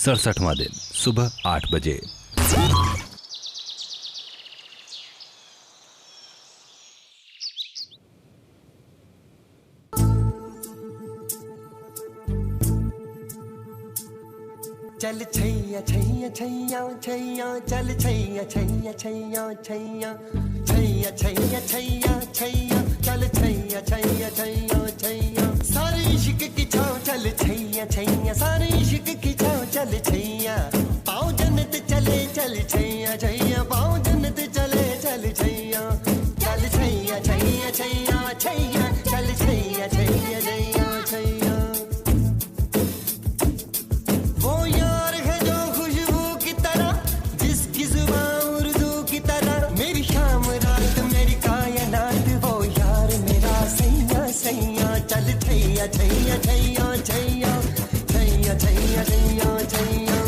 67वां दिन सुबह 8 बजे। चल छैया छैया छैया छैया चल छैया छैया छैया छैया छैया छैया छैया छैया चल छैया छैया छैया छैया सारे इश्क की छाँव चल छैया छैया सारे इश्क की छाँव चल छैया पाँव जन्नत चले चल छैया छैया पाँव जन्नत चले चल छैया चल छैया छैया छैया छैया चल छैया छैया छैया छैया वो यार है जो खुशबू की तरह जिसकी जुबान उर्दू की तरह मेरी शाम रात मेरी कायनात वो यार मेरा सैया सैया चल छैया छैया छैया छैया छैया छैया छैया छैया।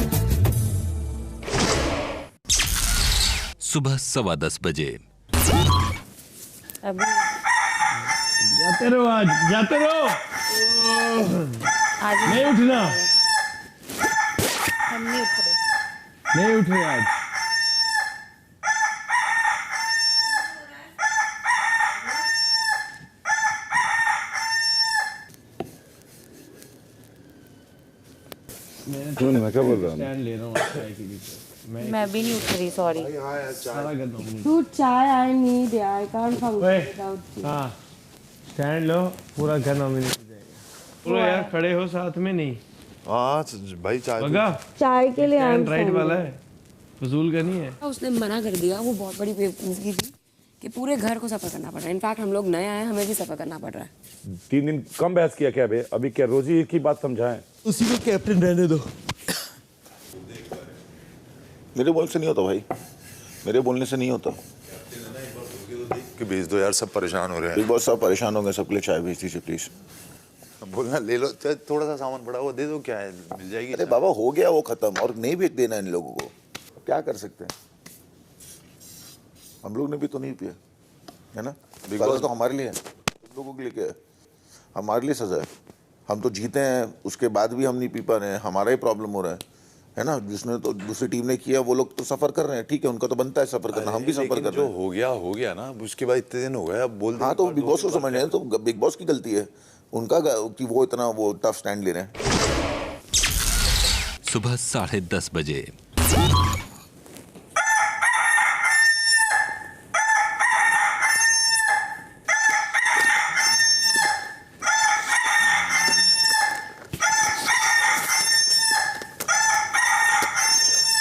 सुबह 10:15 बजे। अभी जाते रहो, आज जाते रहो, आज नहीं उठना, हम नहीं उठ रहे। नहीं उठ रहे आज। मैं क्या बोल रहा हूँ? स्टैंड ले रहा हूँ चाय के लिए। मैं भी नहीं उठ रही, सॉरी। सारा गंदा हो गया। Dude, chai I need. I can't function ओए, without tea. हाँ, स्टैंड लो, पूरा घर नॉमिनेट हो जाएगा। पूरा यार खड़े हो साथ में नहीं। हाँ भाई चाय बगा, चाय के लिए I'm स्टैंड राइट standing. वाला है, फजूल का नहीं है। उसने मना कर दिया, वो बहुत बड़ी बेवकूफ़ी थी कि पूरे घर को सफ़र करना पड़ रहा है। इनफैक्ट हम लोग नए आए हैं, हमें भी सफ़र करना पड़ रहा है। 3 दिन कम बहस किया क्या बे? अभी क्या रोज ही एक ही बात समझाएं? उसी को कैप्टन रहने दो। मेरे बोलने से नहीं होता भाई, मेरे बोलने से नहीं होता। कि भेज दो यार, सब परेशान हो रहे बिग बॉस, सब परेशान हो गए, सबके लिए चाय भेज दीजिए प्लीज। हैं। बोलना ले लो, थोड़ा सा सामान पड़ा वो दे दो, क्या है मिल जाएगी। अरे बाबा हो गया वो खत्म, और नहीं भी देना इन लोगों को, क्या कर सकते हैं? हम लोग ने भी तो नहीं पिया है ना। बिग बॉस तो हमारे लिए है, तुम लोगों के लिए क्या है? हमारे लिए सजा है। हम तो जीते हैं, उसके बाद भी हम नहीं पी पा रहे हैं, हमारा ही प्रॉब्लम हो रहा है ना। जिसने तो दूसरी टीम ने किया वो लोग तो सफर कर रहे हैं, ठीक है, उनका तो बनता है सफर करना, हम भी सफर कर रहे जो हैं। हो गया ना, उसके बाद इतने दिन हो गए, अब बोल हाँ तो बिग बॉस को समझ रहे हैं, तो बिग बॉस की गलती है उनका कि वो इतना वो टफ स्टैंड ले रहे हैं। सुबह 10:30 बजे।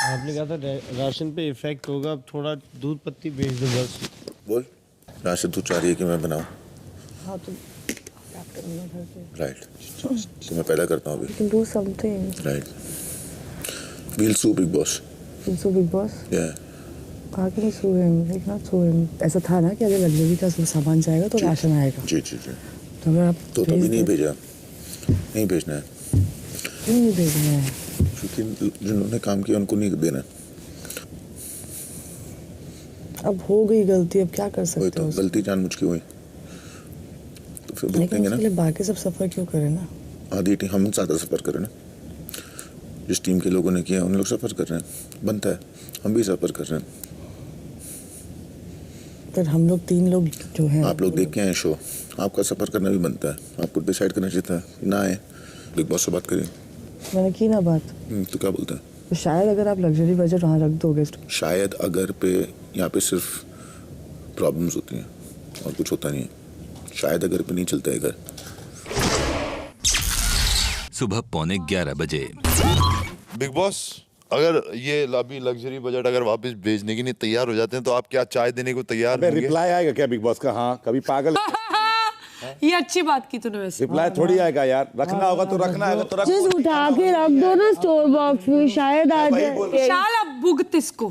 आपने कहा था राशन पे इफेक्ट होगा, अब थोड़ा दूध पत्ती भेज दो बस। बोल, राशिद तू चाह रही है कि मैं बनाऊं? हाँ तो क्या करूँगा घर पे? राइट, तो मैं पहला करता हूँ अभी। Can do something. Right, we'll sue Big Boss. Can sue Big Boss? Yeah. How can we sue him? We cannot sue him. ऐसा था ना कि अगर लग्जरी का सामान जाएगा तो राशन आएगा। जी जी जी। तो अगर आप तो तभी नहीं भेजा, नहीं भेजना है, क्यों नहीं भेजना है? क्योंकि जिन्होंने काम किया उनको नहीं देना। अब हो गई गलती, अब क्या कर वही सकते तो हो? गलती जानबूझ के हुई, तो फिर लेकिन भुगतेंगे उसके ना। लिए बाकी सब सफर क्यों करें ना? आधी टीम हम ज़्यादा सफर करें ना, जिस टीम के लोगों ने किया उन लोग सफर कर रहे हैं, बनता है, हम भी सफर कर रहे हैं। पर हम लोग 3 लोग जो हैं, आप लोग देख के आए शो, आपका सफर करना भी बनता है, आपको डिसाइड करना चाहिए था ना आए, बिग बॉस से बात करिए। मैंने की ना बात। तो क्या बोलता है? तो शायद अगर आप लग्जरी बजट वहाँ रख दोगे तो शायद अगर पे यहाँ पे सिर्फ प्रॉब्लम्स होती हैं और कुछ होता नहीं है, शायद अगर पे नहीं चलता है घर। सुबह 11:45 बजे। बिग बॉस, अगर ये अभी लग्जरी बजट अगर वापस भेजने के लिए तैयार हो जाते हैं तो आप क्या चाय देने को तैयार होंगे? रिप्लाई आएगा क्या बिग बॉस का? हाँ, कभी पागल ये अच्छी बात की तूने वैसे। रिप्लाई थोड़ी आएगा यार, रखना होगा तो रखना है तो रखो। चीज उठा के रख दो ना स्टोर बॉक्स में, शायद आ जाए। शाल अब भुगत इसको,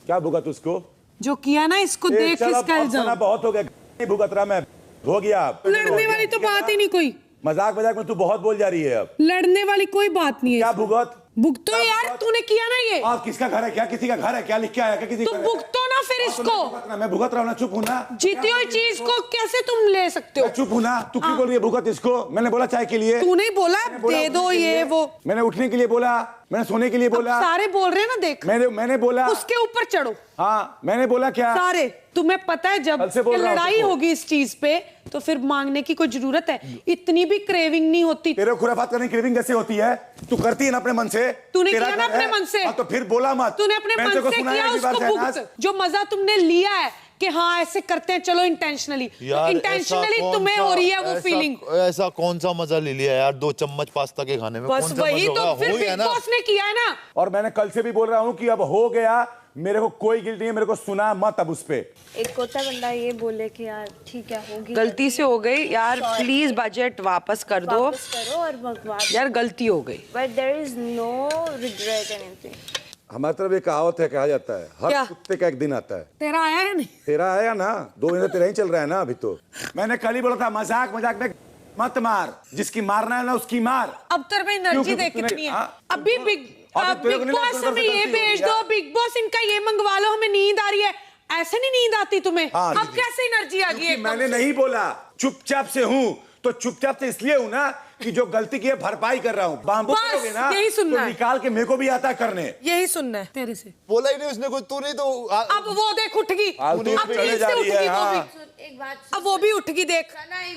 क्या भुगत उसको? जो किया ना इसको देख चल, इसका अब इल्जाम। सुना बहुत हो गया, नहीं भुगत रहा मैं, हो गया। लड़ने वाली तो बात ही नहीं कोई, मजाक मजाक में तू बहुत बोल जा रही है अब। लड़ने वाली कोई बात नहीं है। क्या भुगत? भुगतो यार, तूने किया ना ये। किसका घर है क्या? किसी का घर है क्या? लिख के आया क्या? किसी तो का भुगतो ना फिर इसको। मैं भुगत रहा हूँ ना, चुप हूँ ना। जीती हुई चीज को कैसे तुम ले सकते हो? मैं चुप हूँ ना, तू क्यों बोल रही है भुगत इसको? मैंने बोला चाय के लिए, तू नहीं बोला दे दो ये वो। मैंने उठने के लिए बोला, मैंने सोने के लिए बोला। सारे बोल रहे हैं ना, देख मैंने बोला उसके ऊपर चढ़ो। हाँ मैंने बोला क्या? सारे तुम्हें पता है जब लड़ाई होगी इस चीज पे तो फिर मांगने की कोई जरूरत है? इतनी भी क्रेविंग नहीं होती। तेरे खुराफात करने की क्रेविंग कैसे होती है? तू करती है ना अपने मन से। तूने किया ना अपने मन से। तो फिर बोला मत। तूने अपने मन से किया, उसको भुगत। जो मजा तुमने लिया है कि हाँ ऐसे करते हैं, चलो इंटेंशनली, इंटेंशनली तुम्हें हो रही है वो फीलिंग। ऐसा कौन सा मजा ले लिया यार 2 चम्मच पास्ता के खाने में? बस वही तो फिर बिग बॉस ने किया है ना। और मैंने कल से भी बोल रहा हूँ कि अब हो गया, मेरे को कोई गिल्ट नहीं है, मेरे को सुना मत अब उस पे। एक होता बंदा ये बोले कि यार ठीक है होगी, गलती से हो गई यार, प्लीज बजट वापस कर दो, वापस करो और बकवास यार गलती हो गई। But there is no regret anything. हमारी तरफ एक कहावत है, कहा जाता है हर क्या? कुत्ते का एक दिन आता है। तेरा आया है नहीं? तेरा आया ना, 2 महीने तेरा ही चल रहा है ना अभी तो। मैंने कल ही बोला था मजाक में मत मार, जिसकी मारना है ना उसकी मार। अब तेरे में एनर्जी देख कितनी है। अभी बिग बॉस हमें ये भेज दो, बिग बॉस इनका ये मंगवा लो, हमें नींद आ रही है। ऐसे नहीं नींद आती तुम्हें? अब कैसे एनर्जी आ गई है? मैंने नहीं बोला चुपचाप से हूँ, तो चुपचाप से इसलिए हूँ ना कि जो गलती की है भरपाई कर रहा हूँ। बाम्बू करोगे ना यही सुनना तो है। निकाल के मेरे को भी आता करने। यही सुनना है तेरे से। बोला ही नहीं उसने कुछ, तू नहीं तो अब वो देख उठ गई, अब चले जा रही है। एक बात, अब वो भी उठ गई, देख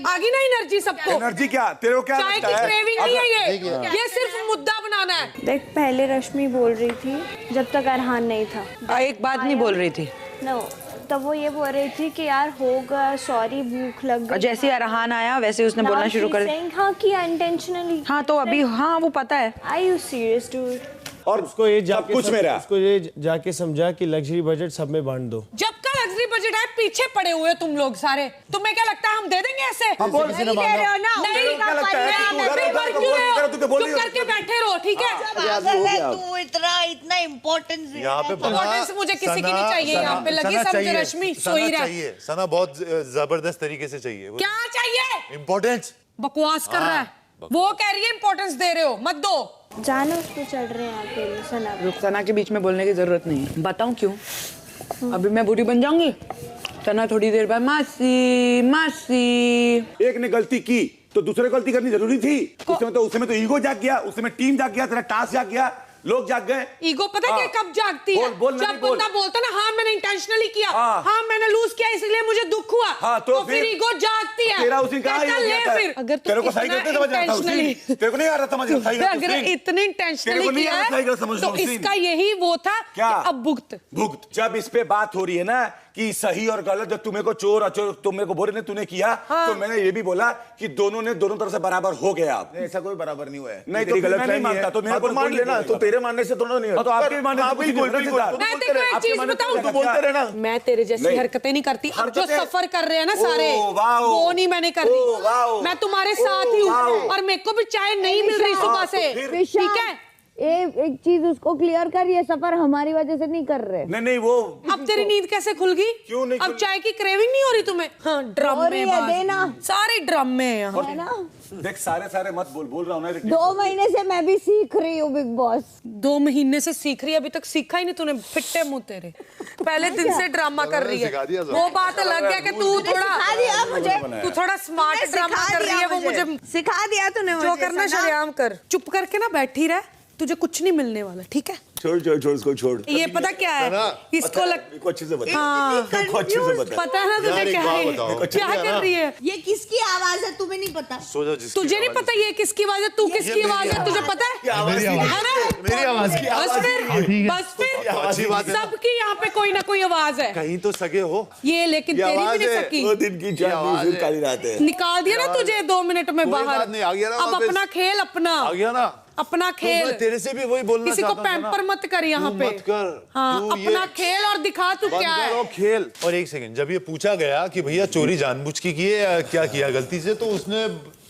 आ गई ना एनर्जी सबको। एनर्जी क्या तेरे को क्या चाय लगता की है? क्रेविंग नहीं है ये सिर्फ मुद्दा बनाना है। देख पहले रश्मि बोल रही थी जब तक अरहान नहीं था, एक बात नहीं बोल रही थी। नो तब वो ये बोल रही थी कि यार होगा, सॉरी भूख लग गई। और जैसे ही अरहान आया वैसे उसने बोलना शुरू कर दिया। हाँ किया इंटेंशनली। हाँ तो अभी हाँ वो पता है। Are you serious dude? और उसको ये जाके कुछ मेरा उसको ये जाके समझा कि लग्जरी बजट सब में बांट दो। जब का लग्जरी बजट है पीछे पड़े हुए तुम लोग सारे। तुम्हें क्या लगता है हम दे देंगे ऐसे? नहीं दे रहे हो ना। नहीं क्या लगता है कि तू उधर उधर क्यों रहे हो? तू तो बोल चुप करके बैठे रहो, ठीक है? तू इतना इम्पोर्टेंस यहाँ पे इम्पोर्टेंस मुझे किसी की नहीं चाहिए। यहाँ पे लगी समझ रश्मि सोई रहा है। सना बहुत जबरदस्त तरीके से चाहिए। क्या चाहिए? इम्पोर्टेंस। बकवास कर रहा है वो, कह रही है इम्पोर्टेंस दे रहे हो, मत दो। जानो उस पे चढ़ रहे हैं आप सना। रुखसाना के बीच में बोलने की जरूरत नहीं है। बताऊं क्यों? अभी मैं बुरी बन जाऊंगी, सना थोड़ी देर बाद मासी मासी। एक ने गलती की तो दूसरे को गलती करनी जरूरी थी। उसमें तो ईगो जाग गया, उसमें टीम जाग गया, तेरा टास्क जाग गया, लोग जाग गए। ईगो पता है कब जागती है? जब बंदा बोलता ना हाँ मैंने इंटेंशनली किया, हाँ मैंने लूज किया इसलिए मुझे दुख हुआ, तो फिर ईगो जागती है। तेरा उसी का फिर अगर तेरे को सही करते समझ आता उसी, तेरे को नहीं आ रहा समझ सही करते। अगर इतने इंटेंशनली किया है तो इसका यही वो था क्या? अब भुगत। जब इस पे बात हो रही है ना कि सही और गलत, जब तुम्हें को चोर अचोर तुम मेरे को बोल रहे तूने किया, तो मैंने ये भी बोला कि दोनों तरफ से बराबर हो गया। आप ऐसा कोई बराबर नहीं हुआ है। नहीं तो मैं नहीं मानता, तो मेरे को मान लेना, तो तेरे मानने से थोड़ा नहीं है। तो आपके मानने से बिल्कुल बिल्कुल। मैं तेरे को एक चीज बताऊं, तू बोलते रहना। मैं तेरे जैसी हरकतें नहीं करती। अब जो सफर कर रहे हैं ना सारे, वो नहीं मैंने कर रही। मैं तुम्हारे साथ ही हूँ और मेरे को भी चाय नहीं मिल रही सुबह से, ठीक है? एक चीज उसको क्लियर कर, ये सफर हमारी वजह से नहीं कर रहे। नहीं वो अब तेरी नींद कैसे खुल गई? क्यों नहीं? अब चाय की क्रेविंग नहीं हो रही तुम्हें? हाँ ड्रम में देना, सारे ड्रम में है ना। देख सारे मत बोल रहा हूँ ना। 2 महीने से मैं भी सीख रही हूँ बिग बॉस। 2 महीने से सीख रही है, अभी तक सीखा ही नहीं तूने। फिट्टे मुंह तेरे, पहले दिन से ड्रामा कर रही है। वो बात अलग है कि तू थोड़ा स्मार्ट ड्रामा कर रही है। वो मुझे सिखा दिया तूने, जो करना शरेआम कर। चुप करके ना बैठी रह, तुझे कुछ नहीं मिलने वाला, ठीक है? छोड़ उसको छोड़। ये पता क्या है इसको अच्छे से बता। हाँ अच्छे से बता। पता है ना तुझे क्या है, क्या कर रही है? ये किसकी आवाज है तुम्हें नहीं पता? तुझे नहीं पता ये किसकी आवाज है? तू किसकी आवाज है तुझे पता है? मेरी आवाज की। बस फिर सबकी यहाँ पे कोई ना कोई आवाज है। कहीं तो सगे हो ये, लेकिन तेरी भी नहीं सकी। वो दिन की काली रात है। निकाल दिया ना तुझे 2 मिनट में बाहर। अब अपना खेल, अपना खेल। तेरे से भी वही बोलना किसी को पैम्पर मत कर यहाँ पे। मत कर। हाँ अपना खेल और दिखा तू क्या है। खेल। और एक सेकंड, जब ये पूछा गया कि भैया चोरी जानबूझ के की है या क्या किया गलती से, तो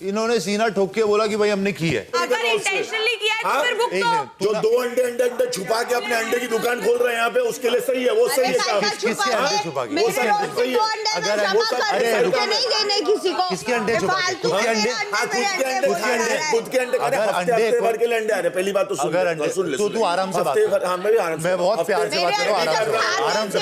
इन्होंने सीना ठोक के बोला कि भाई हमने की है। अगर इंटेंशनली किया है तो फिर भुगतो। जो 2 अंडे छुपा के अपने अंडे की दुकान खोल रहे हैं यहाँ पे, उसके लिए सही है, वो सही है काम। किसके अंडे छुपा के? अगर नहीं देने किसी को। किसके अंडे छुपा के? खुद के अंडे भर के अंडे आ रहे। पहली बात तो सुन ले, तू आराम से बात कर। मैं भी आराम से, मैं बहुत प्यार से बात कर रहा हूँ, आराम से।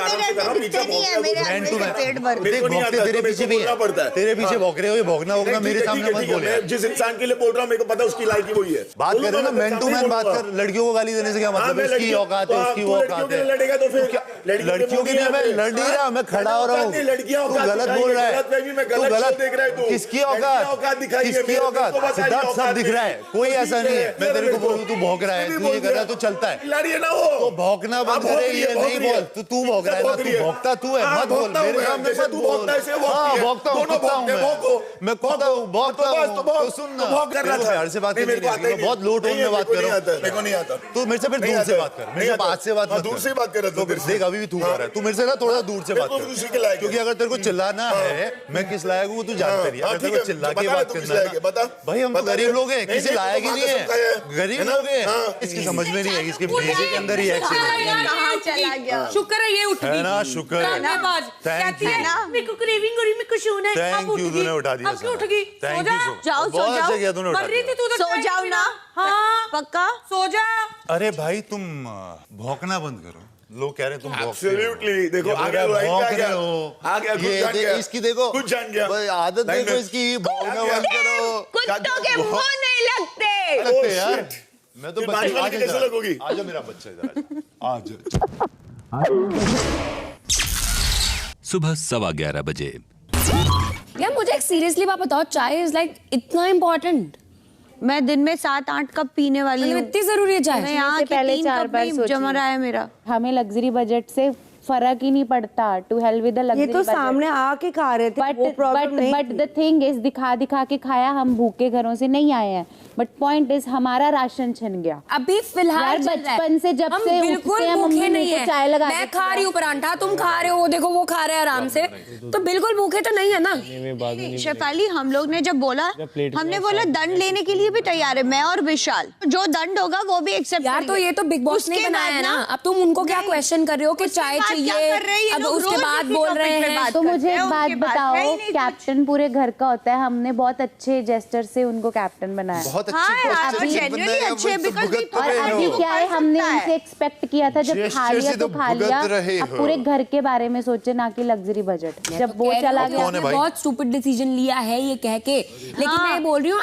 आराम से कर रहा हूँ, पीछे भौंक रहा है, मैन टू मैन पेट भर मेरे को नहीं आता, तेरे पीछे भी बोलना पड़ता है। तेरे पीछे भौंक रहे हो, ये भौंकना वोंकना मेरे सामने मत बोल। मैं जिस इंसान के लिए बोल रहा हूँ मेरे को पता है उसकी लायकी वही है। बात कर रहे हो ना, मैन टू मैन बात कर। लड़कियों को गाली देने से क्या मतलब है? इसकी औकात है, उसकी वो औकात है। लड़ेगा तो फिर लड़कियों के लिए मैं लड़ नहीं रहा, मैं खड़ा हो रहा हूँ। लड़कियां तू गलत बोल रहा है, तू गलत देख रहा है। तू किसकी औकात दिखाई, किसकी औकात? सिद्धार्थ सब दिख रहा है, कोई ऐसा नहीं है। मैं तेरे को बोलूं तू भौंक रहा है, तू ये कर रहा है तो चलता है। खिलाड़ी है ना वो, तो भौंकना बंद करे, ये नहीं बोल। तू भौंक रहा है ना, तू भौंकता तू है, मत बोल मेरे सामने मत बोल। हाँ भौंकता हूँ, कुत्ता हूँ मैं कुत्ता हूँ, भौंकता हूँ। तो सुन ना, प्यार से बात करनी है, बहुत लो टोन में बात कर रहा हूँ। मेरे को नहीं आता। तू मेरे से फिर दूर से बात कर, मेरे से पास से बात मत कर। दूर से बात कर रहा तो देख अभी भी तू कर रहा है, तू मेरे से ना थोड़ा दूर से बात कर, क्योंकि अगर तेरे को चिल्लाना है, मैं किस लायक हूँ तू जानते नहीं। अगर तेरे को चिल्ला के बात करना है, भाई हम गरीब लोग हैं, किसी लायक ही नहीं है, गरीब लोग हैं। इसकी समझ में नहीं है, इसके भेजे के अंदर ही कहाँ चला गया? शुक्र है ये उठ है ना, शुक्र है। कहती है ना मेरे को क्रेविंग हो रही, मेरे को सोना है। थैंक यू, तूने उठा दिया। अब क्यों उठ गई? थैंक यू, जाओ सो बहुत अच्छा जाओ। किया तूने उठा मर रही थी दिया। तू तो, सो जाओ ना। हाँ पक्का सो जा। अरे भाई तुम भौंकना बंद करो, लोग कह रहे तुम Absolutely, देखो ये आगे बोल रहा है, भौंक भौंक गया, रहे हो। आ गया, कुछ ये जान गया। इसकी देखो, कुछ जान गया। भाई आदत देखो इसकी, भौंकना बंद करो। कुत्तों के मुंह नहीं लगते। लगते यार, मैं तो बारिश वाले की कैसे लगोगी? आजा मेरा बच्चा इधर आजा। सुबह 11:15 बजे। यार मुझे एक सीरियसली बात बताओ, चाय इज लाइक इतना इम्पोर्टेंट? मैं दिन में 7-8 कप पीने वाली मतलब हूँ। इतनी जरूरी है चाय? मैं यहाँ के 3 कप भी जमा रहा है मेरा। हमें लग्जरी बजट से फर्क ही नहीं पड़ता। To help with the luxury ये तो सामने आके खा रहे थे, वो प्रॉब्लम नहीं बट द थिंग इज दिखा दिखा के खाया, हम भूखे घरों से नहीं आए हैं। बट पॉइंट इज हमारा राशन छिन गया। अभी फिलहाल यार बचपन से जब से उठते हैं मम्मी नहीं को चाय लगा मैं खा रही हूँ परांठा, तुम खा रहे हो, वो देखो वो खा रहे हैं आराम से, तो बिल्कुल भूखे तो नहीं है ना। शेफाली हम लोग ने जब बोला, हमने बोला दंड लेने के लिए भी तैयार है, मैं और विशाल। जो दंड होगा वो भी एक्सेप्ट। यार तो ये तो बिग बॉस ने बनाया है ना, अब तुम उनको क्या क्वेश्चन कर रहे हो कि चाय चाहिए, अब उसके बाद बोल रहे हैं। तो मुझे एक बात बताओ, कैप्टन पूरे घर का होता है, हमने बहुत अच्छे जेस्टर से उनको कैप्टन बनाया। बहुत और अभी क्या है, हमने उनसे एक्सपेक्ट किया था, जब खा लिया तो खा लिया। अब पूरे घर के बारे में सोचे, ना कि लग्जरी बजट। जब वो चला गया, बहुत स्टूपिड डिसीजन लिया है ये कह के, लेकिन मैं बोल रही हूँ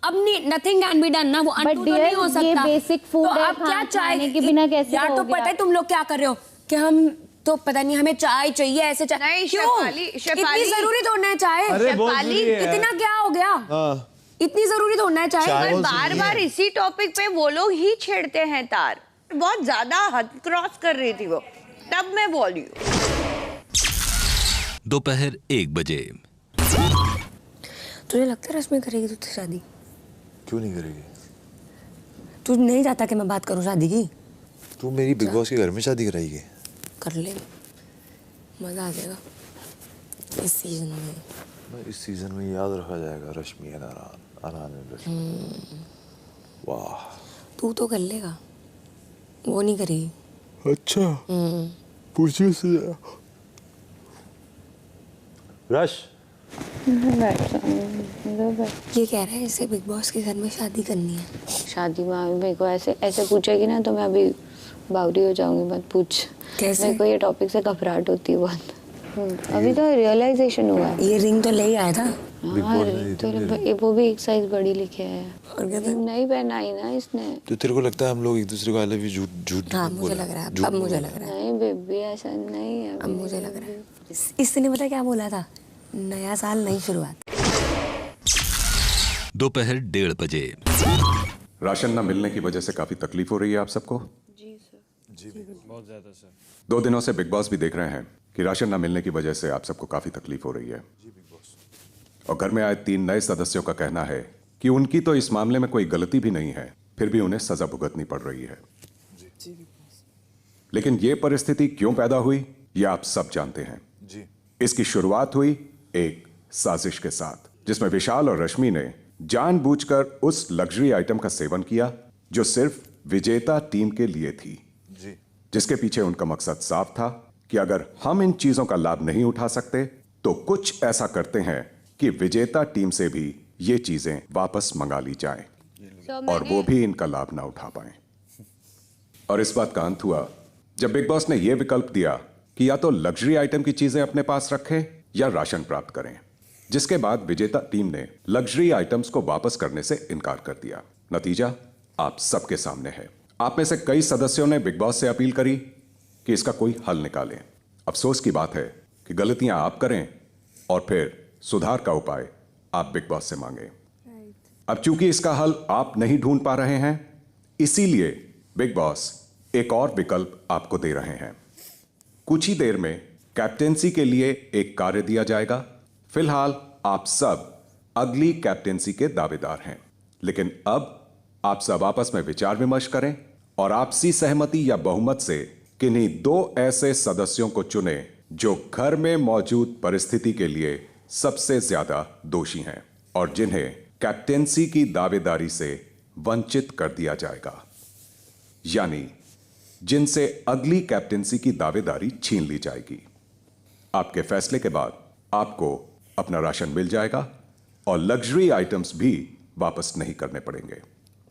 अब नथिंग कैन बी डन ना, वो अनडू तो नहीं हो सकता। ये बेसिक फूड है, अब क्या खाने के बिना कैसे यार? हो तो गया? पता है तुम लोग क्या कर रहे हो कि हम तो पता नहीं हमें चाय चाहिए ऐसे चाय। नहीं, क्यों? शेफाली इतनी जरूरी थोड़ा है चाय? शेफाली इतना क्या हो गया? इतनी जरूरी थोड़ा है चाय? बार बार इसी टॉपिक पे वो लोग ही छेड़ते हैं तार। बहुत ज्यादा हद क्रॉस कर रही थी वो, तब मैं बोली। दोपहर 1 बजे। तुझे लगता है रश्मि करेगी तुझसे शादी? क्यों नहीं करेगी? तू नहीं चाहता कि मैं बात करूं शादी की? तू मेरी बिग बॉस के घर में शादी कराएगी? कर ले, मजा आ जाएगा इस सीजन में। इस सीजन में याद रखा जाएगा रश्मि एंड रश्मि। वाह, तू तो कर लेगा, वो नहीं करेगी। अच्छा पूछिए से रश। ये कह रहा है इसे बिग बॉस के घर में शादी करनी है। शादी में मेरे को ऐसे ऐसे पूछेगी ना तो मैं अभी बावरी हो जाऊंगी। मत पूछ। कैसे? मेरे को ये टॉपिक से घबराहट होती है बहुत। अभी तो रियलाइजेशन हुआ है। ये रिंग तो ले ही आया था। हाँ, तो वो भी एक साइज बड़ी लिखे है। और नहीं पहनाई ना इसने। तो तेरे को लगता है हम लोग एक दूसरे को आई लव यू झूठ? हाँ मुझे लग रहा है, अब मुझे लग रहा है। नहीं बेबी ऐसा नहीं है। अब मुझे लग रहा है इसने पता क्या बोला था, नया साल नई शुरुआत। दोपहर 1:30 बजे। राशन न मिलने की वजह से काफी तकलीफ हो रही है आप सबको? जी बहुत ज्यादा सर। 2 दिनों से बिग बॉस भी देख रहे हैं कि राशन न मिलने की वजह से आप सबको काफी तकलीफ हो रही है। और घर में आए 3 नए सदस्यों का कहना है कि उनकी तो इस मामले में कोई गलती भी नहीं है, फिर भी उन्हें सजा भुगतनी पड़ रही है। लेकिन ये परिस्थिति क्यों पैदा हुई ये आप सब जानते हैं। इसकी शुरुआत हुई एक साजिश के साथ, जिसमें विशाल और रश्मि ने जानबूझकर उस लग्जरी आइटम का सेवन किया जो सिर्फ विजेता टीम के लिए थी, जिसके पीछे उनका मकसद साफ था कि अगर हम इन चीजों का लाभ नहीं उठा सकते तो कुछ ऐसा करते हैं कि विजेता टीम से भी ये चीजें वापस मंगा ली जाएं और वो भी इनका लाभ ना उठा पाए। और इस बात का अंत हुआ जब बिग बॉस ने यह विकल्प दिया कि या तो लग्जरी आइटम की चीजें अपने पास रखें या राशन प्राप्त करें, जिसके बाद विजेता टीम ने लग्जरी आइटम्स को वापस करने से इनकार कर दिया। नतीजा आप सबके सामने है। आप में से कई सदस्यों ने बिग बॉस से अपील करी कि इसका कोई हल निकालें। अफसोस की बात है कि गलतियां आप करें और फिर सुधार का उपाय आप बिग बॉस से मांगें। अब चूंकि इसका हल आप नहीं ढूंढ पा रहे हैं, इसीलिए बिग बॉस एक और विकल्प आपको दे रहे हैं। कुछ ही देर में कैप्टेंसी के लिए एक कार्य दिया जाएगा। फिलहाल आप सब अगली कैप्टेंसी के दावेदार हैं, लेकिन अब आप सब आपस में विचार विमर्श करें और आपसी सहमति या बहुमत से किन्हीं 2 ऐसे सदस्यों को चुने जो घर में मौजूद परिस्थिति के लिए सबसे ज्यादा दोषी हैं और जिन्हें कैप्टेंसी की दावेदारी से वंचित कर दिया जाएगा, यानी जिनसे अगली कैप्टेंसी की दावेदारी छीन ली जाएगी। आपके फैसले के बाद आपको अपना राशन मिल जाएगा और लग्जरी आइटम्स भी वापस नहीं करने पड़ेंगे।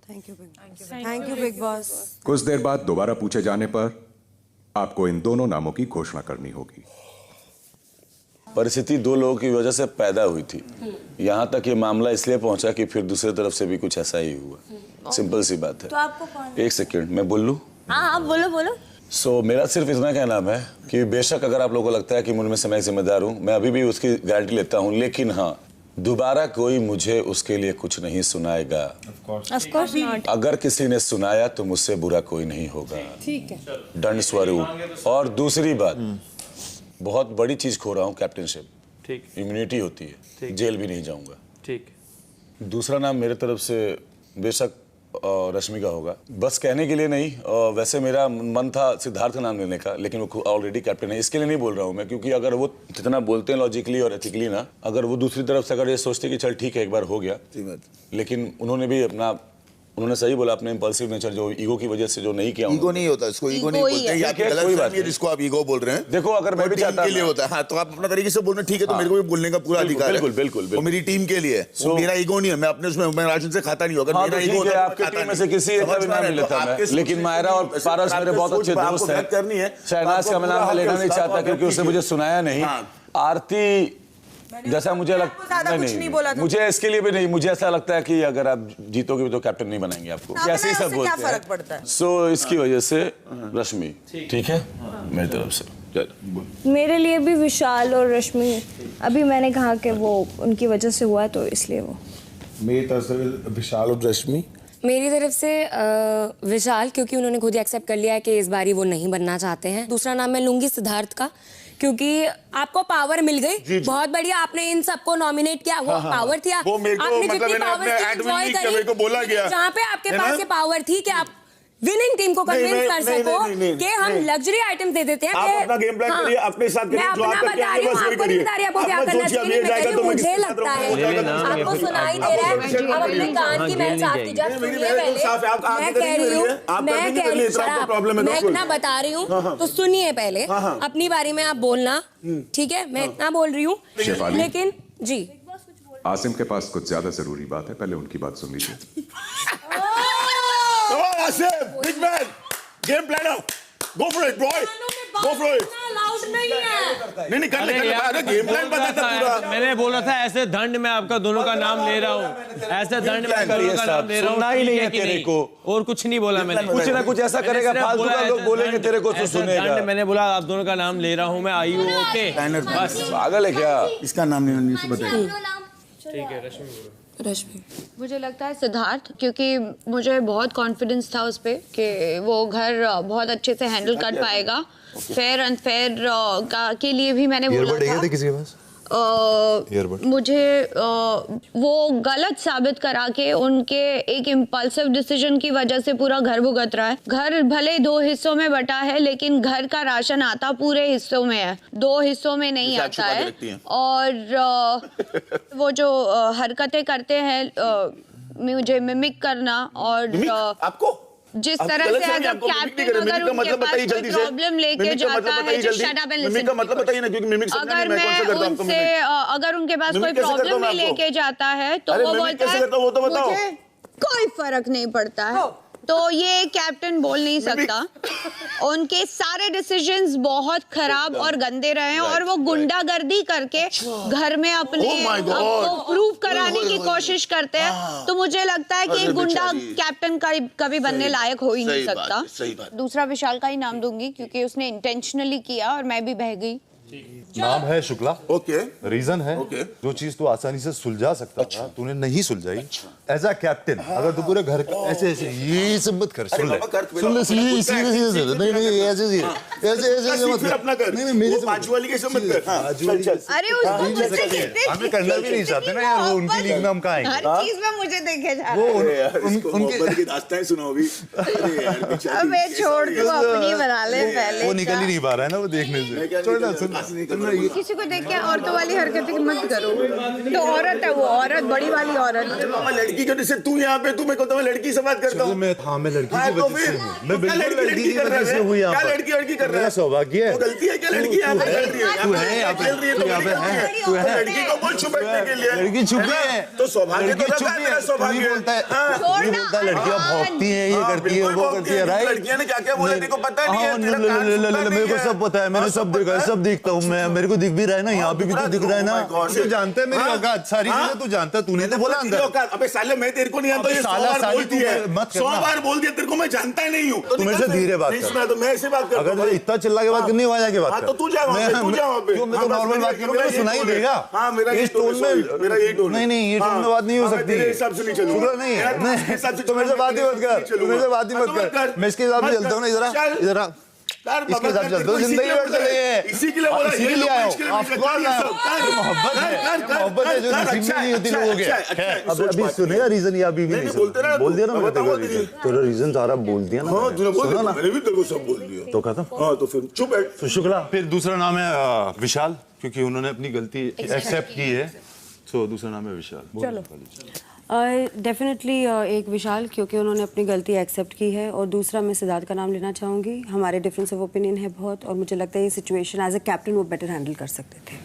Thank you big boss. कुछ देर बाद दोबारा पूछे जाने पर आपको इन दोनों नामों की घोषणा करनी होगी। परिस्थिति 2 लोगों की वजह से पैदा हुई थी। यहाँ तक ये मामला इसलिए पहुंचा कि फिर दूसरी तरफ से भी कुछ ऐसा ही हुआ। सिंपल सी बात है। तो आपको कौन? एक सेकंड मैं बोल लूं? हाँ बोलो। मेरा सिर्फ इतना कहना है कि बेशक अगर आप लोगों को लगता है कि मुझ में मैं जिम्मेदार हूँ, मैं अभी भी उसकी गारंटी लेता हूँ, लेकिन हाँ, दोबारा कोई मुझे उसके लिए कुछ नहीं सुनाएगा। Of course not. अगर किसी ने सुनाया तो मुझसे बुरा कोई नहीं होगा। ठीक है। दंड स्वरूप। और दूसरी बात, बहुत बड़ी चीज खो रहा हूँ, कैप्टनशिप। ठीक। इम्यूनिटी होती है, जेल भी नहीं जाऊंगा। ठीक। दूसरा नाम मेरे तरफ से बेशक रश्मि का होगा, बस कहने के लिए नहीं। वैसे मेरा मन था सिद्धार्थ का नाम लेने का, लेकिन वो ऑलरेडी कैप्टन है, इसके लिए नहीं बोल रहा हूँ मैं, क्योंकि अगर वो जितना बोलते हैं लॉजिकली और एथिकली ना, अगर वो दूसरी तरफ से अगर ये सोचते कि चल ठीक है एक बार हो गया, लेकिन उन्होंने भी अपना, उन्होंने सही बोला, अपने इंपल्सिव नेचर जो ईगो की वजह से जो नहीं किया। ईगो नहीं होता, इसको ईगो नहीं बोलते। ये आपकी गलत फहमी है जिसको आप ईगो बोल रहे हैं। देखो अगर मैं भी चाहता के लिए होता है, हाँ, तो आप अपना तरीके से बोल रहे हैं, ठीक है, तो मेरे को भी बोलने का पूरा अधिकार है। बिल्कुल। वो मेरी टीम के लिए, वो मेरा ईगो नहीं है। मैं अपने उसमें मैं राशन से खाता नहीं हूं। अगर मेरा ईगो होता आपके टीम में से किसी एक का भी नाम नहीं लेता मैं, लेकिन मायरा और पारस मेरे बहुत अच्छे दोस्त हैं। करनी है शहनाज का मैं नाम लेना नहीं चाहता क्योंकि उसने मुझे सुनाया नहीं। आरती जैसा मुझे लगता नहीं, मुझे इसके लिए भी नहीं, मुझे ऐसा लगता है कि अगर आप जीतोगे तो कैप्टन नहीं बनाएंगे आपको, ऐसे ही सब बोलते हैं। क्या फर्क पड़ता है? सो इसकी वजह से रश्मि, ठीक है, मेरी तरफ से। मेरे लिए भी विशाल और रश्मि, अभी मैंने कहा कि वो उनकी वजह से हुआ, तो इसलिए वो मेरी तरफ से विशाल और रश्मि। मेरी तरफ से विशाल, क्योंकि उन्होंने खुद ही एक्सेप्ट कर लिया है कि इस बारी वो नहीं बनना चाहते हैं। दूसरा नाम मैं लूंगी सिद्धार्थ का, क्योंकि आपको पावर मिल गई, बहुत बढ़िया, आपने इन सबको नॉमिनेट किया, वो पावर थी, आपने जितनी पावर एंजॉय करी, जहाँ पे आपके पास ये पावर थी कि आप विनिंग टीम को कन्विंस कर सको कि हम लग्जरी आइटम दे देते हैं। आप अपना गेम प्लान करिए, अपने साथ करिए, जो आप करके आगे बस वही करिए। आपको क्या करना चाहिए, मुझे लगता है आपको सुनाई दे रहा है, अब अपने कान की मैच साफ कीजिए। मैं कह रही हूँ, मैं इतना बता रही हूँ, तो सुनिए पहले, अपनी बारी में आप बोलना, ठीक है? मैं इतना बोल रही हूँ, लेकिन जी आसिम के पास कुछ ज्यादा जरूरी बात है, पहले उनकी बात सुन लीजिए। Big man, game planner, go for it, boy, go for it. नहीं कर ले, अरे गेम प्लान बता था पूरा। मैंने बोला था ऐसे दंड में आपका दोनों का नाम ले रहा हूँ, ऐसे दंड में दोनों का नाम ले रहा हूँ, सुनना ही नहीं है तेरे को, और कुछ नहीं बोला मैंने। कुछ ना कुछ ऐसा करेगा, फालतू का लोग बोलेंगे तेरे को तो सुनेगा। मैंने बोला आप दोनों का नाम ले रहा हूँ मैं, आई हूँ, ओके, बस। पागल है क्या? इसका नाम नहीं बताइए। ठीक है, रश्मि। मुझे लगता है सिद्धार्थ, क्योंकि मुझे बहुत कॉन्फिडेंस था उस पर कि वो घर बहुत अच्छे से हैंडल कर पाएगा। फेयर अनफेयर के लिए भी मैंने बोला था। किसी के पास मुझे वो गलत साबित करा के उनके एक इम्पल्सिव डिसीजन की वजह से पूरा घर भुगत रहा है। घर भले 2 हिस्सों में बटा है, लेकिन घर का राशन आता पूरे हिस्सों में है, 2 हिस्सों में नहीं आता है। और वो जो हरकतें करते हैं, मुझे मिमिक करना, और आपको जिस तरह से अगर कैप्टन अगर उनके पास कोई प्रॉब्लम लेके जाता है, just shut up and listen. मतलब बताइए ना, क्योंकि मिमिक अगर मैं उनसे अगर उनके पास कोई प्रॉब्लम में लेके जाता है तो वो बोलता है मुझे कोई फर्क नहीं पड़ता है। तो ये कैप्टन बोल नहीं सकता। उनके सारे डिसीजंस बहुत खराब और गंदे रहे हैं और वो गुंडागर्दी करके घर में अपने आपको प्रूव कराने की कोशिश करते हैं। तो मुझे लगता है कि एक गुंडा कैप्टन का कभी बनने लायक हो ही नहीं सकता। दूसरा विशाल का ही नाम दूंगी क्योंकि उसने इंटेंशनली किया और मैं भी बह गई। नाम है शुक्ला। ओके। रीजन है जो चीज तू आसानी से सुलझा सकता था तूने नहीं सुलझाई। एज अ कैप्टन अगर तू पूरे घर ऐसे ऐसे ये सब मत कर, सुन ले नहीं ऐसे मत कर। नहीं मेरी बाजू वाली के मत कर। अरे हमें करना भी नहीं चाहते ना यार, वो उनकी लीग में हम कहाँ आएंगे। हर चीज में मुझे देखे जा वो उनकी दास्तानें सुनाओ अभी। अबे छोड़ तू अपनी बना ले पहले। वो निकल ही नहीं पा रहा है ना वो देखने से। किसी को देख के औरतों वाली हरकतें मत करो। तो औरत है वो, औरत बड़ी वाली औरत। लड़की के जैसे तू यहाँ पे तू मैं कहता हूँ लड़की से बात करता हूँ। मैं लड़की की वजह से हूँ। मैं बिल्कुल लड़की की वजह से हुई यहाँ पर। क्या लड़की कर रहा है? सौभाग्य है। गलती है क्या लड़की यहाँ पे? तू है यहाँ पे, तू है। लड़की को बोल छुप बैठने के लिए। लड़की छुपी है तो सौभाग्य तो छुपी है। सौभाग्य बोलता है लड़कियाँ भौंकती हैं, ये करती है, वो करती है, राइट? लड़कियाँ ने क्या क्या बोला तेरे को पता नहीं है? मेरे को सब पता है, मैंने सब देखा है, सब देखता हूँ मैं। मेरे को दिख भी रहा है ना, यहाँ पे भी तो दिख रहा है ना। तू जानता है मेरी औकात, सारी चीजें तू जानता है। तूने तो बोला अंदर। अबे साले मैं तेरे को नहीं जानता, ये 100 बार बोल दिया है। 100 बार बोल दिया तेरे को, मैं जानता ही नहीं हूँ। तू मेरे से धीरे बात कर। तो मैं ऐसे बात करता हूँ। अगर इतना चिल्ला के बात करनी है जाके बात कर। तो तू जा वहाँ पे, तू जा वहाँ पे। मैं तो नॉर्मल बात करूँगा, सुनाई देगा। हाँ मेरा इस टोन में, मेरा यही टोन। नहीं ये टोन में बात नहीं हो सकती। मेरे हिसाब से नहीं चलूंगा। नहीं तो मेरे से बात ही मत कर, तू मेरे से बात ही मत कर। मैं इसके हिसाब से चलता हूँ ना, इधर आ। इसके साथ चलते हो, जिंदगी में चले। इसी के लिए बोला, इसीलिए आया हूँ। मोहब्बत है जो नसीब में नहीं होती लोगों के। अभी सुनेगा रीजन, या अभी भी नहीं बोल दिया ना मैंने तेरा रीजन। तेरा रीजन सारा बोल दिया ना। सुना ना, मैंने भी तेरे को सब बोल दिया। तो खत्म। हाँ तो फिर चुप है। शुक्ला। फिर दूसरा नाम है विशाल, क्योंकि उन्होंने अपनी गलती एक्सेप्ट की है। तो दूसरा नाम है विशाल। चलो डेफिनेटली एक विशाल, क्योंकि उन्होंने अपनी गलती एक्सेप्ट की है, और दूसरा मैं सिद्धार्थ का नाम लेना चाहूँगी। हमारे डिफरेंस ऑफ ओपिनियन है बहुत, और मुझे लगता है ये सिचुएशन एज अ कैप्टन वो बेटर हैंडल कर सकते थे।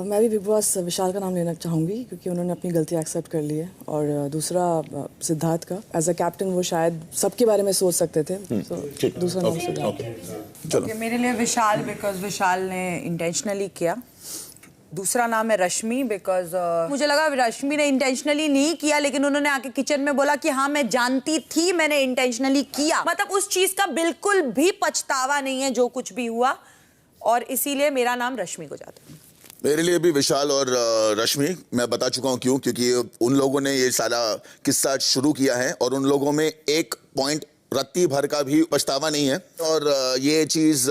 मैं भी बिग बॉस विशाल का नाम लेना चाहूँगी क्योंकि उन्होंने अपनी गलती एक्सेप्ट कर ली है, और दूसरा सिद्धार्थ का। एज अ कैप्टन वो शायद सबके बारे में सोच सकते थे, तो दूसरा नाम सिद्धार्थ। चलो मेरे लिए विशाल, बिकॉज विशाल ने इंटेंशनली किया। दूसरा नाम है रश्मि, बिकॉज मुझे लगा रश्मि ने इंटेंशनली नहीं किया, लेकिन उन्होंने आके किचन में बोला कि हाँ मैं जानती थी, मैंने इंटेंशनली किया। मतलब उस चीज का बिल्कुल भी पछतावा नहीं है जो कुछ भी हुआ, और इसीलिए मेरा नाम रश्मि को जाता है। मेरे लिए भी विशाल और रश्मि। मैं बता चुका हूँ क्यों, क्योंकि उन लोगों ने ये सारा किस्सा शुरू किया है और उन लोगों में एक पॉइंट रत्ती भर का भी पछतावा नहीं है, और ये चीज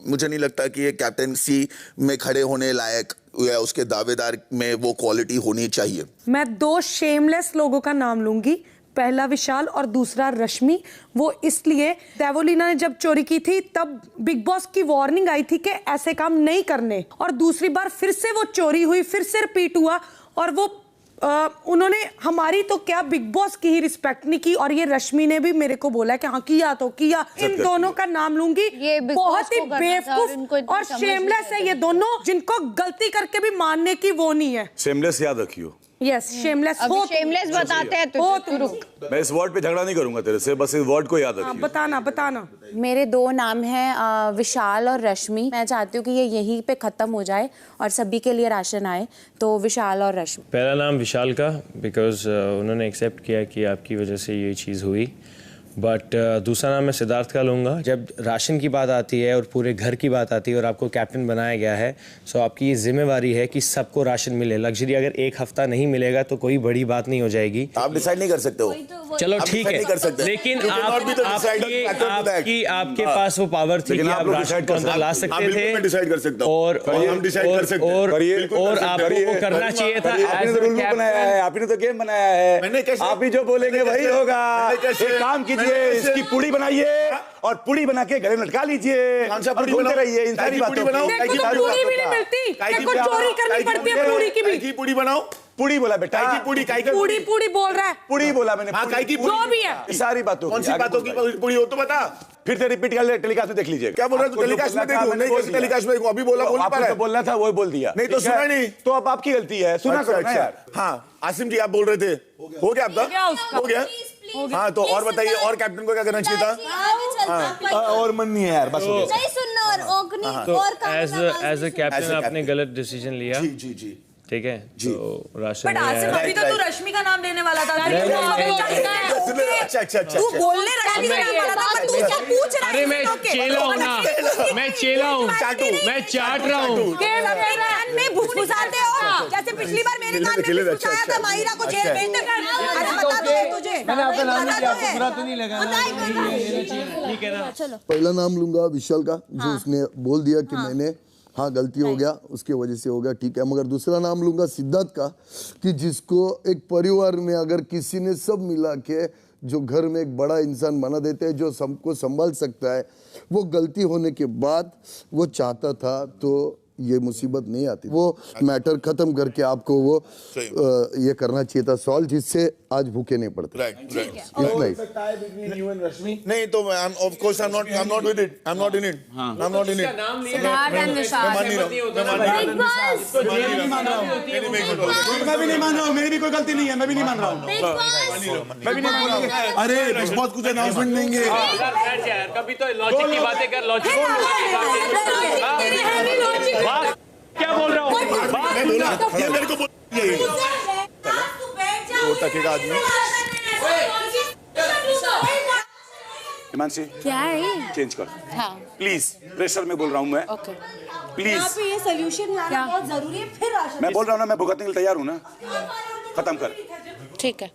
मुझे नहीं लगता कि ये कैप्टनसी में खड़े होने लायक या उसके दावेदार में वो क्वालिटी होनी चाहिए। मैं 2 शेमलेस लोगों का नाम लूंगी, पहला विशाल और दूसरा रश्मि। वो इसलिए देवोलीना ने जब चोरी की थी तब बिग बॉस की वार्निंग आई थी कि ऐसे काम नहीं करने, और दूसरी बार फिर से वो चोरी हुई, फिर से रिपीट हुआ, और वो उन्होंने हमारी तो क्या बिग बॉस की ही रिस्पेक्ट नहीं की। और ये रश्मि ने भी मेरे को बोला कि हाँ किया तो किया। इन दोनों का नाम लूंगी। बहुत ही बेवकूफ और शेमलेस है ये दोनों, जिनको गलती करके भी मानने की वो नहीं है। शेमलेस याद रखियो। यस शेमलेस हो। शेमलेस बताते हैं तुझे। रुक, मैं इस वर्ड पे झगड़ा नहीं करूंगा तेरे से, बस इस वर्ड को याद रखियो। बताना। मेरे 2 नाम हैं विशाल और रश्मि। मैं चाहती हूँ कि ये यहीं पे खत्म हो जाए और सभी के लिए राशन आए, तो विशाल और रश्मि। पहला नाम विशाल का, बिकॉज उन्होंने एक्सेप्ट किया कि आपकी वजह से ये चीज़ हुई। बट दूसरा नाम मैं सिद्धार्थ का लूँगा। जब राशन की बात आती है और पूरे घर की बात आती है और आपको कैप्टन बनाया गया है, सो आपकी ये जिम्मेवारी है कि सबको राशन मिले। लग्जरी अगर एक हफ्ता नहीं मिलेगा तो कोई बड़ी बात नहीं हो जाएगी। आप डिसाइड नहीं कर सकते हो। चलो ठीक है, लेकिन आपके पास वो पावर थी कि आप राशन को अंदर ला सकते थे, डिसाइड कर सकता हूं, और आपको वो करना चाहिए था। आपने तो गेम बनाया है, आप ही जो बोलेंगे वही होगा। एक काम कीजिए, इसकी पूड़ी बनाइए और पूड़ी बना के गले में लटका लीजिए। घूमते रहिए इन सारी बातों पूड़ी भी नहीं मिलती, चोरी करनी पड़ती है पूड़ी की भी। पूड़ी बनाओ। पूड़ी बोला बेटा, पूड़ी बोल रहा है। पूड़ी बोला मैंने। हाँ, जो भी है सारी बातों कौन सी बातों की पूड़ी हो तो बता। फिर से रिपीट कर ले, टेलीकास्ट में देख लीजिए। क्या बोल रहा है? टेलीकास्ट में देखो। नहीं टेलीकास्ट में अभी बोला बोल पा रहा है। बोलना था वो बोल दिया। नहीं तो सुना नहीं, तो अब आपकी गलती है, सुना करो ना यार। हाँ आसिम जी आप बोल रहे थे, हो गया आपका? हो गया। हाँ तो और बताइए, और कैप्टन को क्या करना चाहिए था? और मन नहीं है यार, बस हो गया। नहीं सुनना और ओकनी और एज अ कैप्टन आपने गलत डिसीजन लिया। जी जी जी ठीक है तो राशन बट आसिफ अभी तो तू रश्मि का नाम लेने वाला था। अच्छा तू बोलने रश्मि का नाम वाला था, पर तू क्या पूछ रहा है? अरे मैं चेला हूँ ना, मैं चेला हूँ, मैं चाट रहा हूँ। कान में फुसफुसाते हो जैसे पिछली बार मेरे कान में फुसफुसाया था माहिरा को जेल भेज दे। अरे बता दो तुझे, मैंने आपका नाम नहीं लिया, आपको बुरा तो नहीं लगा ना? ठीक है ना? चलो पहला नाम लूंगा विशाल का, जो उसने बोल दिया कि मैंने हाँ गलती हो गया, उसके वजह से हो गया, ठीक है। मगर दूसरा नाम लूंगा सिद्धार्थ का, कि जिसको एक परिवार में अगर किसी ने सब मिला के जो घर में एक बड़ा इंसान बना देते हैं, जो सबको संभाल सकता है, वो गलती होने के बाद वो चाहता था तो ये मुसीबत नहीं आती। वो मैटर खत्म करके आपको वो ये करना चाहिए था सॉल्व, जिससे आज भूखे नहीं पड़ते। इतना ही। नहीं तो of course I'm not with it. I'm not in it. I'm not in it. मैं भी नहीं मान रहा हूँ, मेरी भी कोई गलती नहीं है, मैं भी नहीं मान रहा हूँ, मैं भी नहीं मान रहा हूँ। अरे बिग बॉस कुछ अनाउंसमेंट देंगे। कभी तो लॉजिक की बातें कर, लॉजिक क्या बोल रहा हूँ? मैं बोला ये मेरे को बोल यही वो तकेगा आदमी। हिमांशी क्या है? चेंज कर हाँ प्लीज, प्रेशर में बोल रहा हूँ मैं। ओके प्लीज यहाँ पे ये सोल्यूशन लाना बहुत जरूरी है। फिर राशन मैं बोल रहा हूँ ना, मैं भुगतने के लिए तैयार हूँ ना, खत्म कर। ठीक है।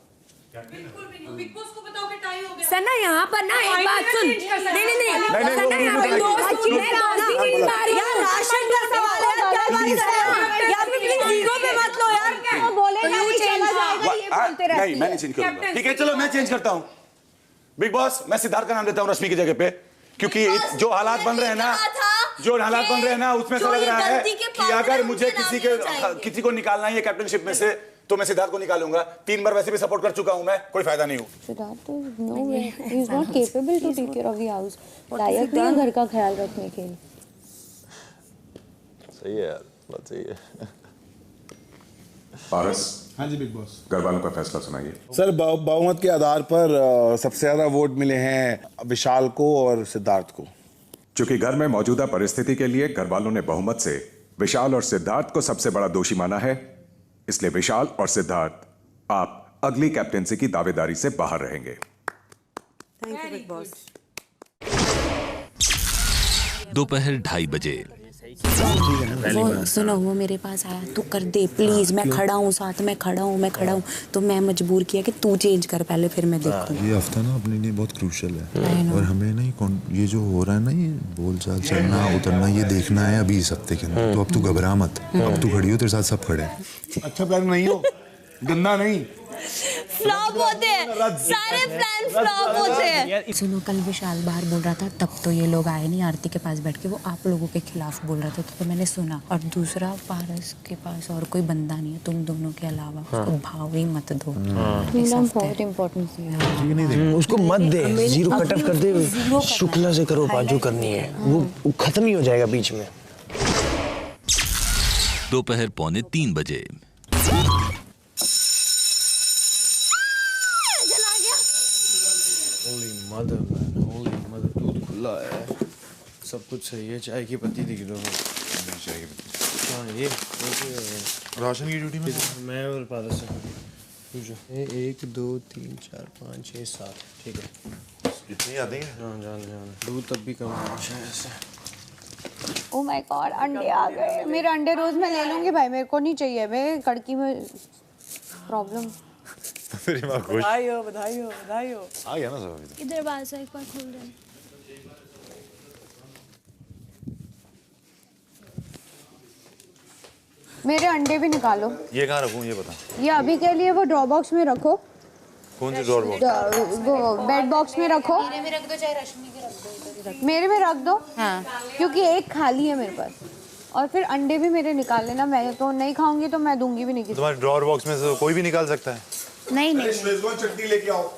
सना यहाँ पर ना एक बात सुन, नहीं सना यहाँ पे राशन का सवाल है, क्या बात कर रहे हो यार? प्लीज ईगो पे मत लो यार। वो बोलेगा नहीं चला जाएगा, ये बोलते रहते हैं। नहीं मैं नहीं चेंज करूँगा। ठीक है चलो मैं चेंज करता हूँ। बिग बॉस मैं सिद्धार्थ का नाम लेता हूँ रश्मि की जगह पे, क्योंकि जो हालात बन रहे हैं ना, उसमें से लग रहा है कि अगर मुझे किसी को निकालना है कैप्टनशिप में से तो मैं सिद्धार्थ को निकालूंगा। 3 बार वैसे भी सपोर्ट कर चुका हूं मैं, कोई फायदा नहीं हो। Siddharth no way, he is not capable to take care of the house, लायक नहीं घर का ख्याल रखने के लिए। सही है यार, बात सही है। पारस, हाँ जी बिग बॉस, घर वालों का फैसला सुनाइए। सर बहुमत के आधार पर सबसे ज्यादा वोट मिले हैं विशाल को और सिद्धार्थ को। चूंकि घर में मौजूदा परिस्थिति के लिए घर वालों ने बहुमत से विशाल और सिद्धार्थ को सबसे बड़ा दोषी माना है, इसलिए विशाल और सिद्धार्थ आप अगली कैप्टेंसी की दावेदारी से बाहर रहेंगे। Thank you big boss. दोपहर 2:30 बजे। वो सुनो, वो मेरे पास आया, तू कर दे प्लीज, मैं खड़ा हूँ साथ में, खड़ा हूँ, तो मैं मजबूर किया कि तू चेंज कर पहले, फिर मैं देखूँ। ये हफ्ता ना अपने लिए बहुत क्रूशल है और हमें ना ये जो हो रहा है ना, ये बोलचाल चढ़ना उतरना, ये देखना है अभी इस हफ्ते के अंदर। तो अब तू घबरा मत, अब तू खड़ी हो, तेरे साथ सब खड़े हैं। अच्छा प्लान नहीं हो, गंदा नहीं, फ्लॉप होते हैं सारे प्लान, फ्लॉप होते हैं। सुनो, कल विशाल बाहर बोल रहा था, तब तो ये लोग आए नहीं आरती के पास बैठ के, वो आप लोगों के खिलाफ बोल रहा था, तो मैंने सुना। और दूसरा, पारस के पास और कोई बंदा नहीं है तुम दोनों के अलावा, उसको भाव ही मत दो। बहुत इम्पोर्टेंट, उसको मत दे, जीरो कट ऑफ कर दे, शुक्ला से करो बाजू करनी है, वो खत्म ही हो जाएगा बीच में। दोपहर 2:45 बजे। मदर मैन, होली मदर, दूध खुला है, सब कुछ सही है। चाय की पत्ती दिख दो। चाय की पत्ती, हाँ ये राशन की ड्यूटी में मैं और पारस से 1 2 3 4 5 6 7 ठीक है, इतने आते हैं। हाँ जान दूध तब भी कम है शायद से। ओ माय गॉड, अंडे आ गए। मेरे अंडे रोज मैं ले लूंगी भाई, मेरे को नहीं चाहिए, मैं कड़की में प्रॉब्लम। तेरी माँ खुश। बधाई हो, बधाई हो, बधाई हो। आ गया ना सब। इधर बाहर से एक बार खोल दे। मेरे अंडे भी निकालो। ये कहाँ रखूँ ये बता। ये अभी के लिए वो ड्रॉ बॉक्स में रखो। कौन सी ड्रॉ बॉक्स? वो बेड बॉक्स में रखो। मेरे में रख दो, चाहे रश्मि के रख दो। मेरे में रख दो, हाँ, क्योंकि एक खाली है मेरे पास। और फिर अंडे भी मेरे निकाल लेना, मैं तो नहीं खाऊंगी तो मैं दूंगी भी नहीं किसी। तुम्हारे ड्रॉर बॉक्स में से कोई भी निकाल सकता है? नहीं चटनी लेके आओ।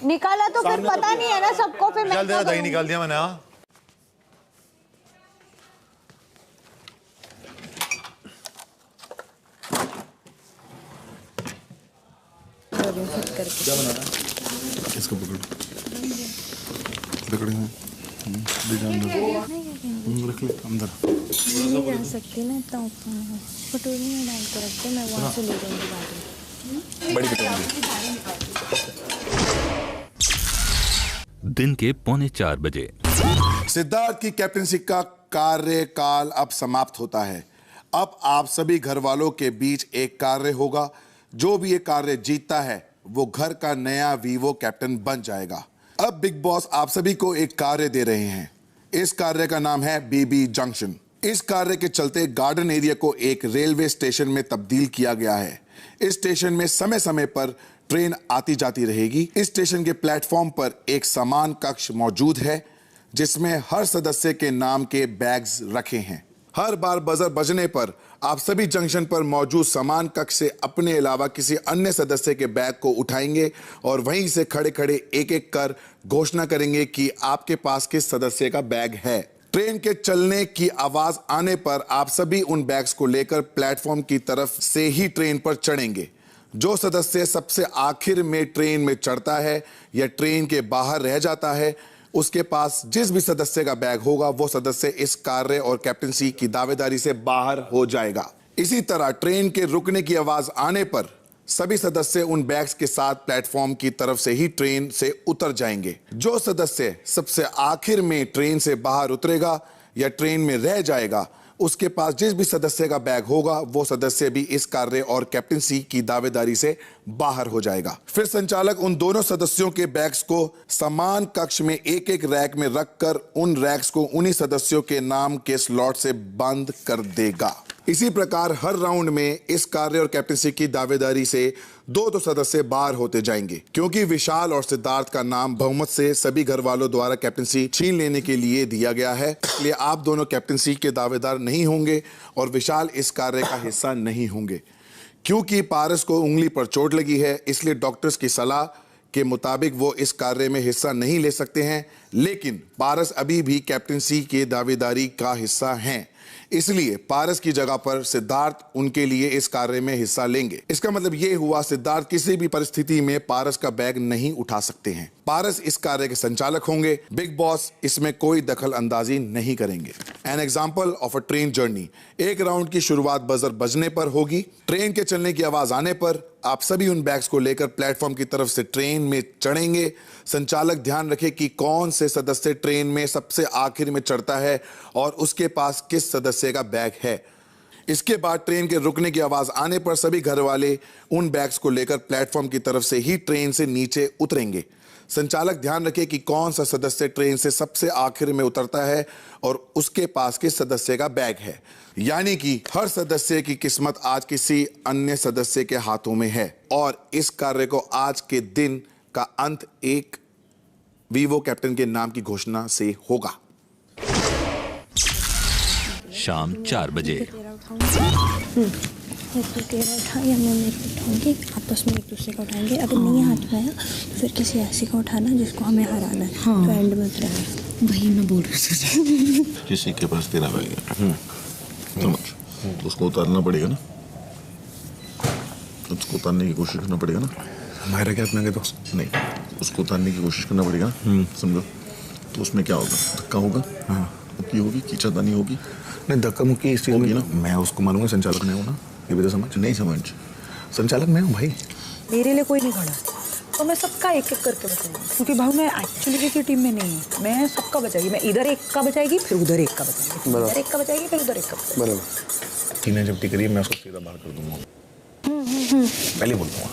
निकाला तो फिर पता नहीं है ना सबको, फिर मैं तेरा दही निकाल दिया मैंने। हाँ क्या बनाना है? इसको पकड़ो, पकड़े हैं, ले जाओ अंदर, रख ले अंदर। नहीं जा सकती ना, इतना ऊपर कटोरी में डाल कर रख दो, मैं वहाँ से ले जाऊँगी गाड़ी। बड़ी कटोरी। दिन के 3:45 बजे। सिद्धार्थ की कैप्टनसी का कार्यकाल अब समाप्त होता है। अब आप सभी घर वालों के बीच एक कार्य होगा। जो भी ये कार्य जीतता है वो घर का नया वीवो कैप्टन बन जाएगा। अब बिग बॉस आप सभी को एक कार्य दे रहे हैं। इस कार्य का नाम है बीबी जंक्शन। इस कार्य के चलते गार्डन एरिया को एक रेलवे स्टेशन में तब्दील किया गया है। इस स्टेशन में समय समय पर ट्रेन आती जाती रहेगी। इस स्टेशन के प्लेटफॉर्म पर एक सामान कक्ष मौजूद है जिसमें हर सदस्य के नाम के बैग्स रखे हैं। हर बार बजर बजने पर आप सभी जंक्शन पर मौजूद सामान कक्ष से अपने अलावा किसी अन्य सदस्य के बैग को उठाएंगे और वहीं से खड़े खड़े एक एक कर घोषणा करेंगे कि आपके पास किस सदस्य का बैग है। ट्रेन के चलने की आवाज आने पर आप सभी उन बैग्स को लेकर प्लेटफॉर्म की तरफ से ही ट्रेन पर चढ़ेंगे। जो सदस्य सबसे आखिर में ट्रेन में चढ़ता है या ट्रेन के बाहर रह जाता है, उसके पास जिस भी सदस्य का बैग होगा वो सदस्य इस कार्य और कैप्टनसी की दावेदारी से बाहर हो जाएगा। इसी तरह ट्रेन के रुकने की आवाज आने पर सभी सदस्य उन बैग्स के साथ प्लेटफॉर्म की तरफ से ही ट्रेन से उतर जाएंगे। जो सदस्य सबसे आखिर में ट्रेन से बाहर उतरेगा या ट्रेन में रह जाएगा, उसके पास जिस भी सदस्य का बैग होगा वो सदस्य भी इस कार्य और कैप्टनसी की दावेदारी से बाहर हो जाएगा। फिर संचालक उन दोनों सदस्यों के बैग्स को समान कक्ष में एक एक रैक में रखकर उन रैक्स को उन्हीं सदस्यों के नाम के स्लॉट से बंद कर देगा। इसी प्रकार हर राउंड में इस कार्य और कैप्टनसी की दावेदारी से दो सदस्य बाहर होते जाएंगे। क्योंकि विशाल और सिद्धार्थ का नाम बहुमत से सभी घर वालों द्वारा कैप्टनसी छीन लेने के लिए दिया गया है, इसलिए आप दोनों कैप्टनसी के दावेदार नहीं होंगे और विशाल इस कार्य का हिस्सा नहीं होंगे। क्योंकि पारस को उंगली पर चोट लगी है, इसलिए डॉक्टर्स की सलाह के मुताबिक वो इस कार्य में हिस्सा नहीं ले सकते हैं, लेकिन पारस अभी भी कैप्टनसी के दावेदारी का हिस्सा हैं। इसलिए पारस की जगह पर सिद्धार्थ उनके लिए इस कार्य में हिस्सा लेंगे। इसका मतलब ये हुआ सिद्धार्थ किसी भी परिस्थिति में पारस का बैग नहीं उठा सकते हैं। पारस इस कार्य के संचालक होंगे। बिग बॉस इसमें कोई दखल अंदाजी नहीं करेंगे। An example of a train journey. एक राउंड की शुरुआत बजर बजने पर होगी। ट्रेन के चलने की आवाज आने पर आप सभी उन बैग्स को लेकर प्लेटफॉर्म की तरफ से ट्रेन में चढ़ेंगे। संचालक ध्यान रखे कि कौन से सदस्य ट्रेन में सबसे आखिर में चढ़ता है और उसके पास किस सदस्य का बैग है। इसके बाद ट्रेन के रुकने की आवाज आने पर सभी घर वाले उन बैग्स को लेकर प्लेटफॉर्म की तरफ से ही ट्रेन से नीचे उतरेंगे। संचालक ध्यान रखे कि कौन सा सदस्य ट्रेन से सबसे आखिर में उतरता है और उसके पास किस सदस्य का बैग है। यानी कि हर सदस्य की किस्मत आज किसी अन्य सदस्य के हाथों में है और इस कार्य को आज के दिन का अंत एक वीवो कैप्टन के नाम की घोषणा से होगा। शाम 4 बजे। या तो तेरा उठा या मैं मेरे को उठाऊंगी, आपस में एक दूसरे को उठाएंगे। अगर नहीं हाथ में आया तो फिर किसी ऐसी को उठाना जिसको हमें हराना है। हाँ। तो एंड में उतरेगा। वही मैं बोल रही थी। किसी के पास तेरा बैग है, समझ, उसको उतारना पड़ेगा ना, उसको उतारने की कोशिश करना पड़ेगा ना। हमारा क्या अपना तो नहीं, उसको उतारने की कोशिश करना पड़ेगा ना, समझो। तो उसमें क्या होगा, धक्का होगा, मुक्की होगी, कीचातानी होगी। नहीं, धक्का मुक्की इस चीज़ में ना, मैं उसको मालूंगा संचालक मैं हूँ ना, ये भी तो समझ। नहीं समझ, संचालक मैं हूँ भाई। मेरे लिए कोई नहीं खड़ा तो मैं सबका एक एक करके बचाऊंगी, क्योंकि भाई मैं एक्चुअली किसी टीम में नहीं हूँ। मैं सबका बचाएगी, मैं इधर एक का बचाएगी फिर उधर एक का बचाएगी, इधर एक का बचाएगी फिर उधर एक का बचाएगी। बराबर। तीन जब टिकरी मैं उसको सीधा बाहर कर दूंगा, पहले बोल दूंगा।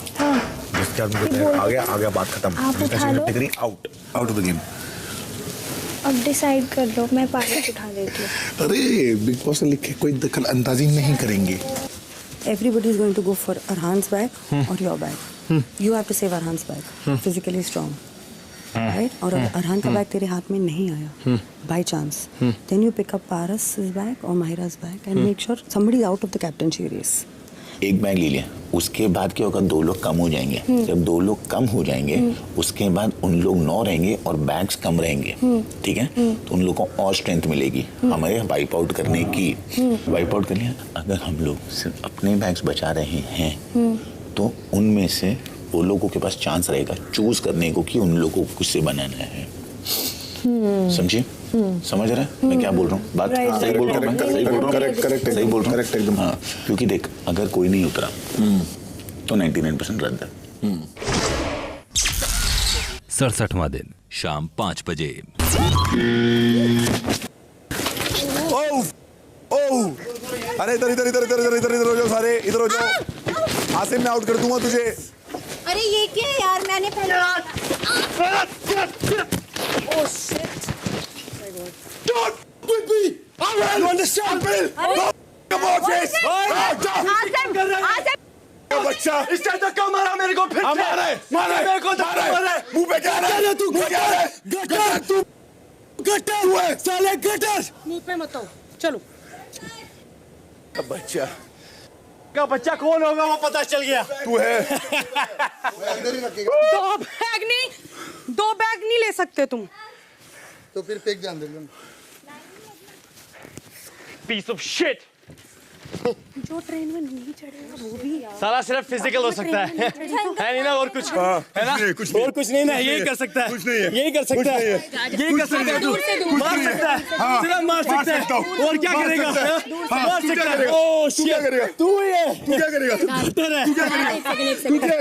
जिसके बाद मुझे आ गया बात खत्म। टिकरी आउट ऑफ द गेम। अब डिसाइड कर लो, मैं पारस उठा देती हूँ। अरे बिग बॉस ने लिखे कोई दखल अंदाजी नहीं करेंगे। Everybody is going to go for Arhan's bag or your bag. You have to save Arhan's bag. Physically strong, right? और अगर Arhan का बैग तेरे हाथ में नहीं आया, by chance, then you pick up Paras's bag or Mahira's bag and make sure somebody is out of the captaincy race. एक bag ले लिया, उसके बाद क्या होगा, 2 लोग कम हो जाएंगे। जब 2 लोग कम हो जाएंगे उसके बाद उन लोग 9 रहेंगे और बैग्स कम रहेंगे, ठीक है। तो उन लोगों को और स्ट्रेंथ मिलेगी हमारे वाइप आउट करने की। वाइप आउट कर लिया, अगर हम लोग सिर्फ अपने बैग्स बचा रहे हैं तो उनमें से वो लोगों के पास चांस रहेगा चूज करने को कि उन लोगों को किससे बनाना है। समझिए? समझ रहे हैं मैं क्या बोल रहा हूँ? बात सही बोल रहा हूँ? सही बोल रहा हूँ? करेक्ट सही बोल रहा हूँ? करेक्ट एकदम। हाँ, क्योंकि देख अगर कोई नहीं उतरा तो 99% रद्द है। 67वां दिन शाम 5 बजे। अरे इधर इधर इधर इधर इधर इधर इधर हो जाओ सारे, इधर हो जाओ। आसिम मैं आउट कर दूंगा तुझे। अरे ये क्या है यार, मैंने Oh shit! Don't with me! You understand, Bill? Come on, Chase! बच्चा इस टाइम तक क्यों मारा मेरे को? फिर मारे मेरे को मारे मुंह पे क्या रहा है? तू गटर तू गटर हुए साले गटर मुंह पे मत आओ, चलो। बच्चा का बच्चा कौन होगा वो पता चल गया। तू है। दो बैग नहीं ले सकते तुम। तो फिर फेंक जान दे। Piece of shit. जो ट्रेन में नहीं चढ़ेगा वो भी साला सिर्फ फिजिकल हो सकता है नहीं ना और कुछ है ना? और कुछ नहीं ना, यही कर सकता है, कुछ नहीं है, यही कर सकता है, यही कर सकता है, तू मार सकता है, सिर्फ मार सकता है और क्या करेगा? मार सकता है। ओह शिट, करेगा तू ही है, तू क्या करेगा? तू क्या करेगा? तू क्या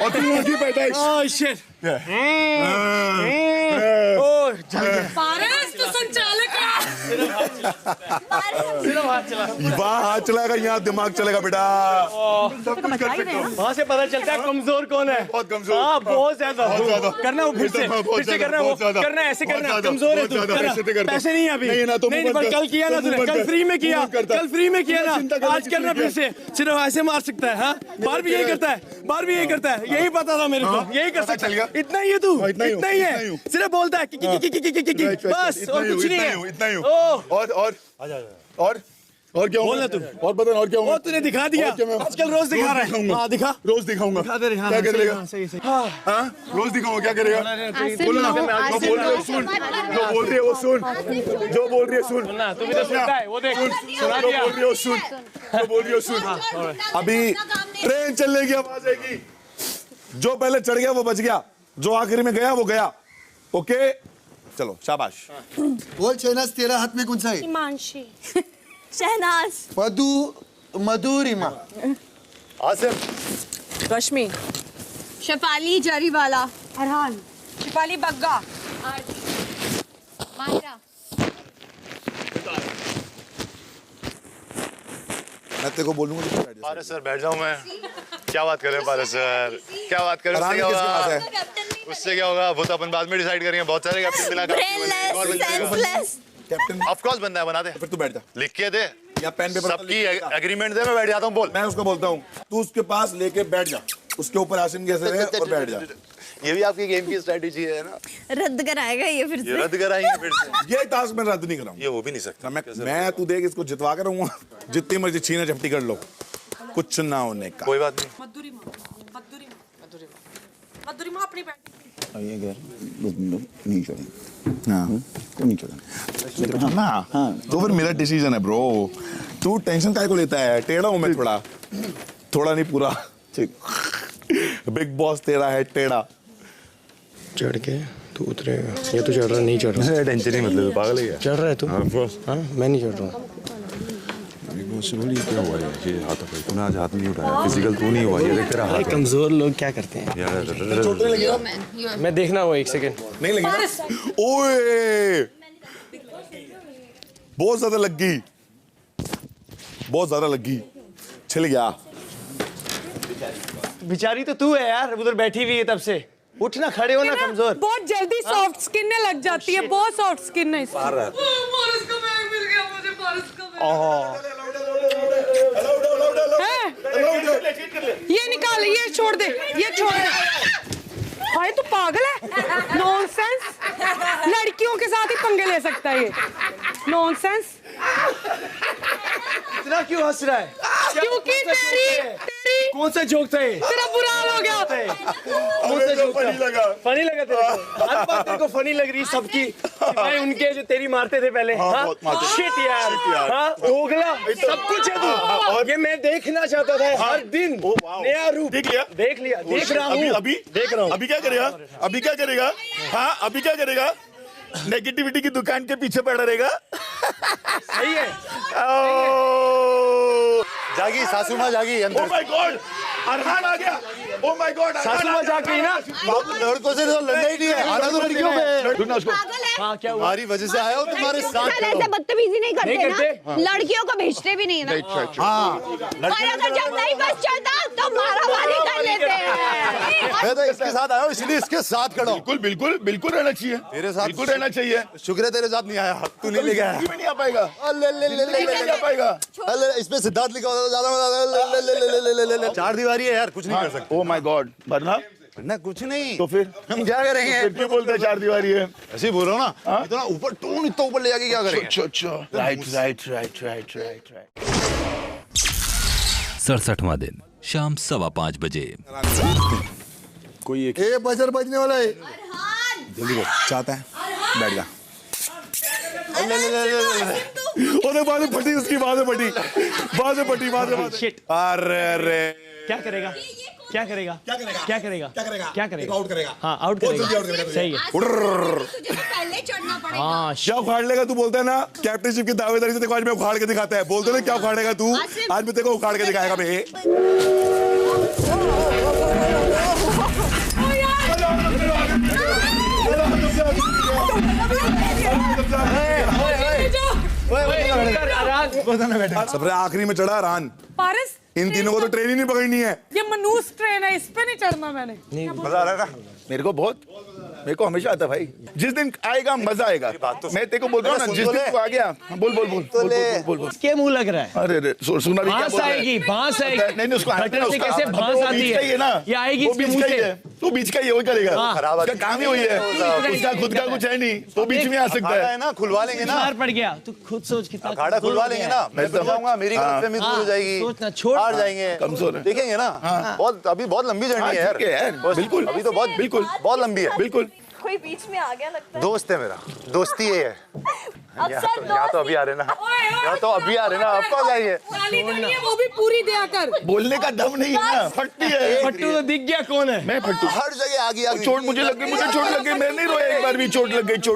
और तू आगे बैठा है। ओह शिट, ओह पारस तो संचालक है। सिर्फ हाथ चला, वहाँ हाथ चलाएगा, यहाँ दिमाग चलेगा बेटा। वहाँ से पता चलता है कमजोर कौन है। बहुत कमजोर। हाँ बहुत ज्यादा करना वो फिर से करना वो करना ऐसे करना। कमजोर है तू, पैसे नहीं है अभी नहीं, पर कल किया ना तूने, कल फ्री में किया, कल फ्री में किया ना, आज करना फिर से। सिर्फ ऐसे मार सकता है। हाँ बार भी यही करता है, बार भी यही करता है, यही पता था मेरे को, यही कर सकता है। इतना ही है तू, इतना ही है, सिर्फ बोलता है बस और कुछ नहीं है। इतना ही और क्या बोलना तू? और बता और क्या वो तूने दिखा दिया, आजकल रोज दिखा रहा है। हाँ दिखा, रोज दिखाऊंगा। क्या करेगा? हाँ रोज दिखाऊंगा, क्या करेगा? बोलो ना, जो बोल रही है सुन, जो बोल रही है वो सुन, जो बोल रही है सुन, तू भी तो सुनता है, वो देख सुना जो दिया। बोल रही है वो सुन, जो बोल रही है वो सुन। अभी ट्रेन चलने की आवाज आएगी, जो पहले चढ़ गया वो बच गया, जो आखिरी में गया वो गया। ओके चलो शाबाश। बोल शहनाज, तेरा हाथ में कौन सा है? हिमांशी, शहनाज, मधुरिमा, आसिम, रश्मि, शेफाली जरीवाला, अरहान, शिफाली बग्गा, माहिरा। मैं तेरे को बोलूंगा तो बैठ जा। पारस सर बैठ जाऊं मैं? क्या बात कर रहे हैं पारस सर, क्या बात कर रहे हैं? उससे क्या होगा? उससे क्या होगा वो तो अपन बाद में डिसाइड करेंगे। बहुत सारे कैप्टन मिला, कैप्टन ऑफ कोर्स बनना है, बना दे। फिर तू बैठ जा, लिख के दे या पेन पेपर सबकी एग्रीमेंट दे, मैं बैठ जाता हूँ। बोल, मैं उसको बोलता हूँ तू उसके पास लेके बैठ जा, उसके ऊपर आसिम कैसे रहे और बैठ जा। ये भी आपकी गेम की स्ट्रेटेजी है ना? रद्द कराएगा ये फिर से? ये रद्द कराएंगे फिर से। ये टास्क मैं रद्द नहीं कराऊंगा, ये हो भी नहीं सकता। मैं तू देख इसको जितवा कर रहूंगा, जितनी मर्जी छीना झपटी कर लो, कुछ ना होने का। कोई बात नहीं। मधुरिमा अपनी नहीं छोड़ेंगे। हाँ तो नहीं छोड़ेंगे ना। हाँ तो फिर मेरा डिसीजन है ब्रो, तू टेंशन काहे को लेता है? टेढ़ा हूँ मैं थोड़ा नहीं पूरा। बिग बॉस तेरा है टेढ़ा। चढ़ के तू उतरेगा, ये तो चढ़ रहा नहीं चढ़ रहा? टेंशन नहीं, मतलब पागल है? चढ़ रहा है तू? हाँ मैं नहीं चढ़ रहा हूँ। क्या हुआ ये हाथ पे तूने आज हाथ नहीं उठाया, फिजिकल तू नहीं हुआ, ये देख तेरा हाथ। कमजोर लोग क्या करते हैं यार? मैं देखना हुआ, एक सेकंड नहीं लगेगा। ओए बहुत ज्यादा लग गई, बहुत ज्यादा लग गई, छिल गया। बेचारी तो तू है यार, उधर बैठी हुई है तब से। उठना, खड़े हो ना, कमजोर। बहुत जल्दी सॉफ्ट स्किन ने लग जाती है, बहुत सॉफ्ट स्किन है इसकी। ये निकाल, ये छोड़ दे, ये छोड़ दे। हाय तू पागल है? नॉनसेंस, लड़कियों के साथ ही पंगे ले सकता है ये। नॉनसेंस। इतना क्यों हंस रहा है? क्योंकि तेरी कौन सा जोक था ये? तेरा बुरा हाल हो गया। कौन सा जोक था? फनी लगा तेरे को? हर बात तेरे को फनी लग रही है सबकी। भाई उनके जो तेरी मारते थे पहले। हाँ, बहुत मारते थे। शिट यार, Shit यार। हाँ, दोगला, सब कुछ है तू। और ये मैं देखना चाहता था हर दिन, नया रूप। देख लिया, देख रहा हूँ, अभी देख रहा हूँ। अभी क्या करेगा? अभी क्या करेगा? हाँ, अभी क्या करेगा? नेगेटिविटी की दुकान के पीछे पड़ा रहेगा। सही है। जागी सासू माँ जागी अंदर। Oh my God! अरहान आ गया। Oh my God! सासू माँ जाग गई ना? लड़कों से तो लड़ना ही नहीं है, आना तो लड़कियों पे। सुनना उसको। हाँ, क्या हुआ? हमारी वजह से आए हो, तुम्हारे साथ ऐसे बदतमीजी नहीं करते करते? ना, लड़कियों को भेजते भी नहीं ना। हाँ और अगर जब नहीं बस चलता तो मारामारी कर लेते हैं। मैं तो इसके साथ आया हूँ, इसलिए इसके साथ खड़ा हूँ। बिल्कुल बिल्कुल बिल्कुल रहना चाहिए। तेरे साथ बिल्कुल रहना चाहिए। शुक्र है तेरे साथ नहीं आया, तू नहीं ले गया। जिंदगी में नहीं आ पाएगा। नहीं आ पाएगा। इसमें सिद्धार्थ लिखा होता ज्यादा मजा। चार दीवारी है यार, कुछ नहीं कर सकते। Oh my God! वरना ना कुछ नहीं तो फिर हम क्या करेंगे? फिर क्यों बोलते हैं चार दीवारी है? ऐसे ही बोल रहा हूँ ना, इतना ऊपर टोन इतना ऊपर ले जाके क्या करेंगे? अच्छा राइट। 67वां दिन शाम 5:15 बजे। कोई एक बजर बजने वाला है। जल्दी कर, चाहता है बैठ जा। ओरे बातें फटी, उसकी बातें फटी। अरे क्या करेगा? क्या करेगा? आउट करेगा। हाँ, आउट करेगा। सही है। पहले चढ़ना पड़ेगा। हाँ, क्या उखाड़ लेगा तू? बोलता है ना कैप्टनशिप की दावेदारी से, देखो आज मैं उखाड़ के दिखाता है। बोलते ना क्या उखाड़ेगा तू? आज मैं देखो उखाड़ के दिखाएगा बे। सबसे आखिरी में चढ़ा रान। पारस, इन तीनों को तो ट्रेन ही नहीं पकड़नी है। ये मनूस ट्रेन है, इस पे नहीं चढ़ना मैंने। मजा आ रहा था मेरे को हमेशा आता भाई। जिस दिन आएगा मजा आएगा। मैं तेरे को बोल रहा हूँ ना, जिस दिन तू आ गया। बोल। क्या मुंह लग रहा है? अरे सुना भी क्या बांस बोल रहा है? आएगी, बांस आएगी। नहीं उसको हटने से कैसे बांस आती है ना? ये आएगी वो इसके बीच मुंह का ही से। है। तू बीच का ही है, वही करेगा। हाँ। उसका काम ही वही है। उसका खुद का कुछ है नहीं, वो बीच में आ सकता है ना, खुलवा लेंगे ना। मार पड़ गया, तू खुद सोच कितना अखाड़ा खुलवा लेंगे ना। मैं समझाऊंगा, मेरी गलतफहमी दूर हो जाएगी। सोचना, छोड़, हार जाएंगे, कमजोर है। देखेंगे ना। अभी बहुत लंबी जर्नी है यार। बिल्कुल, अभी तो बहुत लंबी है। बिल्कुल। कोई बीच में आ गया लगता है। दोस्त है मेरा, दोस्ती है। यहाँ तो अभी आ रहे ना, अब कौन जाएंगे? वो भी पूरी दिया कर। बोलने का दम नहीं है ना, फटती है। फट्टू तो दिख गया कौन है? मैं फट्टू। हर जगह आ गया। चोट मुझे चोट लग गई। मैं नहीं रोया एक बार भी। चोट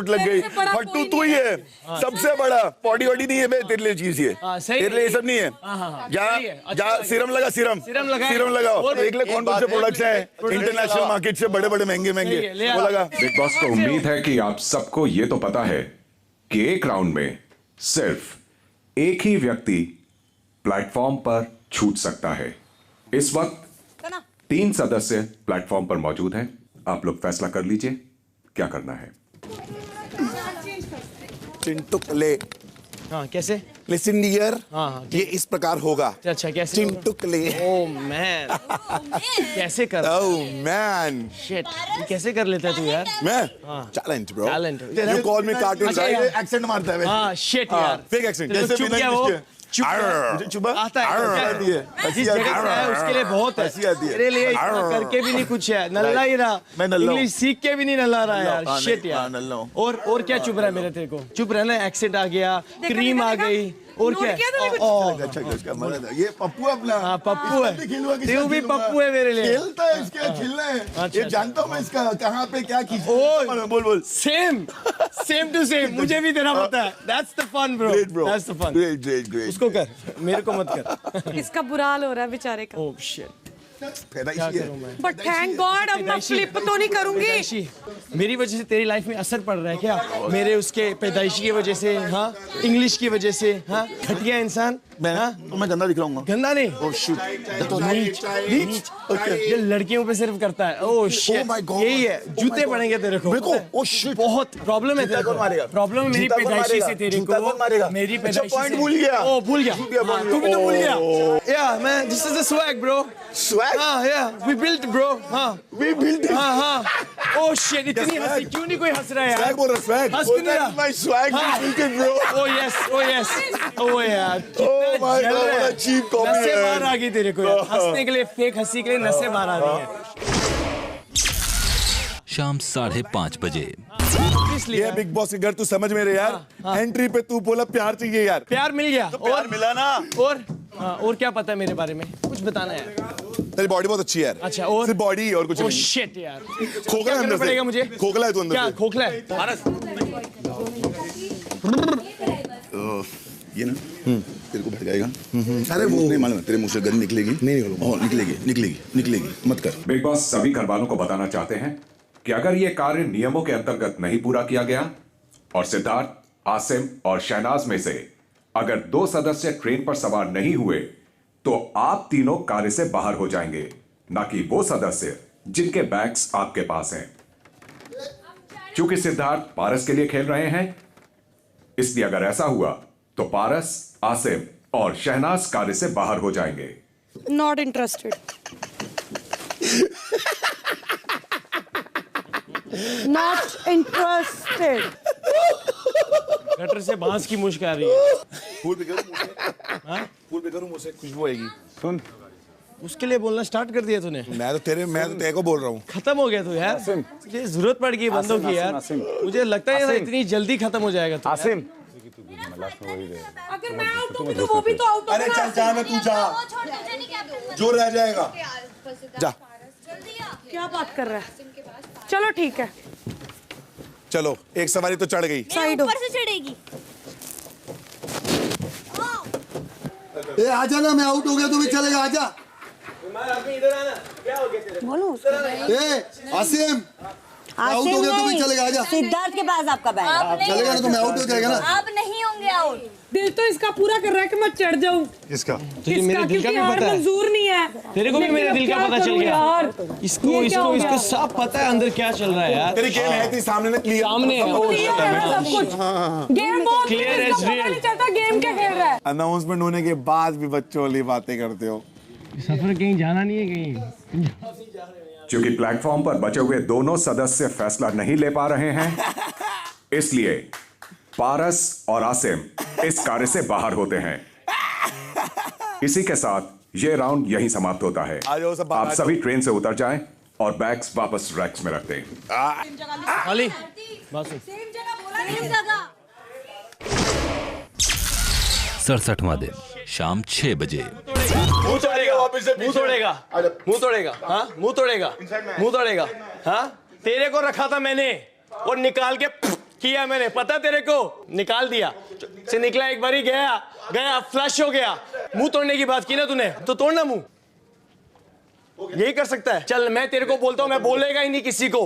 लग गई। फट्टू तू ही है सबसे बड़ा। पॉडी वॉडी नहीं है मैं तेरे लिए चीज ये। तेरे लिए सब नहीं है। जा सिरम लगा, सिरम लगाओ। देख ले कौन से प्रोडक्ट्स हैं इंटरनेशनल मार्केट से, बड़े महंगे वो लगा। बिग बॉस को उम्मीद है कि आप सबको ये तो पता है कि एक राउंड में सिर्फ एक ही व्यक्ति प्लेटफॉर्म पर छूट सकता है। इस वक्त 3 सदस्य प्लेटफॉर्म पर मौजूद हैं। आप लोग फैसला कर लीजिए क्या करना है। चिंटुकले। हाँ, कैसे? लिसन डियर, हाँ, ये इस प्रकार होगा। अच्छा, कैसे? चिंटुकले। ओह मैन, कैसे कर? ओह मैन, शिट, कैसे कर लेता है तू यार? मैं talent bro. You call me cartoon guy. Accent मारता है। हाँ, शिट यार, फेक एक्सेंट। जैसे चुप गया वो। मुझे चुपा आता है, ऐसी जगह से है उसके लिए बहुत है। तेरे लिए इतना करके भी नहीं कुछ है, नल्ला ही रहा। मैं नल्ला हूँ। इंग्लिश सीख के भी नहीं नल्ला रहा यार। हाँ, शिट नहीं, यार। हाँ, नल्ला हूँ। और क्या चुप रहा है मेरे तेरे को? चुप रहना, एक्सेंट आ गया, क्रीम आ गई, और क्या? अच्छा, ये पप्पू अपना। हाँ, पप्पू है। तू भी पप्पू है मेरे लिए। खेलता है, इसके खेलना है। ये जानता हूँ मैं इसका कहाँ पे क्या की। बोल। सेम टू सेम, मुझे भी देना पता है। That's the fun bro. That's the fun. Great. उसको कर, मेरे को मत कर। इसका बुरा हाल हो रहा है बेचारे का। Oh shit. क्या करूं मैं? बट थैंक गॉड अब मैं फ्लिप तो नहीं करूंगी। मेरी वजह से तेरी लाइफ में असर पड़ रहा है क्या? मेरे उसके पैदाइशी की वजह से, हाँ, इंग्लिश की वजह से, हाँ, घटिया इंसान। मैं गंदा दिख रहा हूँ। गंदा नहीं। ओह शिट, नीच। ये लड़कियों पे सिर्फ करता है। ओह शिट, यही है। जूते पड़ेंगे तेरे को। ओह शिट, बहुत प्रॉब्लम है तेरे को। प्रॉब्लम है मेरी पैदाइशी से तेरे को। मेरी पैदाइशी से। भूल गया। ओह भूल गया। तू भी तो भूल गया। Yeah man, this is the swag bro. Swag? हाँ, yeah, we built bro. हाँ, we built it. हाँ. Oh shit, इतनी हंसी क्यों नहीं कोई हंस रहा है यार? Swag बोल रहा, swag. हंस क्यों नहीं रहा? My swag, we built it bro. Oh yes. Oh यार, Oh my God, what a cheap copy नसें है। बाहर आ गई तेरे को यार। हंसने के लिए, फेक हंसी के लिए नसें बाहर आ रही हैं। शाम 5:30 बजे। ये बिग बॉस के घर तू समझ में रहे यार। एंट्री पे तू बोला प्यार चाहिए यार। प्यार मिल गया। तो प्यार मिला ना। और क्या पता है मेरे बारे में, कुछ बताना यार। तेरी बॉडी बहुत अच्छी है यार। अच्छा, और सिर्फ बॉडी और कुछ नहीं। शिट यार, खोखला है अंदर से। पड़ेगा मुझे। खोखला है तू अंदर क्या से। खोखला है? ये ना तेरे को भटकाएगा। अरे वो नहीं मालूम, तेरे मुंह से गंद निकलेगी। नहीं निकलेगी मत कर। बिग बॉस सभी घर वालों को बताना चाहते हैं कि अगर ये कार्य नियमों के अंतर्गत नहीं पूरा किया गया और सिद्धार्थ, आसिम और शहनाज में से अगर 2 सदस्य ट्रेन पर सवार नहीं हुए तो आप तीनों कार्य से बाहर हो जाएंगे, ना कि वो सदस्य जिनके बैग्स आपके पास हैं। क्योंकि सिद्धार्थ पारस के लिए खेल रहे हैं, इसलिए अगर ऐसा हुआ तो पारस, आसिम और शहनाज कार्य से बाहर हो जाएंगे। Not interested. Not interested. Gutter से बांस की मुश्क आ रही है। फूल पे करूं मुझसे खुशबू आएगी। सुन, उसके लिए बोलना स्टार्ट कर दिया तूने। मैं तो तेरे को बोल रहा हूँ। खत्म हो गया तू यार। मुझे जरूरत पड़ गई बंदों की यार। मुझे लगता है इतनी जल्दी खत्म हो जाएगा। अगर मैं आउट होंगी तो वो भी तो आउट होगा। अरे चल जा, मैं तू जा, जो रह जाएगा जा। क्या बात कर रहा है? चलो ठीक है, चलो एक सवारी तो चढ़ गई। साइड ऊपर से चढ़ेगी। ए आजा ना, मैं आउट हो गया तो भी चलेगा, आजा। इधर आना, क्या हो गया तेरे? बोलो ए आसिम, आउट हो गया तो भी चलेगा, आजा। सिद्धार्थ के पास आपका बैग चलेगा ना तो मैं आउट हो जाएगा ना। आप नहीं होंगे आउट। दिल तो इसका पूरा कर रहा है कि मैं चढ़ जाऊं। किसका? तुझे मेरे दिल का भी पता है। मंजूर नहीं है। तेरे को भी मेरे दिल का पता चल गया यार। इसको सब पता है अंदर क्या चल रहा है यार। तेरी गेम है थी सामने ना, क्लियर सामने है सब कुछ। गेम बहुत क्लियर है, नहीं चलता, गेम क्या खेल रहा है। अनाउंसमेंट होने के बाद भी बच्चों वाली बातें करते हो। सफर कहीं जाना नहीं है कहीं। क्योंकि प्लेटफॉर्म पर बचे हुए दोनों सदस्य फैसला नहीं ले पा रहे हैं, इसलिए पारस और आसिम इस कार्य से बाहर होते हैं। इसी के साथ ये राउंड यहीं समाप्त होता है। आप सभी ट्रेन से उतर जाएं और बैग्स वापस रैक्स में रख दें। खाली 67वां दिन शाम 6 बजे। मुंह तोड़ेगा, हाँ मुंह तोड़ेगा, हाँ तेरे को रखा था मैंने और निकाल के किया मैंने, पता तेरे को, निकाल दिया से निकला, एक बारी गया फ्लश हो गया। मुंह तोड़ने की बात की ना तूने, तो तोड़ना मुंह, यही कर सकता है। चल मैं तेरे को बोलता हूँ, मैं बोलेगा ही नहीं किसी को।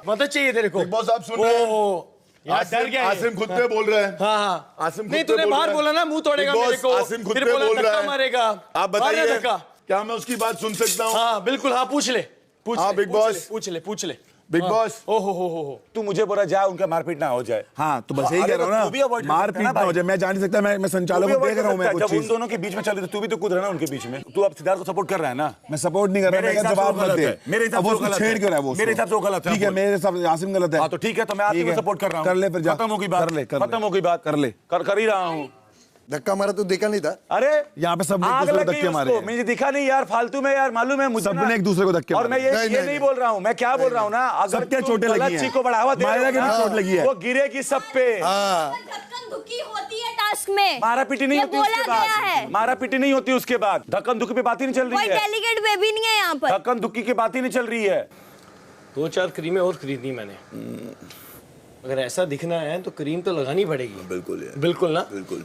मदद चाहिए तेरे को। बॉस आप सुन रहे हैं? यार डर गया। आसिम खुद पे बोल रहा है। हाँ आसिम नहीं, तूने बाहर बोला ना मुंह तोड़ेगा मेरे को, आसिम खुद फिर पे बोला बोल रहा धक्का है। मारेगा। आप बताइए, धक्का। क्या मैं उसकी बात सुन सकता हूँ? हाँ बिल्कुल, हाँ पूछ ले। हाँ बिग बॉस, पूछ ले बिग बॉस। हो तू मुझे बोला जा, उनका मारपीट ना हो जाए। हाँ तो बस यही कह रहा हूँ ना, मारपीट ना हो जाए। मैं जान नहीं सकता, मैं संचालक को देख रहा हूँ। मैं कुछ चीज उन दोनों के बीच में चल रही, तू भी तो कूद रहा है ना उनके बीच में। तू अब सिद्धार्थ को सपोर्ट कर रहा है ना? मैं सपोर्ट नहीं कर रहा, मैं जवाब मत दे। मेरे हिसाब से गलत छेड़ क्यों रहा है वो? मेरे हिसाब से वो गलत है। ठीक है, मेरे हिसाब से आसिम गलत है। हाँ तो ठीक है, तो मैं आपको सपोर्ट कर रहा हूँ। कर ले, फिर खत्म हो गई बात, खत्म हो गई बात, कर ले, कर ही रहा हूँ। धक्का मारा तो देखा नहीं था? अरे यहाँ पे सब एक दूसरे को धक्के मारे। मुझे दिखा नहीं यार, फालतू में यार, मालूम है मुझे सबने एक दूसरे को धक्के मारे। और मैं ये नहीं बोल रहा हूँ, मैं क्या बोल रहा हूँ ना, अगर क्या चोटें लगी हैं, को बढ़ावा दे रहा है, चोट लगी है, वो गिरेगी सब पे। धक्कन धुक्की होती है टास्क में, मारा पीटी नहीं होती उसके बाद, मारा पीटी नहीं होती उसके बाद, धक्कन धुक्की पे बात ही नहीं चल रही है। कोई डेलीगेट बेबी नहीं है यहाँ पर, धक्कन धुक्की की बात ही नहीं चल रही है। 2-4 क्रीमें और खरीदनी मैंने। अगर ऐसा दिखना है तो क्रीम तो लगानी पड़ेगी। बिल्कुल यार, बिल्कुल ना, बिल्कुल।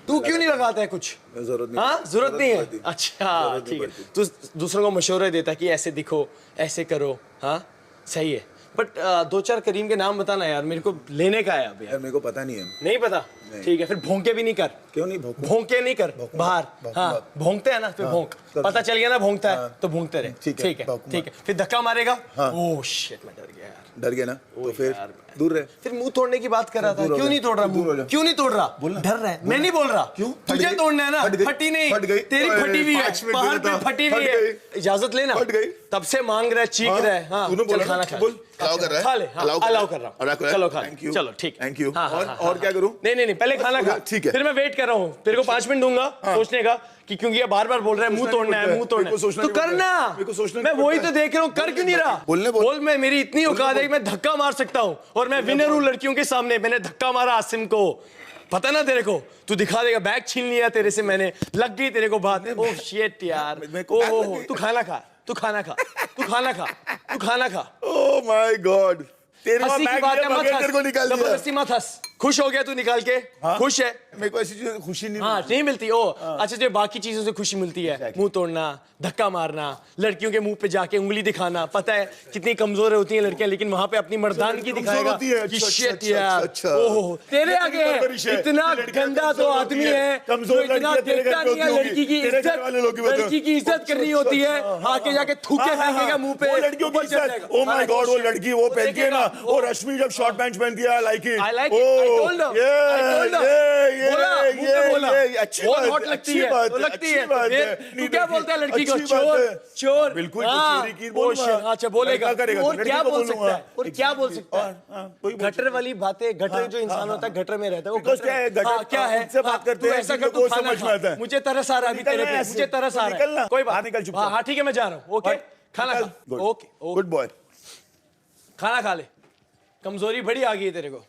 तू क्यों नहीं लगाता है कुछ? जरूरत नहीं। हाँ जरूरत नहीं है। अच्छा ठीक है, तू दूसरों को मशवरे देता है कि ऐसे दिखो, ऐसे करो। हाँ सही है, बट 2-4 करीम के नाम बताना यार, मेरे को लेने का है अब यार। मेरे को पता नहीं है। नहीं पता? ठीक है, फिर भोंके भी नहीं कर। क्यों नहीं भोंके नहीं कर बाहर। हाँ भोंकते हैं ना, फिर भोंक, पता चल गया ना भोंकता है तो भोंकते रहे। ठीक है, फिर धक्का मारेगा। ओह शिट, मैं डर गया यार। डर गया ना, तो फिर दूर रहे। फिर मुंह तोड़ने की बात कर रहा था, क्यों नहीं तोड़ रहा मुंह? क्यों नहीं तोड़ रहा? डर रहा है। मैं नहीं बोल रहा। क्यों? तुझे तोड़ना है ना, फटी नहीं, तेरी फटी हुई है, बाहर पे फटी हुई है। इजाजत लेना, तब से मांग रहा है, चीख रहा है। हाँ चल खाना खा, अलाउ कर रहा है, खा ले। अलाउ कर रहा हूँ, चलो खा। चलो ठीक, थैंक यू। हाँ, और क्या करूँ? नहीं पहले खाना खा। ठीक है। फिर मैं वेट कर रहा हूँ, तेरे को 5 मिनट दूंगा सोचने का कि क्योंकि ये बार बार बोल रहा है मुंह तोड़ना है, मुंह तोड़ना है, तो करना। मैं वही तो देख रहा हूँ, कर क्यों नहीं रहा? बोल। मैं मेरी इतनी औकात है कि मैं धक्का मार सकता हूँ और मैं विनर हूँ लड़कियों के सामने। मैंने धक्का मारा आसिम को, पता ना तेरे को? तू दिखा देगा, बैग छीन लिया तेरे से मैंने, लग गई तेरे को बात। ओह शिट यार, ओह तू खाना खा, तू खाना खा, तू खाना खा, तू खाना खा। ओह माय गॉड, तेरे हंसी की बात है, मत हंस, जबरदस्ती मत हंस। खुश हो गया तू निकाल के? खुश है? मेरे को ऐसी चीज़ खुशी नहीं हाँ नहीं मिलती। ओ अच्छा, जो बाकी चीजों से खुशी मिलती है, मुंह तोड़ना, धक्का मारना, लड़कियों के मुंह पे जाके उंगली दिखाना। पता है कितनी कमजोर होती हैं लड़कियां, लेकिन वहां पे अपनी मर्दानगी दिखाएगा कि शिट यार, ओह तेरे आगे है। इतना गंदा तो आदमी है जो इतना देखता नहीं है लड़की की इज्जत, लड़की की इज्जत करनी होती है, आके जाके थूके फेंकेगा मुंह पे। लड़कियों की इज्जत, ओह माय गॉड, वो लड़की वो पहनती है ना, वो रश्मि जब शॉर्ट पैंट पहनती है, I like it, I like it. I told her. I told her. बोला, मुंह पे बोला। बहुत हॉट लगती है, तो लगती है। तू क्या बोलता है लड़की को? चोर, चोर। बिल्कुल चोरी की बोलूंगा। अच्छा बोलेगा। और क्या बोल सकता है? और क्या बोल सकता है? गटर वाली बातें, गटर जो इंसान होता है गटर में रहता है, वो क्या है? क्या है? से बात करते हैं, ऐसा कर, तू खाना खा। मुझे तरस आ रहा है अभी तेरे पे, मुझे तरस आ रहा है। कोई बात निकल चुका। हाँ ठीक है, मैं जा रहा हूँ। ओके खाना खा। ओके गुड बॉय, खाना खा ले। कमजोरी बड़ी आ गई है तेरे को।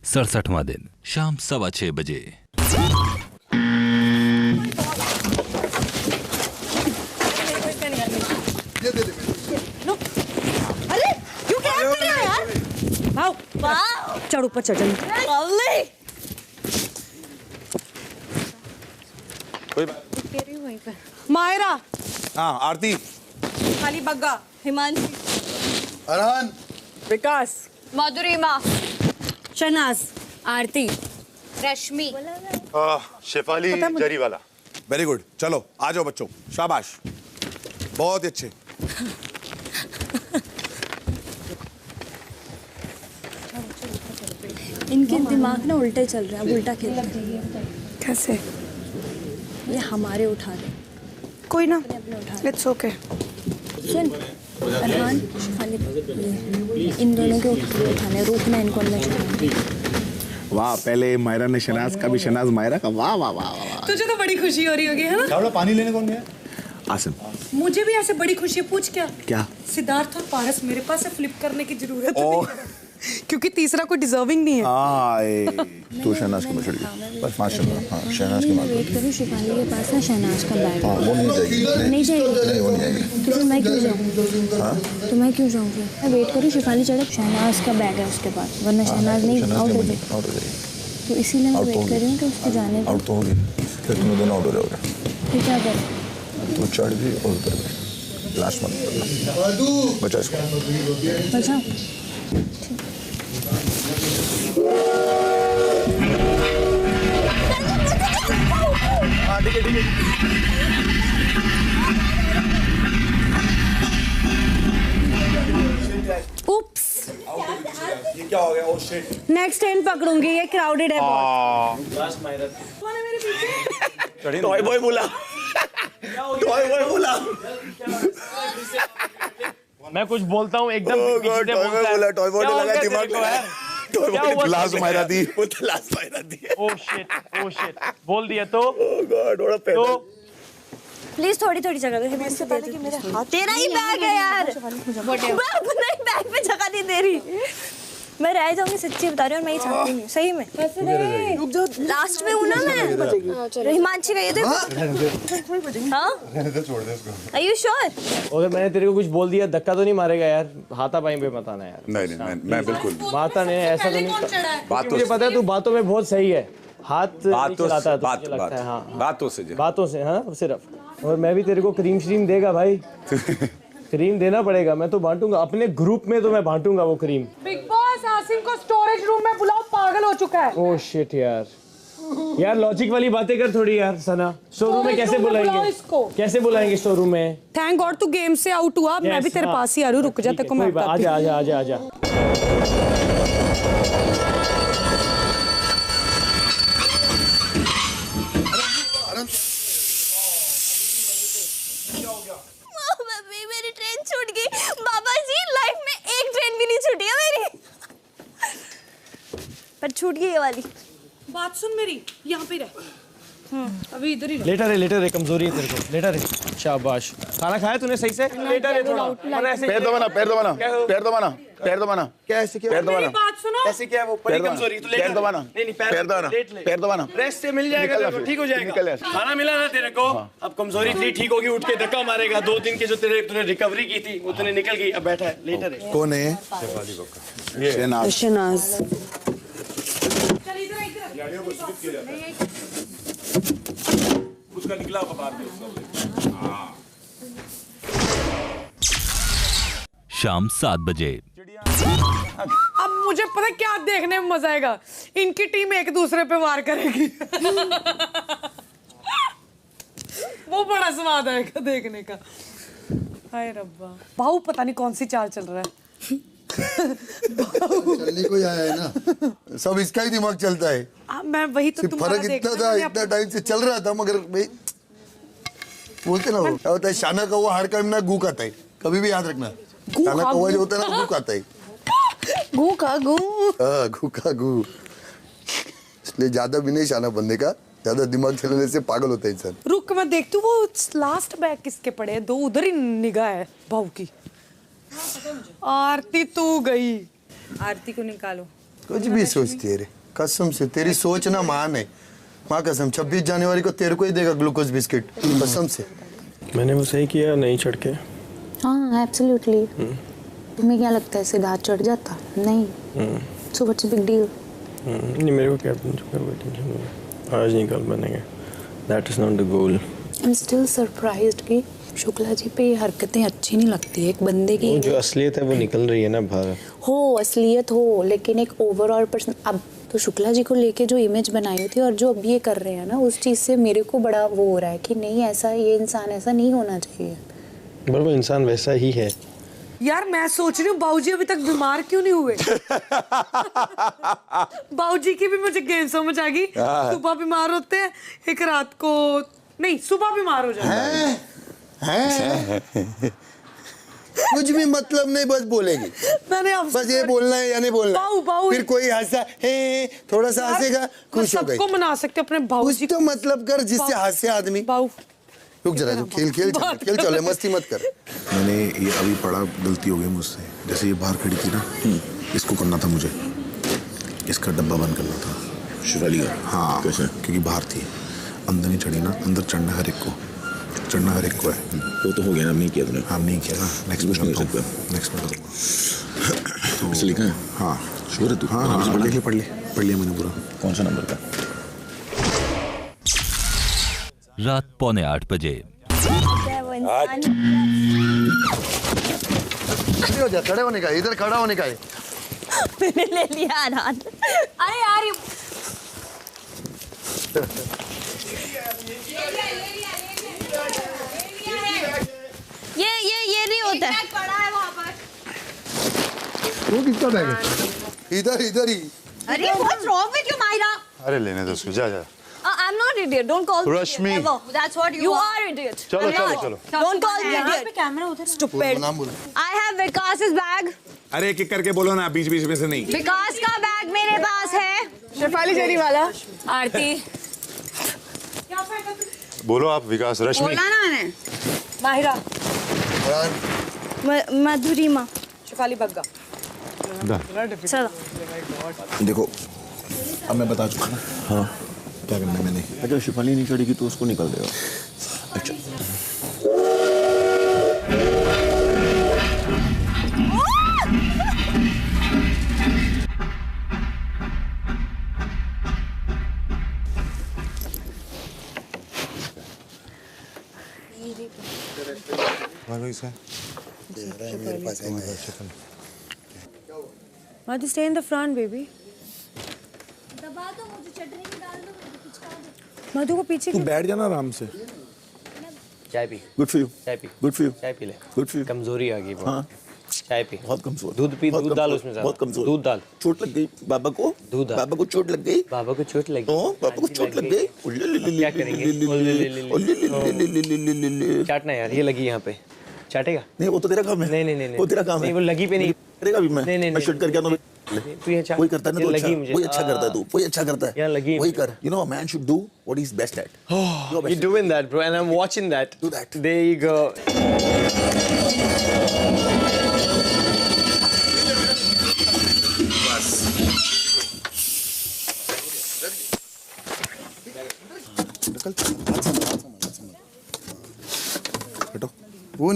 सड़सठवां दिन शाम 6:15 बजे। अरे क्यों क्या कर रहे हो यार? वाओ वाओ, चढ़ ऊपर चढ़ जल्दी। मायरा, हाँ आरती, खाली बग्गा, हिमांशी, अरहान, विकास, मधुरिमा, शहनाज, आरती, रश्मि, शेफाली जरीवाला। वेरी गुड, चलो आ जाओ बच्चों, शाबाश, बहुत अच्छे। इनके दिमाग ना उल्टे चल रहा है, उल्टा खेल रहे हैं। कैसे? ये हमारे उठा रहे, कोई ना, इट्स ओके। सुन अरहान, खाली इन दोनों के उठाने, रोकना इनको अंदर चढ़ाने। वाह, पहले मायरा ने शनाज का भी, शनाज मायरा का। वाह वाह वाह वाह, तुझे तो बड़ी खुशी हो रही होगी है ना? पानी लेने कौन गया? आसिम। मुझे भी ऐसे बड़ी खुशी है। पूछ क्या? क्या? सिद्धार्थ और पारस मेरे पास है, फ्लिप करने की जरूरत नहीं है क्योंकि तीसरा कोई डिजर्विंग नहीं है। तू शहनाज के मछली बस माशाल्लाह। हाँ शहनाज की वेट करूँ, शिफाली के पास ना शहनाज का बैग। हाँ वो नहीं जाएगी, नहीं जाएगी, नहीं वो नहीं आएगी। तो फिर मैं क्यों जाऊँ? हाँ तो मैं क्यों जाऊँ? मैं वेट करूँ, शिफाली चढ़े, शहनाज का बैग है उसके पास, वरना शहनाज नहीं आउट हो जाएगी। आउट हो जाएगी, तो इसीलिए मैं वेट कर रही हूँ कि उसको जाने दो। आउट तो होगी, फिर तुम्हें दोनों आउट हो जाओगे। फिर क्या करें? तू चढ़ गई और उतर गई, लास्ट मत बचा इसको, बचाओ। ठीक है ठीक है। उप्स, ये क्या हो गया? ओह शिट, नेक्स्ट ट्रेन पकड़ूंगी, ये क्राउडेड है बहुत। टॉय बॉय बोला, टॉय बॉय बोला। मैं कुछ बोलता हूँ एकदम टॉय बॉय लगा दिमाग में। लास्ट मायरा दी, वो तो लास्ट मायरा दी। ओह शिट बोल दिया तो। ओह गॉड, व्हाट अ पैदल। प्लीज थोड़ी थोड़ी जगह दे, इससे पहले कि मेरे हाथ। तेरा ही बैग है यार, मैं अपना ही बैग पे जगह नहीं दे रही। मैं रह जाऊंगी, सच्ची बता रही हूँ, मैं ये चाहती हूँ सही में। रुक जाओ, लास्ट में हूँ ना मैं। हिमांशी का ये देखो। हाँ छोड़ दे इसको। Are you sure? अगर मैंने तेरे को कुछ बोल दिया, धक्का तो नहीं मारेगा यार? हाथापाई पे मत आना यार। नहीं मैं बिल्कुल मारता नहीं, ऐसा तो नहीं। मुझे पता है तू बातों में बहुत सही है, हाथ नहीं चलाता है तो मुझे लगता है। हाँ बातों से हाँ सिर्फ। और मैं भी तेरे को क्रीम श्रीम देगा भाई, क्रीम देना पड़ेगा। मैं तो बांटूंगा अपने ग्रुप में, तो मैं बांटूंगा वो क्रीम। बिग बॉस, आसिम को स्टोरेज रूम में बुलाओ, पागल हो चुका है। ओह शिट यार लॉजिक वाली बातें कर थोड़ी यार। सना, शोरूम में कैसे बुलाएंगे? कैसे बुलाएंगे शोरूम में? थैंक गॉड तू गेम से आउट हुआ। मैं भी तेरे पास ही आ रही हूँ, रुक जा, तेरे को मैं आजा आजा आजा आजा। मेरी ट्रेन छूट गई बाबा जी। लाइफ में एक ट्रेन भी नहीं छूटी है मेरी, पर छूट गई ये वाली। बात सुन मेरी, यहाँ पे रह। अभी इधर ही रह। लेटा रे कमजोरी है तेरे को, लेटा रे। शाबाश। खाना खाया तूने सही से? लेटा रे थोड़ा। पैर दबाना, पैर दबाना, पैर दबाना, पैर दबाना। क्या ऐसे क्या? पैर दबाना। बात सुनो। ऐसे क्या है वो? बड़ी कमजोरी। तू लेट। पैर दबाना। नहीं पैर दबाना, पैर दबाना। रेस्ट से मिल जाएगा तेरे को, ठीक हो जाएगा। खाना मिला ना तेरे को? अब कमजोरी थी, ठीक होगी, उठ के धक्का मारेगा। 2 दिन की जो तूने रिकवरी की थी वो तूने निकल गई, अब बैठा है, लेटा रे। कौन है? शहनाज। उसका निकला बाहर में। शाम 7 बजे। अब मुझे पता है क्या देखने में मजा आएगा, इनकी टीम एक दूसरे पे वार करेगी। वो बड़ा स्वाद आएगा देखने का। हाय रब्बा, भाऊ पता नहीं कौन सी चाल चल रहा है। चलने को ही आया है ना, सब इसका ही दिमाग चलता है। मैं वही तो फर्क इतना था, इतना टाइम से चल रहा था, मगर भाई बोलते ना वो क्या होता है, शाना का वो हार का ना गू खाता है, कभी भी याद रखना। शाना का जो होता है ना गू खाता है। गू का गू। हाँ, गू का गू। इसलिए ज्यादा भी नहीं शाना बनने का, ज्यादा दिमाग चलने से पागल होता है इंसान। रुक मैं देखती हूँ वो लास्ट बैग किसके पड़े हैं, 2 उधर ही निगाह है भाऊ की। आरती तू गई। आरती को निकालो। कुछ भी सोचती है रे, कसम से तेरी सोच ना मान है, माँ कसम। 26 जनवरी को तेरे को ही देगा ग्लूकोज बिस्किट, कसम से। मैंने वो सही किया, नहीं चढ़ के। हाँ एब्सोल्युटली। तुम्हें क्या लगता है सिद्धार्थ चढ़ जाता? नहीं। So what's big deal? नहीं, मेरे को क्या टेंशन है, आज नहीं कल बनेंगे। That is not the goal. I am still surprised कि शुक्ला जी पे ये हरकतें अच्छी नहीं लगती है एक बंदे की। जो असलियत है वो निकल रही है ना बाहर। हो असलियत हो, लेकिन एक ओवरऑल पर्सन। अब तो शुक्ला जी को लेके जो इमेज बनाई थी और जो अब ये कर रहे हैं ना, उस चीज़ से मेरे को बड़ा वो हो रहा है कि नहीं, ऐसा ये इंसान ऐसा नहीं होना चाहिए। पर वो इंसान वैसा ही है। यार मैं सोच रही हूँ बाऊजी अभी तक बीमार क्यों नहीं हुए। बाऊजी की भी मुझे गेम समझ आ गई। सुबह बीमार होते हैं, एक रात को नहीं, सुबह बीमार हो जाते हैं। कुछ भी मतलब नहीं, बस बोलेगी। मैंने बस ये बोलना है या नहीं बोलना। फिर कोई हंसा है, थोड़ा सा हंसेगा, खुश हो गई। सबको मना सकते अपने भाऊ जी। कुछ तो मतलब कर जिससे हंसे आदमी। रुक जरा, जो खेल चले, मस्ती मत कर। मैंने ये अभी पढ़ा, गलती हो गई मुझसे। जैसे ये बाहर खड़ी थी ना, इसको करना था मुझे, इसका डब्बा बंद करना था। शिवाली का? हाँ, कैसे? क्योंकि बाहर थी, अंदर नहीं चढ़ी ना, अंदर चढ़ना हर एक को, चढ़ना हर एक को है। वो तो हो गया ना, नहीं किया तूने। हाँ नहीं किया, नेक्स्ट में नहीं सकता। नेक्स्ट में तो ऐसे लिखा है? हाँ श्योर है तू? हाँ पढ़ लिया मैंने पूरा। कौन सा नंबर का? रात 7:45 बजे। हो जा, खड़े होने का, इधर खड़ा होने का है। मैंने ले लिया आधार। अरे यार ये नहीं होता है। पड़ा है वहाँ पर। वो किसका बैग है? इधर ही। अरे what's wrong with you, Myra? अरे लेने दो उसको, जा। I'm not idiot. Don't call me Rashmi. ever. That's what you are idiot. चलो। Don't call me idiot. Camera उधर। Stupid. I have Vikas's bag. अरे एक एक करके बोलो ना, बीच बीच में से नहीं। विकास का बैग मेरे पास है। शेफाली जेरी वाला। आरती। बोलो आप, विकास। रश्मि। बोला ना मैंने। माहिरा। मधुरिमा। शेफाली बग्गा। चलो। देखो अब मैं बता चुका ना। हाँ क्या करना है मैंने। अगर शिफाली नहीं चढ़ेगी तो उसको निकल देगा। अच्छा मेरे पास है। Madhu, stay in the front, baby. दबा दो मुझे, चटनी में डाल दो, मुझे कुछ खा दो। मधु को पीछे तू बैठ जाना आराम से। चाय पी। Good for you. चाय पी। Good for you. चाय पी ले। Good for you. कमजोरी आ गई। हाँ चाय पी, बहुत कमजोर, दूध पी, दूध डाल उसमें, बहुत कमजोर, दूध डाल। चोट लग गई बाबा को, दूध डाल। बाबा को चोट लग गई, बाबा को चोट लगी, बाबा को चोट लग गई, क्या करेंगे? चाटना यार, ये लगी यहाँ पे, चाटेगा? नहीं वो तो तेरा काम है, नहीं वो तेरा काम है, वो लगी पे नहीं करेगा भी मैं, मैं शूट करके आता हूँ, कोई करता है ना तो अच्छा, वही अच्छा करता है तू, वही अच्छा करता है, वही कर, you know a man should do what he's best at. You're doing that, bro, and I'm watching that. Do that. There you go. वो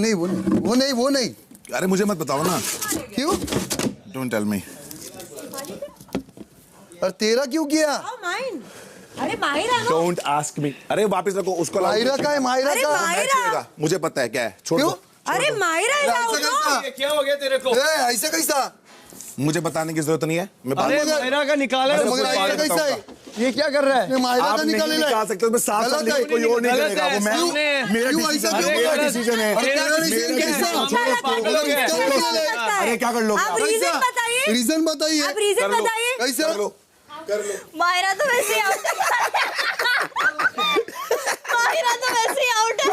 नहीं। अरे मुझे मत बताओ ना। क्यों? Don't tell me. और तेरा क्यों किया? अरे Mahira no. Don't ask me. अरे वापस रखो उसको। माहिरा का है, माहिरा अरे का। माहिरा। मुझे पता है क्या है। छोड़ दो। अरे माहिरा है क्या हो गया तेरे को? ऐसा कैसा? मुझे बताने की जरूरत नहीं है। मैं अरे माहिरा का निकाला। ये क्या कर रहा है? माहिरा का नहीं निकाल सकते, मैं साफ साफ लिख, कोई और नहीं करेगा, वो मैं, मेरा डिसीजन है। अरे क्या कर लो? रीजन बताइए। कैसे? माहिरा तो वैसे आउट है। माहिरा तो वैसे आउट है।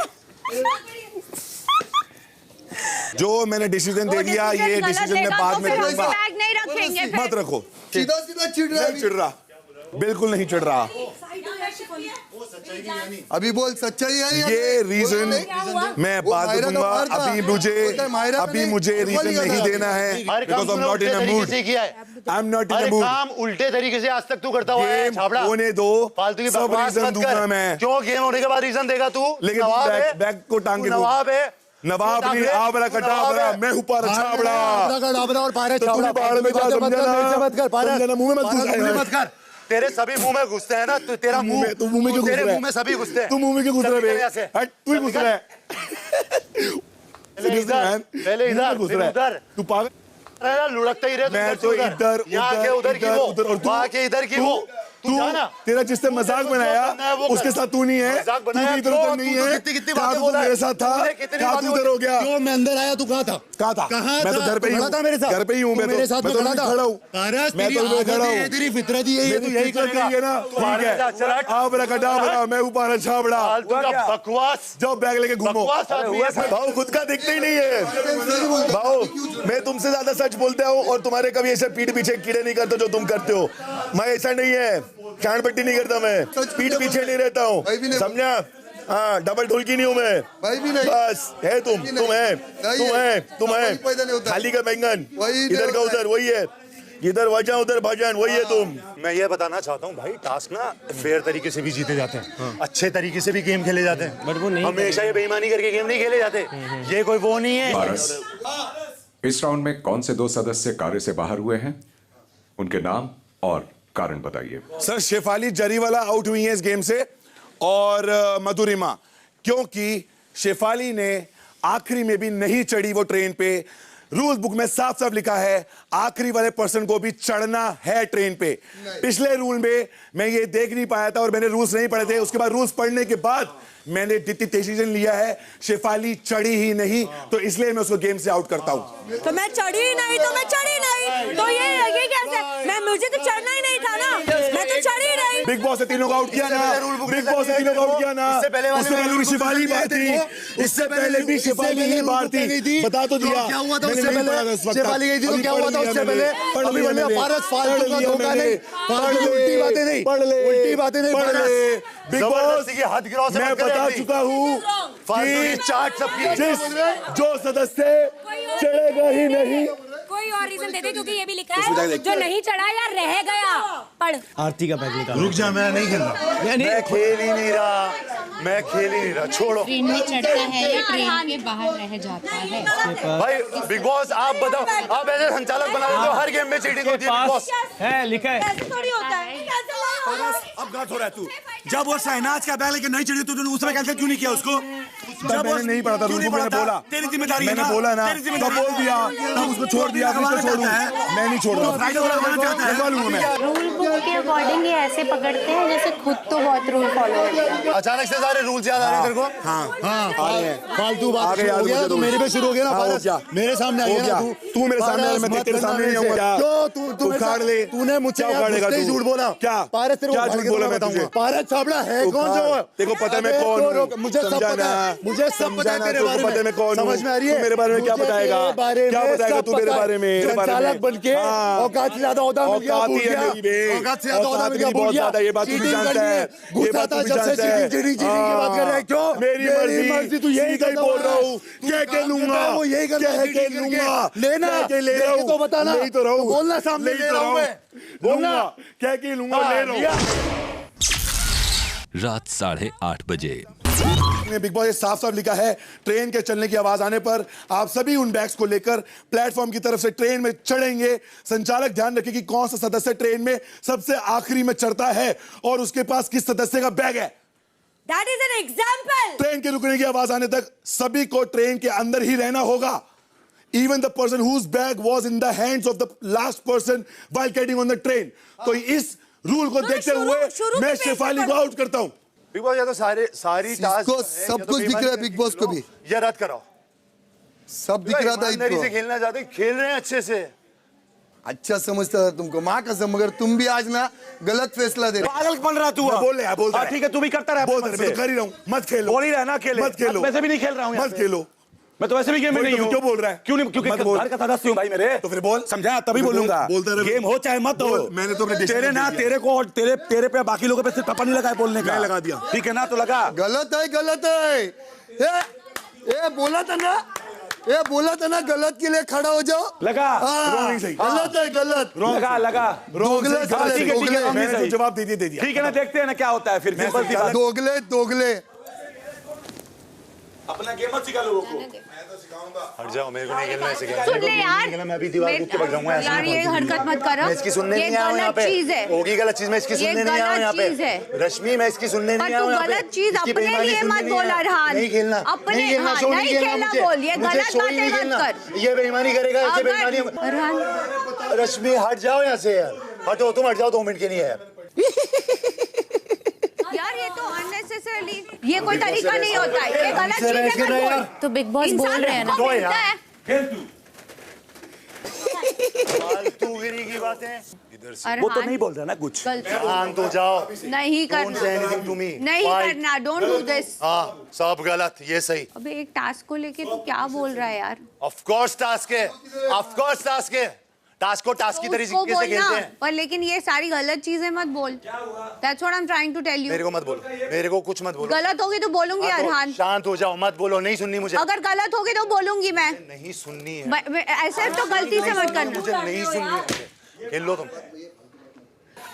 जो मैंने डिसीजन दे दिया, ये डिसीजन मैं बाद में लूंगा। बैग नहीं रखेंगे फिर। मत रखो। सीधा चिढ़ रहा है। नहीं चिढ़ रहा, बिल्कुल नहीं चिढ़ रहा। अभी बोल सच्चाई है ये रीजन मैं बाद में दूंगा। अभी मुझे रीजन नहीं देना है, because I'm not in a mood. I'm not in a mood. काम उल्टे तरीके से आज तक तू करता हुआ है छाबड़ा। होने दो, फालतू की सब बकवास रीजन मत दूंगा कर। मैं। क्यों गेम होने के बाद रीजन देगा तू? लेकिन बैग को टांग के दो। नवाब है, नवाब नहीं, आबरा कटाबरा, मैं ऊपर छाबड़ा। और पारस तो तू बाहर में जा, समझा ना? मुंह में मत घुस। तेरे सभी मुंह में घुसते हैं ना, तेरा मुंह, तू मुंह में क्यों घुस रहा है? तेरे मुंह में सभी घुसते हैं। तू मुंह में क्यों घुस रहा है? हट, तू ही घुस रहा है। पहले इधर फिर उधर। तू पागल लुढ़कता ही रहे। मैं तो इधर यहाँ के उधर की वो, वहाँ के इधर की वो। तू तेरा जिससे मजाक बनाया उसके साथ तू नहीं है, तू भी इधर उधर नहीं है। कितनी क्या तू मेरे साथ था? क्या तू उधर हो गया? क्यों मैं अंदर आया, तू कहाँ था? कहाँ था? मैं तो घर पे ही हूँ, घर पे ही हूँ। मैं तो खड़ा हूँ, मैं तो खड़ा हूँ। तेरी फितरत ही मैं तो यही करती है ना। ठीक है, आबरा कटाबरा, मैं ऊपर छाबड़ा। बकवास, जाओ बैग लेके घूमो। भाऊ खुद का दिखता ही नहीं है। भाऊ मैं तुमसे ज्यादा सच बोलता हूँ, और तुम्हारे कभी ऐसे पीठ पीछे कीड़े नहीं करते जो तुम करते हो। मैं ऐसा नहीं है, कान पट्टी नहीं करता मैं, पीठ पीछे नहीं रहता हूँ, समझा? हाँ, डबल ढोलकी नहीं हूँ मैं। बस है तुम है खाली का बैंगन, इधर का उधर वही है, इधर वजह उधर भजन वही है तुम। मैं ये बताना चाहता हूँ भाई, टास्क ना फेयर तरीके से भी जीते जाते हैं, अच्छे तरीके से भी गेम खेले जाते हैं, बट वो नहीं, हमेशा ये बेईमानी करके गेम नहीं खेले जाते। ये कोई वो नहीं है। इस राउंड में कौन से दो सदस्य कार्य से बाहर हुए हैं, उनके नाम और कारण बताइए। सर शेफाली जरीवाला आउट हुई है इस गेम से, और मधुरिमा, क्योंकि शेफाली ने आखिरी में भी नहीं चढ़ी वो ट्रेन पे। रूल बुक में साफ साफ लिखा है आखिरी वाले पर्सन को भी चढ़ना है ट्रेन पे। पिछले रूल में मैं ये देख नहीं पाया था और मैंने रूल्स नहीं पढ़े थे, उसके बाद रूल्स पढ़ने के बाद मैंने डिसीजन लिया है शेफाली चढ़ी ही नहीं, तो इसलिए मैं उसको गेम से आउट करता हूं। तो मैं चढ़ी ही नहीं, तो मैं चढ़ी नहीं, तो ये कैसे? मैं मुझे तो चढ़ना ही नहीं था ना, मैं तो चढ़ी ही नहीं। बिग बॉस ने तीनों को आउट किया ना, बिग बॉस ने तीनों को आउट किया ना। उससे पहले भी शेफाली बाहर थी, इससे पहले भी शेफाली ही बाहर थी। बता तो दिया क्या हुआ था उससे पहले? शेफाली गई थी तो क्या हुआ था उससे पहले? अभी मैंने पारस फालतू का धोखा नहीं, उल्टी बातें नहीं, उल्टी बातें नहीं। बिग बॉस की हद क्रॉस मैं बता चुका हूँ कि चाट सबकी जो सदस्य चढ़ेगा ही नहीं। कोई और रीजन दे दे, क्योंकि ये भी लिखा है जो नहीं चढ़ा या रह गया। पढ़। आरती का बैग निकाल। रुक जा, मैं नहीं खेल रहा, मैं खेल ही नहीं रहा, मैं खेल ही नहीं रहा, छोड़ो। ट्रेन में चढ़ता है या ट्रेन के बाहर रह जाता है? भाई बिग बॉस आप बताओ, आप ऐसे संचालक बना देते हो, हर गेम में चीटिंग होती है। बिग बॉस है लिखा है, ऐसे थोड़ी होता है। अब गलत हो रहा है तू। जब वो शहनाज का बैग लेके नहीं चढ़ी तो तूने उसमें कैंसिल क्यों नहीं किया उसको? जब मैंने नहीं पढ़ा था रूल बुक, मैंने बोला, तेरी जिम्मेदारी है ना, मैंने बोला ना, तेरी तब जिम्मेदारी बोल दिया, तब उसको छोड़ दिया, मैं छोड़ूं, मैं नहीं छोड़ूंगा, फाइनल वाला चाहता है। मैं शो के अकॉर्डिंग ये ऐसे पकड़ते हैं जैसे खुद तो बहुत रूल फॉलो करते हैं। अचानक से सारे रूल्स याद आ रहे हैं तेरे को? हाँ, फालतू बात शुरू हो गया, तू मेरे पे शुरू हो गया ना पारस, मेरे सामने आ गया ना तू मेरे सामने आया, मैं तेरे सामने नहीं आऊंगा। क्यों तू उखाड़ ले, तूने मुझसे झूठ बोला क्या? पारस तेरे को झूठ बोला मैं तुझे? पारस छाबड़ा है कौन जो? देखो पता है मैं कौन हूँ, मुझे सब पता है, मुझे सब पता है तेरे बारे में, मैं कौन हूँ, समझ में आ रही है? मेरे बारे में क्या बताएगा, क्या बताएगा तू मेरे बारे में? संचालक बनके औकात से ज्यादा औदा मिल गया, भूल गया, औकात से ज्यादा औदा मिल गया, भूल गया, ये बात तू भी जानता है, ये बात तू भी जानता है, चीटिंग की बात कर रहा है, क्यों? मेरी मर्जी, तू यही कहीं बोल रहा हूँ, क्या लूंगा, वो यही करना है, लूंगा, लेना, ले रहा हूँ, तो बताना, नहीं तो रहा हूँ, बोलना सामने, ले रहा हूँ मैं, बोलना, क्या लूंगा, ले रहा हूँ। रात 8:30 बजे। बिग बॉस साफ साफ लिखा है, ट्रेन के चलने की आवाज आने पर आप सभी उन बैग्स को लेकर प्लेटफॉर्म की तरफ से ट्रेन में चढ़ेंगे। संचालक ध्यान रखे कि कौन सा सदस्य ट्रेन में सबसे आखिरी में चढ़ता है और उसके पास किस सदस्य का बैग है। That is an example. Train के रुकने की आवाज आने तक सभी को ट्रेन के अंदर ही रहना होगा। Even the person whose bag was in the hands of the last person while getting on the train. तो इस रूल को देखते हुए मैं शेफाली को आउट करता हूँ। बिग बॉस या तो सारी टास्क सब कुछ दिख रहा है बिग बॉस को भी, या रद्द कराओ, सब दिख रहा था इनको से खेलना चाहते, खेल रहे हैं अच्छे से, अच्छा समझता था तुमको, माँ कसम, मगर तुम भी आज ना गलत फैसला दे रहे। पागल बन रहा तू, बोल रहा, ठीक है तू भी करता रहा, बोल रहा, कर ही रहा हूँ, मत खेलो, बोल ही रहा ना, खेले मत खेलो, वैसे भी नहीं खेल रहा हूँ, मत खेलो, मैं तो वैसे भी गेम में नहीं हूँ, क्यों बोल रहा है, क्यों नहीं, क्योंकि घर का सदस्य हूँ भाई मेरे, तो फिर बोल, समझा, तभी बोलूंगा, गेम हो चाहे मत हो, मैंने तो तेरे ना, तेरे को और तेरे पे बाकी लोगों पे सिर्फ पप्पा नहीं लगा बोलने का, लगा दिया, ठीक है ना, तो लगा, गलत है, ये बोला था ना, ये बोला था ना, गलत के लिए खड़ा हो जाओ, लगा, गलत है, गलत, लगा, जवाब दे दिया, ठीक है ना, देखते हैं ना क्या होता है फिर, दोगले अपना गेम मत सिखा लोगों को, हट जाओ, मेरे को नहीं खेलना ऐसे गेम, सुन ले यार, मैं अभी दीवार के भाग जाऊंगा, यार ये हरकत मत करो, मैं इसकी सुनने नहीं आया हूं यहाँ पे, होगी गलत चीज, मैं इसकी सुनने नहीं आया हूं यहाँ पे, रश्मि मैं इसकी सुनने नहीं आया हूं यहाँ पे, गलत चीज अपने लिए मत बोल अरहान, नहीं खेलना, अपने नहीं खेलना बोल, ये गलत बातें मत कर, ये बेईमानी करेगा, ऐसे बेईमानी, रश्मि हट जाओ यहाँ से यार, हटो, तुम हट जाओ, 2 मिनट के लिए यार, यार ये तो अननेसेसरली, ये कोई तरीका नहीं होता है, ये गलत चीज है, तो बिग बॉस बोल रहे हैं ना, फालतूगिरी की बातें इधर से, वो तो नहीं बोल रहा ना कुछ, शांत हो जाओ, नहीं करना, नहीं करना, डोंट डू दिस, हाँ सब गलत, ये सही, अबे एक टास्क को लेके तू क्या बोल रहा है यार, ऑफ कोर्स टास्क है, ऑफ कोर्स टास्क है, टास्क को टास्क की तरीके से खेलते हैं, पर लेकिन ये सारी गलत चीजें मत बोल, That's what I'm trying to tell you, मेरे को मत बोलो, मेरे को कुछ मत बोलो, गलत होगी तो बोलूंगी अरहान, शांत हो जाओ, मत बोलो, नहीं सुननी मुझे, अगर गलत होगी तो बोलूंगी मैं, नहीं सुननी है, ऐसे तो गलती से मत करना, मुझे नहीं सुननी है, खेल लो तुम,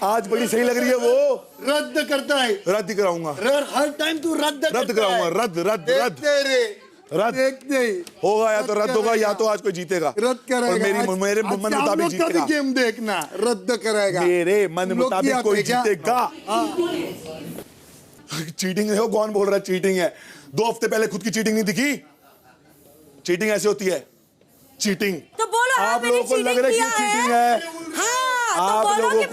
आज बड़ी सही लग रही है, वो रद्द करता है, रद्द कराऊंगा, हर टाइम तू रद्द कराऊंगा, रद्द होगा, या तो रद्द होगा या तो आज कोई जीतेगा, रद्द करेगा, मेरे मन मुताबिक जीतेगा, गेम देखना, रद्द करेगा, मेरे मन मुताबिक कोई जीतेगा, चीटिंग देखो कौन बोल रहा है चीटिंग है, 2 हफ्ते पहले खुद की चीटिंग नहीं दिखी, चीटिंग ऐसे होती है, चीटिंग, तो बोलो आप लोगों को लग रहा है कि चीटिंग है, आप लोगों को,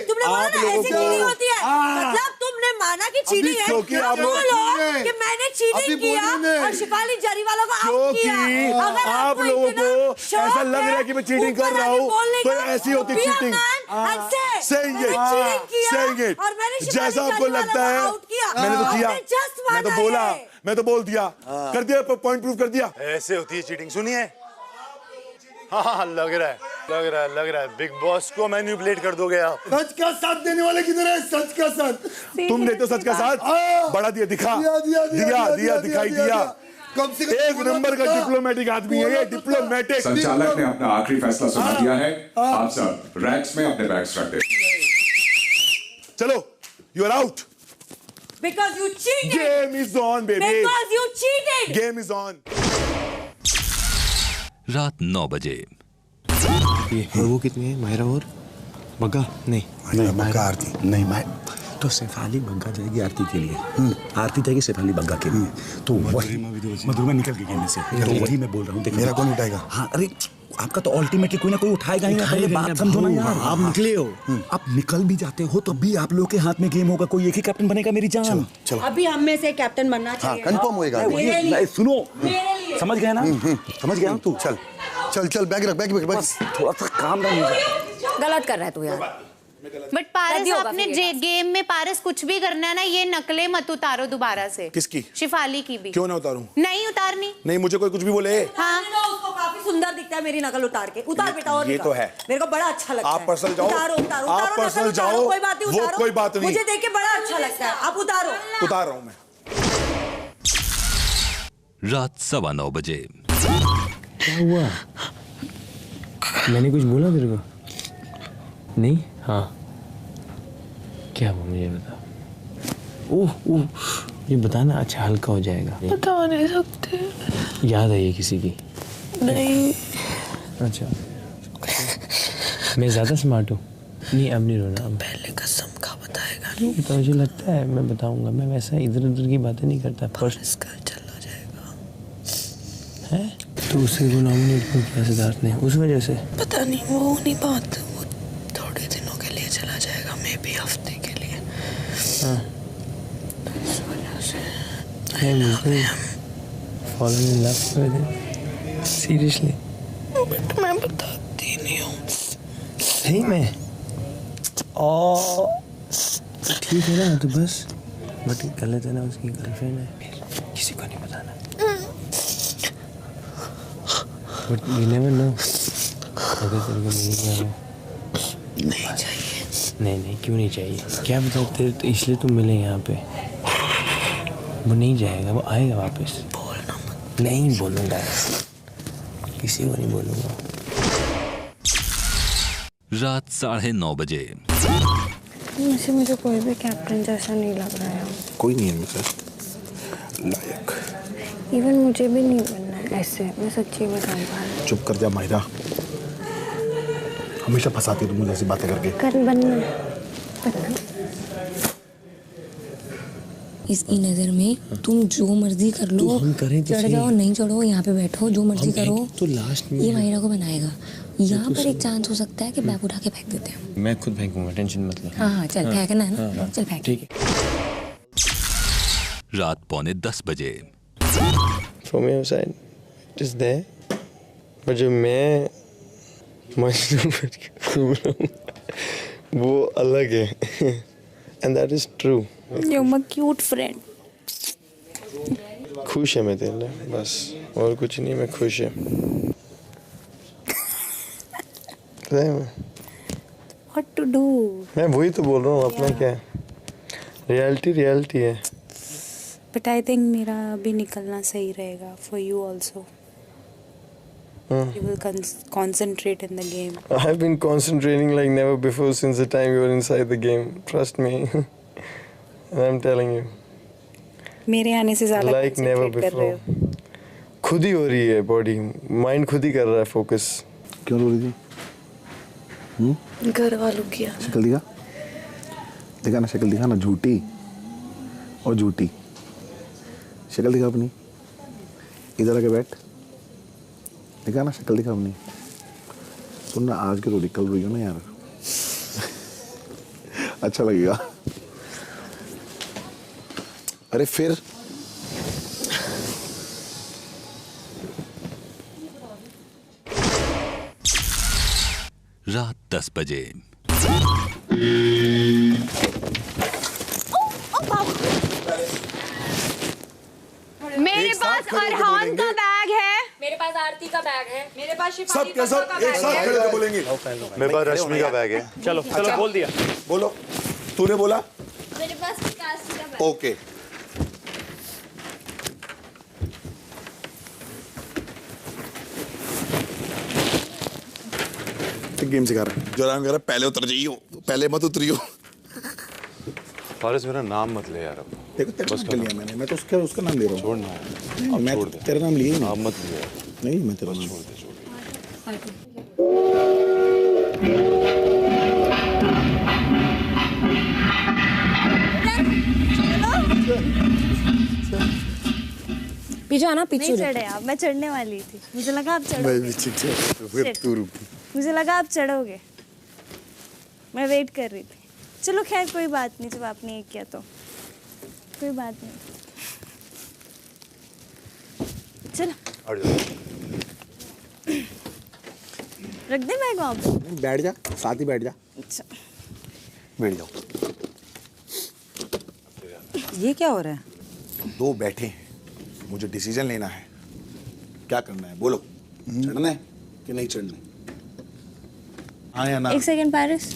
तुमने बोला ना ऐसी चीटिंग होती है, मतलब तुमने माना कि चीटिंग है, क्योंकि आप बोलो कि मैंने चीटिंग किया और शिफाली जरीवाला को आउट किया, अगर आप लोगों को ऐसा लग रहा है कि मैं चीटिंग कर रहा हूँ, तो ऐसी होती चीटिंग, सही, जैसा आपको लगता है, मैंने तो किया, मैं तो बोल दिया, कर दिया, पॉइंट प्रूव कर दिया, ऐसे होती है चीटिंग, सुनिए, हाँ लग रहा है बिग बॉस को मैनिपुलेट कर दोगे आप, सच का साथ देने वाले किधर है, सच का साथ, तुम देते हो सच का साथ, बड़ा दिया, दिखाई दिया, कम से कम 1 नंबर का डिप्लोमेटिक आदमी है ये, डिप्लोमेटिक, संचालक ने अपना आखिरी फैसला सुना दिया है, आप सब रैक्स में अपने बैग्स रख दें, चलो, you are out, because you cheated, game is on baby, because you cheated, game is on, रात 9 बजे। और वो कितनी है, मायरा और बग्गा? नहीं बग्गा आरती नहीं, तो शेफाली बग्गा जाएगी आरती के लिए, आरती जाएगी शेफाली बग्गा के लिए, तो वही मधुरिमा निकल गई गेम से, तो वही मैं बोल रहा हूँ। मेरा कौन उठाएगा? हाँ अरे आपका तो अल्टीमेटली कोई ना कोई उठाएगा ही, पहले बात समझो ना यार। आप निकले हो, आप निकल भी जाते हो तो भी आप लोग के हाथ में गेम होगा, कोई एक ही कैप्टन बनेगा मेरी जान। चलो अभी हम में से कैप्टन बनना चाहिए। कंफर्म होएगा। सुनो, समझ गया ना? समझ गया तू? चल चल चल, बैग रख, बैग बस थोड़ा सा काम डाल। गलत कर रहा है तू यार। बट पारस आपने गेम में पारस कुछ भी करना है ना, ये नकलें मत उतारो दोबारा से। किसकी? शिफाली की भी। क्यों ना उतारूं? नहीं उतारनी। नहीं, मुझे कोई कुछ भी बोले। हाँ उसको काफी सुंदर दिखता है मेरी नकल उतार के। उतार बेटा और ये तो है, मेरे को बड़ा अच्छा लगता है। आप पर्सनल जाओ, उतारो उतारो आप उतारो, पर्सनल जाओ, कोई बात नहीं, वो कोई बात नहीं, मुझे देख के बड़ा अच्छा लगता है। आप उतारो। उतार रहा हूँ मैं। रात 9:15 बजे। क्या हुआ? मैंने कुछ बोला तेरे को? नहीं? हाँ क्या हुआ मुझे बता। ओह ओह ये बताना, अच्छा हल्का हो जाएगा। बता नहीं सकते। याद है ये किसी की? नहीं। अच्छा मैं ज़्यादा स्मार्ट हूँ? नहीं अब नहीं रोना। अब पहले कसम का बताएगा। नहीं तो मुझे लगता है मैं बताऊंगा। मैं वैसा इधर उधर की बातें नहीं करता। फर्स्ट का चला जाएगा है तो उसे वो नॉमिनेट क्यों किया सिद्धार्थ ने? उस वजह से? पता नहीं, वो नहीं बात, वो थोड़े दिनों के लिए चला जाएगा, मे भी हफ्ते के लिए। हाँ इस वजह से fallen in love with him? Seriously? But मैं बताती नहीं हूँ। सही में? ठीक है ना तो बस, बट गलत है ना, उसकी गर्लफ्रेंड है, किसी को नहीं बताना। बट यू नेवर नो, अगर तेरे को नहीं जाना नहीं चाहिए। नहीं क्यों नहीं चाहिए? क्या बता तेरे, तो इसलिए तुम मिले यहाँ पे। वो नहीं जाएगा, वो आएगा वापस। बोलना मत। नहीं बोलूँगा, किसी को नहीं बोलूँगा। रात 9:30 बजे। मुझे कोई भी कैप्टन जैसा नहीं लग रहा है। कोई नहीं है मुझे लायक। इवन मुझे भी नहीं बनना है ऐसे, मैं सच्ची बताऊँ भाई। चुप कर जा मायरा, हमेशा फंसाती तुम मुझे ऐसी बातें करके। कर बनना इसकी नजर में तुम जो मर्जी कर लो, तो हम करें तो चढ़ जाओ नहीं चढ़ो, यहाँ पे बैठो, जो मर्जी करो, तो लास्ट में ये मायरा को बनाएगा। यहाँ पर एक चांस हो सकता है कि बैग उठा के फेंक देते हैं। मैं खुद फेंकूंगा, टेंशन मत ले। हाँ चल फेंकना है ना, चल फेंक। ठीक है। रात 9:45 बजे। From your side, it is there, but जो मैं वो अलग है, and that is true. You're my cute friend. खुश है मैं तेरे लिए, बस और कुछ नहीं, मैं खुश है। What to do? मैं वही तो बोल रहा हूँ, अपना क्या है, रियलिटी है। But I think मेरा अभी निकलना सही रहेगा for you also. You will concentrate in the game. I've been concentrating like never before since the time you were inside the game. Trust me. And I'm telling you. मेरे आने से ज़्यादा like never concentrate कर रहे हो। before. खुद ही हो रही है बॉडी, माइंड खुद ही कर रहा है फोकस। क्यों रो रही थी? घर वालों की शक्ल दिखा, दिखा ना, शक्ल दिखा ना, झूठी और झूठी शक्ल दिखा अपनी, इधर आके बैठ, दिखा ना शक्ल दिखा अपनी। सुन ना, आज की रोटी कल रोई हो ना यार, अच्छा लगेगा। अरे फिर रात 10 बजे। मेरे पास अरहान का बैग है, मेरे पास आरती का बैग है, मेरे पास शिफाली सब के सब एक साथ खड़े होकर बोलेंगे। मेरे पास रश्मि का बैग है। चलो चलो बोल दिया। बोलो, तूने बोला? मेरे पास विकास का बैग। ओके, गेम सिखा रहा है। जो राम कह रहा पहले उतर जाइयो, पहले मत उतरियो। फारिस मेरा नाम मत ले यार। अब देखो तेरा नाम लिया मैंने, मैं तो उसका नाम ले रहा हूँ। छोड़ना, मैं तेरा नाम लिया ही नहीं। आप मत लिया। नहीं मैं तेरा नाम छोड़ दे। पीछे आना, पीछे नहीं चढ़े आप, मैं चढ़ने वाली थी, मुझे लगा आप चढ़ोगे। मुझे लगा आप चढ़ोगे, मैं वेट कर रही थी। चलो खैर कोई बात नहीं, जब आपने ये किया तो कोई बात नहीं। चलो रख दे बैग वहाँ पे। बैठ जा, साथ ही बैठ जा। अच्छा बैठ जाओ। ये क्या हो रहा है? दो बैठे हैं, मुझे डिसीजन लेना है। क्या करना है बोलो, चढ़ना है कि नहीं चढ़ना है? हाँ या ना? एक सेकंड पारस,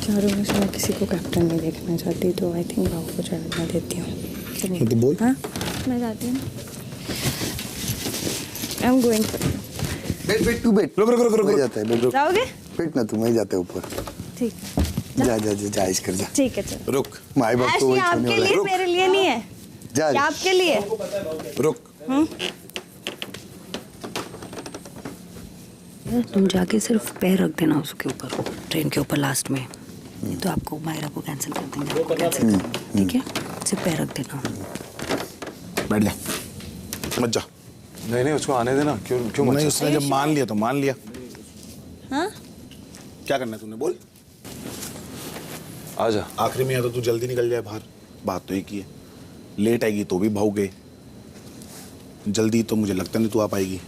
क्या रूम से मैं किसी को कैप्टन नहीं देखना चाहती, तो आई थिंक भाव को चढ़ना देती हूँ। तो बोल। हाँ मैं जाती हूँ। I am going. बैठ तू बैठ। रुक जाता है, बैठ। जाओगे? बैठ ना, तू मैं जाता है ऊपर। ठीक। जा ऐश कर जा। ठीक है चलो। रुक। माई बाप तो वही छोड़ने आपके वाला लिए, है। मेरे लिए नहीं है। जा। ये आपके लिए। रुक। तुम जाके सिर्फ पैर रख देना उसके ऊपर, ट्रेन के ऊपर लास्ट में, तो आपको मायरा को कैंसिल कर देंगे, आपको कैंसिल कर देंगे, ठीक है? सिर्फ पैर रख देना। बैठ जा, मत जा। नहीं उसको आने देना। क्यों नहीं, उसने जब मान लिया तो मान लिया। हाँ? क्या करना है तूने बोल। आजा। आखिरी में या तो तू जल्दी निकल जाए बाहर, बात तो एक ही है। लेट आएगी तो भी भागोगे, जल्दी तो मुझे लगता नहीं तू आ पाएगी।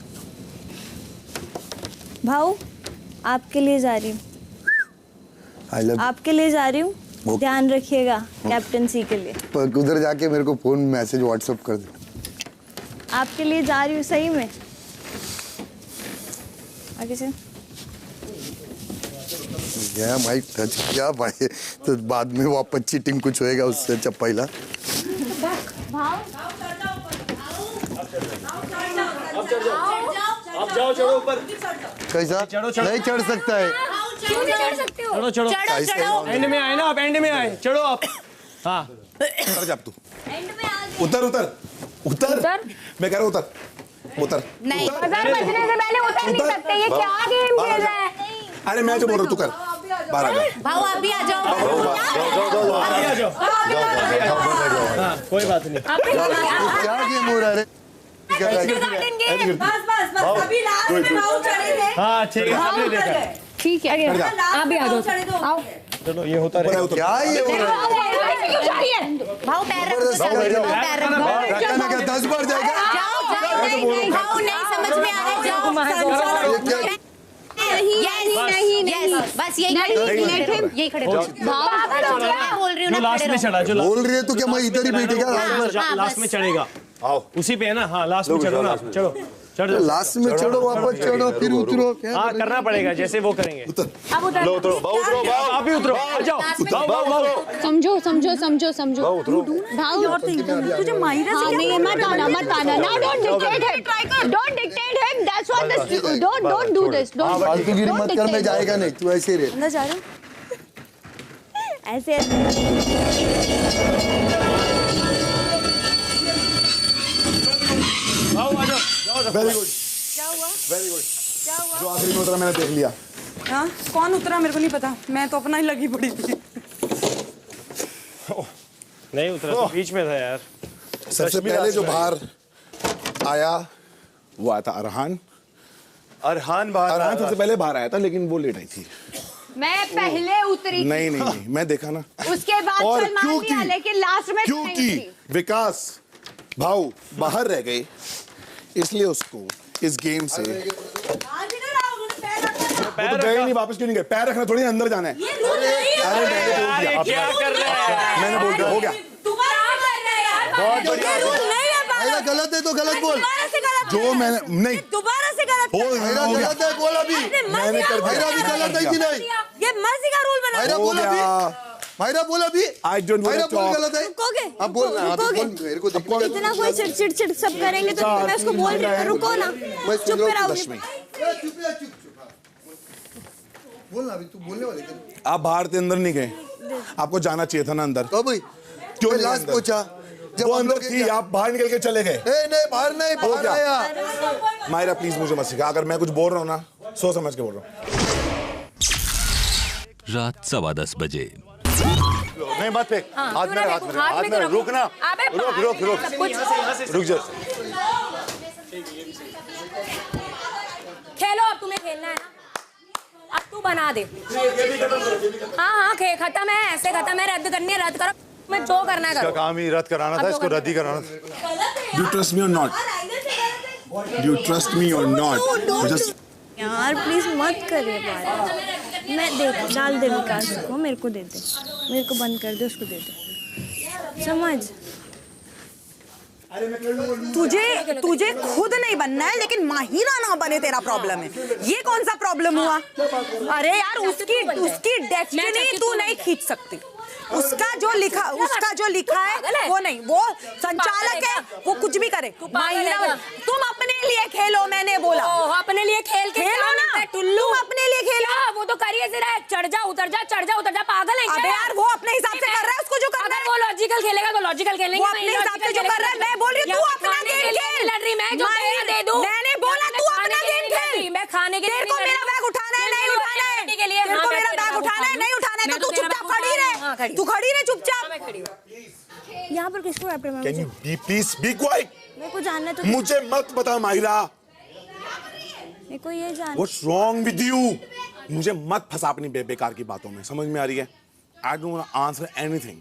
भाऊ आपके लिए जा रही हूँ, आपके लिए जा रही हूँ, ध्यान रखिएगा कैप्टनसी के लिए। पर उधर जाके मेरे को फोन मैसेज व्हाट्सएप कर दे। आपके लिए जा रही हूँ सही में। आगे चल। गया माइक टच किया भाई, तो बाद में वापस चीटिंग कुछ होएगा, उससे अच्छा पहला। आप जाओ, चढ़ो ऊपर। कैसा? नहीं चढ़ सकता है। क्यों नहीं चढ़ सकते हो? चढ़ो। एंड में आए ना आप, एंड में आए, चढ़ो आप। हाँ उतर जा तू। उतर। मैं कह रहा हूँ उतर। नहीं, बाजार बजने से पहले उतर नहीं सकते। ये क्या गेम खेल रहा है? अरे मैं जो बोल रहा हूँ तू कर। बाहर आ जा। भाऊ आप भी आ जाओ। हाँ कोई बात नहीं। क्या गेम हो रहा है? बस अभी लास्ट में भाऊ चढ़े थे। हाँ ठीक है, सबने देखा। ठीक है आप भी आ जाओ। आओ चलो ये होता रहे। क्या ये हो रहा है? भाऊ पैर रखो, पैर रखो। 10 बार जाएगा। जाओ भाऊ, नहीं समझ में आ रहा है, जाओ। नहीं बस यही खड़े। भाऊ बोल रही हूँ ना, लास्ट में चढ़ा, जो बोल रही है तो क्या मैं इधर ही बैठेगा? लास्ट में चढ़ेगा। आओ उसी पे है ना। हाँ लास्ट में चढ़ो ना, चढ़ो चढ़ जाओ। लास्ट में चढ़ो, वापस चढ़ो, फिर उतरो। क्या हाँ करना पड़ेगा जैसे वो करेंगे। अब उतर। आप भी उतरो, आ जाओ। समझो भाव तुझे मायरा से नहीं मत आना ना, don't dictate him, that's what this, don't do this, फालतूगिरी मत कर, मैं जाएगा नहीं, तू ऐसे ही रह। अंदर जा रहा हूँ ऐसे। Very good. क्या हुआ? Very good. जो आखिरी में उतरा मैंने देख लिया। हाँ कौन उतरा मेरे को नहीं पता, मैं तो अपना ही लगी पड़ी थी। नहीं उतरा तो बीच में था यार। सबसे पहले जो बाहर आया वो आया था अरहान सबसे पहले बाहर आया था, लेकिन वो लेट आई थी। मैं पहले उतरी थी। नहीं मैं देखा ना। उसके बाद सलमान दिया, लेकिन लास्ट में क्यों की विकास भाऊ बाहर रह गए, इसलिए उसको इस गेम से वो तो गए नहीं, वापस क्यों नहीं गए? पैर रखना थोड़ी अंदर जाना है। अरे क्या कर रहे हैं? मैंने बोल दिया, हो गया। गलत है तो गलत बोल। जो मैंने नहीं दोबारा से गलत हो गलत है बोल अभी। मैंने कर दिया। भी गलत है कि नहीं? ये मर्जी का रूल बना। मायरा बोल अभी। I don't want to talk. गलत है। रुकोगे? अब बोल मेरे को इतना कोई चिड़ सब करेंगे तो मैं उसको बोल रही हूँ, रुको ना, चुप रहो। बोलना अभी, तू बोलने वाले थे। आप बाहर से अंदर नहीं गए, आपको जाना चाहिए था ना अंदर। कब क्यों लास्ट पहुंचा? जब अंदर थी आप बाहर निकल के चले गए। नहीं बाहर नहीं, बाहर आया। मायरा प्लीज मुझे मत सिखा, अगर मैं कुछ बोल रहा हूँ ना सोच समझ के बोल रहा हूँ। रात 10:15 बजे नहीं मत फेंक, हाथ में रुक ना, रुक जा। खेलो, अब तुम्हें खेलना है ना, अब तू बना दे। हाँ खत्म है, ऐसे खत्म है, रद्द करनी है रद्द करो, मैं जो करना है करो। इसका काम ही रद्द कराना था, इसको रद्द ही कराना था। Do you trust me or not? Do you trust me or not? यार प्लीज मत करिए बात। मैं देख डाल दे विकास को, मेरे को दे दे, मेरे को बंद कर दे, उसको दे दे, समझ। तुझे खुद नहीं बनना है, लेकिन माहिरा ना बने तेरा प्रॉब्लम है। ये कौन सा प्रॉब्लम हुआ? अरे यार उसकी डेस्टिनी तू नहीं खींच सकती। उसका जो लिखा है वो नहीं, वो संचालक है, वो कुछ भी करे। माहिरा तुम अपने लिए खेलो, मैंने बोला अपने लिए खेलो ना, तुम अपने लिए खेलो। वो तो करिए जरा, चढ़ जा उतर जा, पागल है। अबे यार वो अपने हिसाब से कर रहा है, उसको जो करना है। वो लॉजिकल खेलेगा तो लॉजिकल खेलेंगे, वो अपने हिसाब से जो कर रहा है। मैं बोल रही हूँ तू अपना गेम खेल। लड़ रही मैं जो दे दूं, मैंने बोला तू अपना गेम खेल। मैं खाने के लिए, तेरे को मेरा बैग उठाना है नहीं उठाना है, तेरे को मेरा बैग उठाना है नहीं उठाना है, तो तू चुपचाप खड़ी रहे, तू खड़ी रहे चुपचाप। यहाँ पर किसको Can you please be quiet? मेरे को जानना तो, मुझे मत बता माहिरा। मेरे को ये जानना। What's wrong with you? मुझे मत फंसा अपनी बेकार की बातों में, समझ में आ रही है? I don't want to answer anything.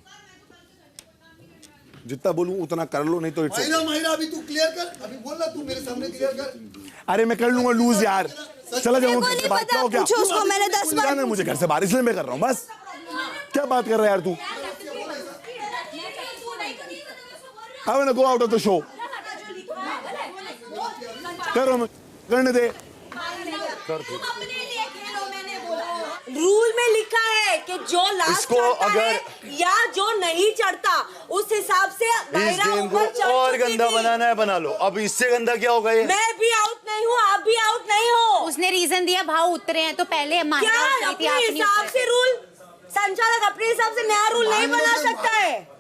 जितना बोलूं उतना कर लो, नहीं तो माहिरा अभी तू क्लियर कर, अभी बोल ना, तू मेरे सामने क्लियर कर। अरे मैं कर लूंगा लूज यार, चला जाऊंगा घर से बाहर। क्या हो गया? पूछो उसको, मैंने 10 बार जाना है मुझे घर से बाहर, इसलिए मैं कर रहा हूँ बस। क्या बात कर रहा है यार तू? I wanna go out of the show. करो, करने दे। रूल में लिखा है कि जो लास्ट चढ़ता है या जो नहीं चढ़ता, उस हिसाब से इस गेम को और गंदा बनाना है, बना लो। अब इससे गंदा क्या होगा ये? मैं भी आउट नहीं हूँ, आप भी आउट नहीं हो। उसने रीजन दिया भाव उतरे हैं, तो पहले क्या अपने हिसाब से रूल, संचालक अपने हिसाब से नया रूल नहीं बना सकता है।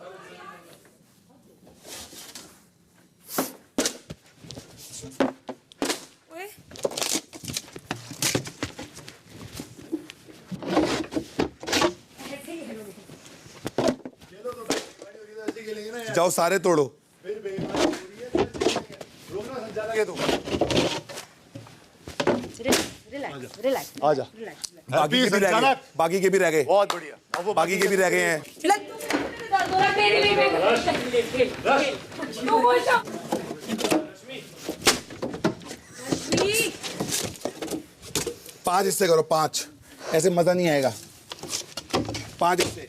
जाओ सारे तोड़ो। आजा। बाकी के भी रह गए। बहुत बढ़िया, बाकी के भी रह गए हैं। 5 हिस्से करो, 5, ऐसे मजा नहीं आएगा। 5 हिस्से।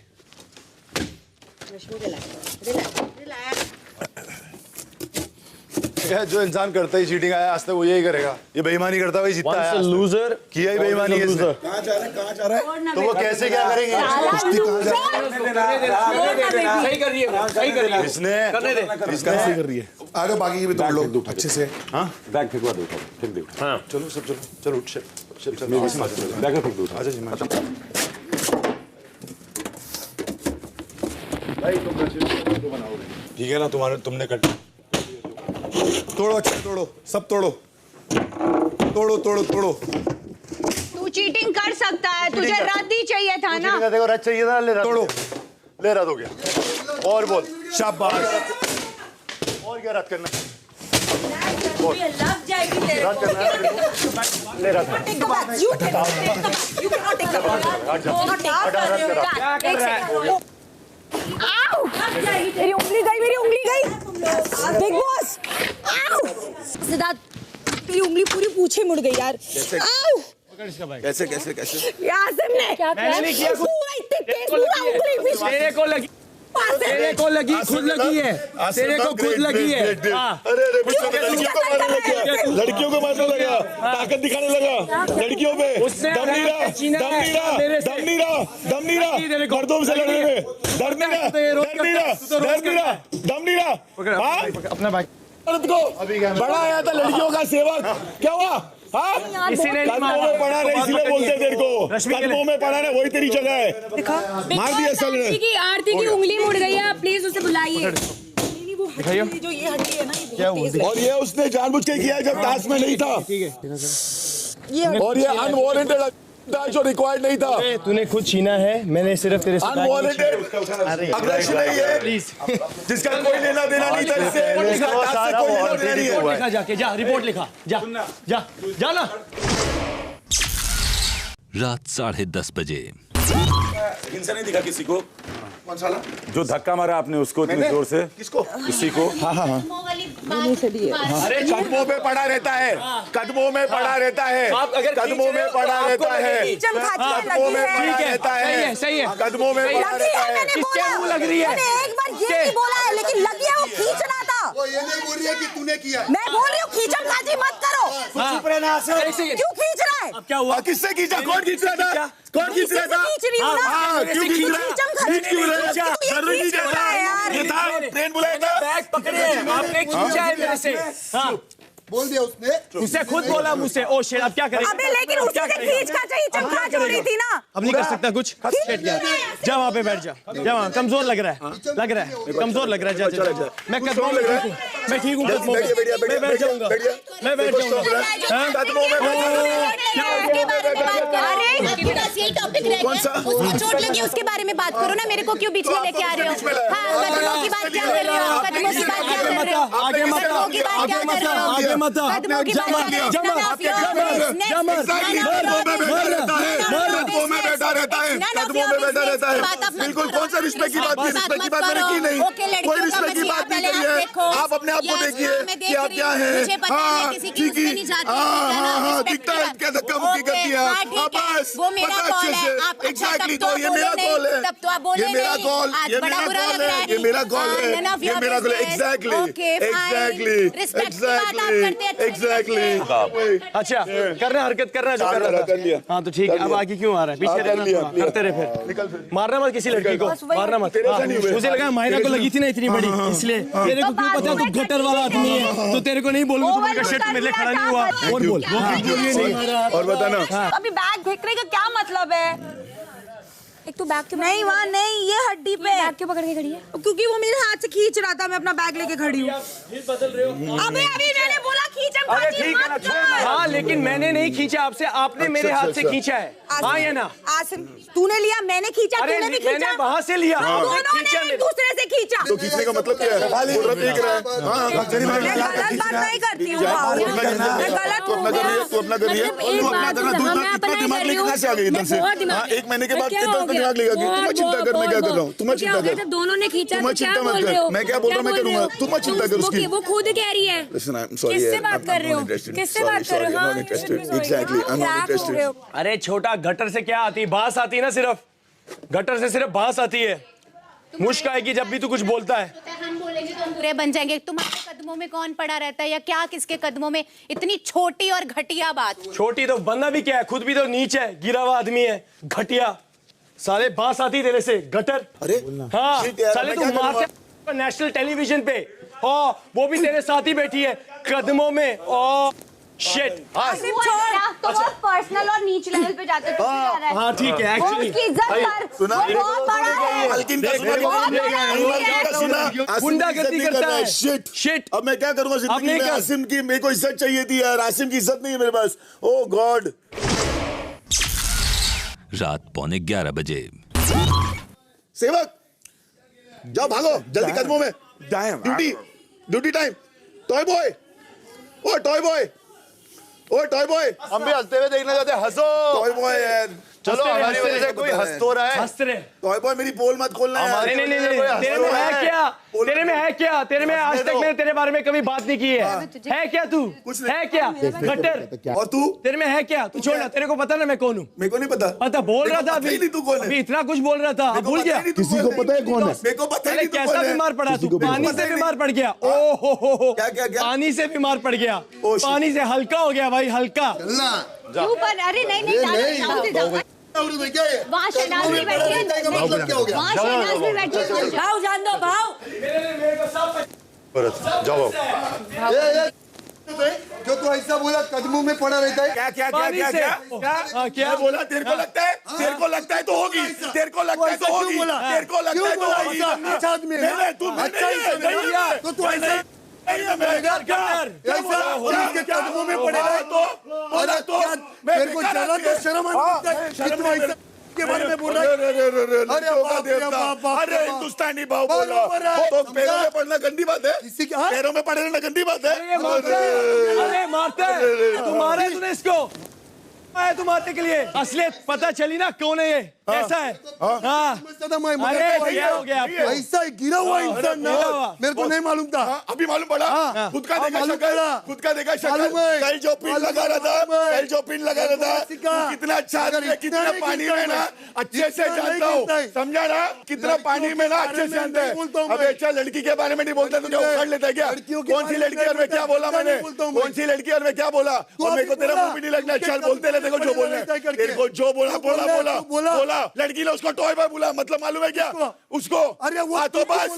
जो इंसान करता ही चीटिंग आया आज तक, वो यही करेगा। ये बेईमानी करता हुआ जीतता है। लूजर किया ही बेईमानी है इसने। कहाँ जा रहा है? तो वो कैसे क्या करेंगे? सही कर रही है, इसने कैसे कर रही है? आगे बाकी की भी तोड़ लो अच्छे से। हाँ बैग फेंकवा दो, फेंक दो। हाँ चलो सब चलो उठ चल बैग में फेंक दो। आजा जी भाई, तुम बनाओगे ठीक है ना? तुमने कट तोड़ो, अच्छे तोड़ो, सब तोड़ो। तू चीटिंग कर सकता है, तुझे रद्द ही चाहिए था ना। देखो रद्द चाहिए था, ले रद्द तोड़ो। ले रद्द हो गया। और बोल शाबाश। और क्या रद्द करना? लग जाएगी तेरे को। ले रद्द कर। मेरी उंगली गई। बिग बॉस, सिद्धार्थ तेरी उंगली पूरी पूछे मुड़ गई यार। कैसे? यासिम ने मैंने नहीं किया, तेरे को लगी, खुद लगी है, तेरे को खुद लगी है। लड़कियों को मारने लगा, ताकत दिखाने लगा लड़कियों पे। दम नहीं रहा, मर्दों से लड़ने में दम नहीं रहा। अपना भाई को बड़ा आया था लड़कियों का सेवक, क्या हुआ? कदमों में पड़ा नहीं, इसलिए बोलते तेरे को। कदमों में पड़ा नहीं, वही तेरी जगह है। मार दिया सल ने। आरती की उंगली मुड़ गई है, प्लीज उसे बुलाइए। जो ये हड्डी है ना, क्या और ये उसने जानबूझ के किया जब टास्क में नहीं था। और ये अनवारंटेड जो रिक्वायर्ड नहीं था। तूने खुद छीना है, मैंने सिर्फ तेरे से अग्रेशन नहीं है प्लीज, जिसका कोई लेना देना नहीं था इससे, कोई लेना देना नहीं है। लिखा जाके जा, रिपोर्ट लिखा जा जा जा ना। रात 10:30 बजे। हिंसा नहीं दिखा किसी को? कौन साला? जो धक्का मारा आपने उसको इतनी जोर से? किसको? किसी को? हाँ हाँ हाँ। अरे कदमों में पड़ा रहता है, कदमों में पड़ा रहता है, कदमों में पड़ा रहता है, कदमों में पड़ा रहता है, सही है, कदमों में पड़ा रहता है। किसके मुंह लग रही है? एक बार ये नहीं बोला है, लेकिन लगी है वो खींच रहा था। वो ये नहीं बोल रही है कि तूने किया। मैं बोल रही हूँ खींचम खाची मत करो। चुप रहना। क्यों खींच रहा है? अब क्या हुआ? किससे खींचा? कौन खींच रहा था? कौन खींच रहा था? खींच रही हूँ ना। क्यों खींच रहा है? खींच क्यों रहा है? जरूरी खींच रहा है। ये था ट्रेन बुलाया था। बैग पकड़े, आपने खींचा है मेरे से। हाँ बोल दिया उसने। उससे खुद बोला मुझसे। ओ शेर, अब क्या करें? अबे लेकिन उससे खींच का चाहिए, चमका छोड़ी थी ना। अब नहीं कर सकता कुछ। जा वहाँ पे बैठ जा, जा वहाँ। कमजोर लग रहा है, लग रहा है कमजोर लग रहा है। जा जा, मैं कदमों में ठीक हूँ, मैं ठीक हूँ कदमों में। मैं बैठ जाऊँगा, मैं बैठ जाऊँगा। यही टॉपिक रह गया, उसको चोट लगी उसके बारे में बात करो ना, मेरे को क्यों बीच में लेके आ रहे हो? हाँ, कदमों की बात क्या कर रहे हो? कदमों की बात क्या कर रहे हो? आगे मत, कदमों की बात क्या कर रहे हो? आगे मत, कदमों की बात क्या कर रहे हो? कदमों में बैठा रहता है, कदमों में बैठा रहता है। बिल्कुल, कौन सा रिश्ते की बात? रिश्ते की बात मैंने की नहीं, कोई रिश्ते की बात नहीं करी है। आप अपने आप को देखिए कि आप क्या है। हाँ ठीक है, हाँ हाँ दिखता है क्या धक्का मुक्की करती है आप। बस वो मेरा कॉल है, आप एग्जैक्टली, तो ये मेरा कॉल है, तब तो आप बोले ये मेरा कॉल, ये मेरा कॉल है, ये मेरा कॉल है, ये मेरा कॉल है। Exactly exactly exactly. अच्छा करना, हरकत करना जो कर रहा था। कर लिया। हाँ तो ठीक है, अब आगे क्यों आ रहा है? पीछे रहना, करते रहे फिर। मारना मत किसी लड़की को, मारना मत। मुझे लगा मायरा को लगी थी ना इतनी बड़ी, इसलिए। तेरे को क्यों पता तू गटर वाला आदमी है, तो तेरे को नहीं बोलूंगा। तुम्हारा शर्ट मेरे लिए खड़ा नहीं हुआ। और बोल, और बताना अभी बैग फेंकने का क्या मतलब है? एक तो बैग क्यों नहीं, वहाँ नहीं, ये हड्डी पे बैग क्यों पकड़ के खड़ी है? क्योंकि वो मेरे हाथ से खींच रहा था, मैं अपना बैग लेके खड़ी हूँ। बदल रहे हो? अभी मैंने बोला खींचम अरे खाची ठीक है ना, मत कर। हाँ लेकिन मैंने नहीं खींचा आपसे, आपने मेरे हाथ से खींचा है। हाँ या ना? आसिम तूने लिया, मैंने खींचा, तूने भी खींचा। मैंने वहाँ से लिया, दोनों ने एक दूसरे से खींचा। तो खींचने का मतलब क्या है? बोल रहा देख रहा है। हाँ मैं गलत बात नहीं करती हूँ, मैं गलत तू अपना कर रही है, तू अपना कर रही है, तू अपना करना। इतना दिमाग लेके कहाँ से आ गई एकदम से? हाँ 1 महीने के बाद कितना दिमाग लेगा? तुम चिंता कर, मैं क्या कर रहा हूँ? तुम चिंता कर, दोनों ने खींचा, तुम चिंता मत कर। मैं क्या बोल रहा हूँ, मैं करूँगा। तुम चिंता कर उसकी। वो खुद कह रही है। किससे बात कर रहे हो? किससे बात कर रहे हो? Exactly, I'm not interested. अरे छोटा, गटर से क्या आती? बांस आती है ना, सिर्फ गटर से सिर्फ बांस आती है। मुश्क आएगी जब भी तू कुछ बोलता है। हम बोलेंगे तो हम बुरे बन जाएंगे। तुम्हारे कदमों में कौन पड़ा रहता है या क्या किसके कदमों में? इतनी छोटी और घटिया बात। छोटी तो बनना भी क्या है, खुद भी तो नीच है, गिरा हुआ आदमी है, घटिया। साले बांस आती तेरे से, गटर। अरे हाँ साले तू मारते नेशनल टेलीविजन पे, हाँ वो भी तेरे साथ ही बैठी है कदमों में। Oh shit. तो वो पर्सनल और नीच लेवल पे जाते तो हाँ ठीक है, एक्चुअली उसकी इज्जत कर, सुना वो बहुत बड़ा है। गुंडागर्दी करता है। Shit shit. अब मैं क्या करूँगा जिंदगी में? आसिम की मेरे को इज्जत चाहिए थी यार, आसिम की इज्जत नहीं है मेरे पास। ओ गॉड। रात 11:15 बजे। सेवक जाओ, भागो जल्दी कदमों में। Duty time. टॉय बॉय, ओ टॉय बॉय, ओ टॉय बॉय। हम भी हंसते हुए देखना चाहते हैं, हंसो। टॉय बॉय यार, चलो हमारी वजह से कोई हंस तो रहा है। हंस रहे। टॉय बॉय मेरी पोल मत खोलना यार। नहीं, तेरे में है क्या? तेरे में है क्या? तेरे में आज तक मैंने तेरे बारे में कभी बात नहीं की है क्या तू? है क्या गटर? और तू? तेरे में है क्या? तू छोड़ ना, तेरे को पता ना मैं कौन हूँ? मेरे को नहीं पता। पता बोल रहा था अभी, तू कौन है? अभी इतना कुछ बोल रहा था, भूल गया? किसी को पता है कौन है? मेरे को पता नहीं कैसा बीमार पड़ा तू? पानी से बीमार पड़ गया। ओ हो क्या पानी से बीमार पड़ गया, पानी से हल्का हो गया भाई, हल्का। क्यों पर? अरे नहीं वहाँ शहनाज भी बैठी है, वहाँ शहनाज भी बैठी है। भाव जान दो, भाव। जाओ जो तू ऐसा बोला कदमों में पड़ा रहता है। क्या क्या क्या क्या क्या क्या बोला? तेरे को लगता है? तेरे को लगता है तो होगी, तेरे को लगता है तो होगी, तेरे को लगता है तो होगी। अच्छा आदमी है। तू कदमों में पड़ेगा तो मेरे को जरा तो शर्म आनी के बारे में बोल रहा है। अरे हिंदुस्तानी भाव बोला तो पैरों में पड़ना गंदी बात है? किसी के पैरों में पड़ना गंदी बात है? अरे मारते तुम्हारे तूने इसको आया तुम मारने के लिए। असलियत पता चली ना कौन है ये, कैसा है? हाँ अरे क्या हो गया आपको? ऐसा गिरा हुआ इंसान ना, मेरे को नहीं मालूम था। अभी मालूम पड़ा? खुद का देखा शक्ल, खुद का देखा शक्ल। कल जो पिन लगा रहा था, कल जो पिन लगा रहा था, कितना अच्छा आदमी, कितना पानी में ना अच्छे से जानता हूँ, समझा ना? कितना पानी में ना अच्छे से जानता है। अबे अच्छा लड़की के बारे में नहीं बोलता, तुझे उखाड़ लेता है क्या? कौन सी लड़की और मैं क्या बोला मैंने? कौन सी लड़की और मैं क्या बोला? और मेरे को तेरा मुंह भी नहीं लगना। चल बोलते रहते को जो बोलना है, तेरे को जो बोला बोला बोला। लड़की ने उसको टॉय बॉय बोला, मतलब मालूम है क्या उसको? अरे वो हाथों बात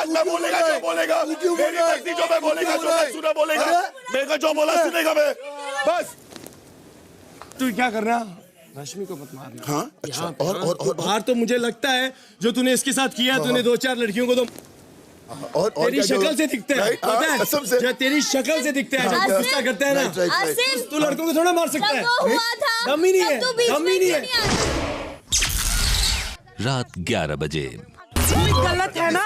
मैं बोलेगा जो बोलेगा, मेरी मर्जी जो मैं बोलेगा जो मैं सुना बोलेगा, मेरे को जो बोला सुनेगा मैं। बस तू क्या कर रहा? रश्मि को मत मारना। हाँ अच्छा। और बाहर तो मुझे लगता है जो तूने इसके साथ किया, तूने 2-4 लड़कियों को तो और तेरी शक्ल से दिखते हैं, पता है? जो तेरी शक्ल से दिखते हैं जब गुस्सा करते हैं ना, तू लड़कों को थोड़ा मार सकता है। दम ही नहीं है, दम ही नहीं है। रात 11 बजे। गलत है ना,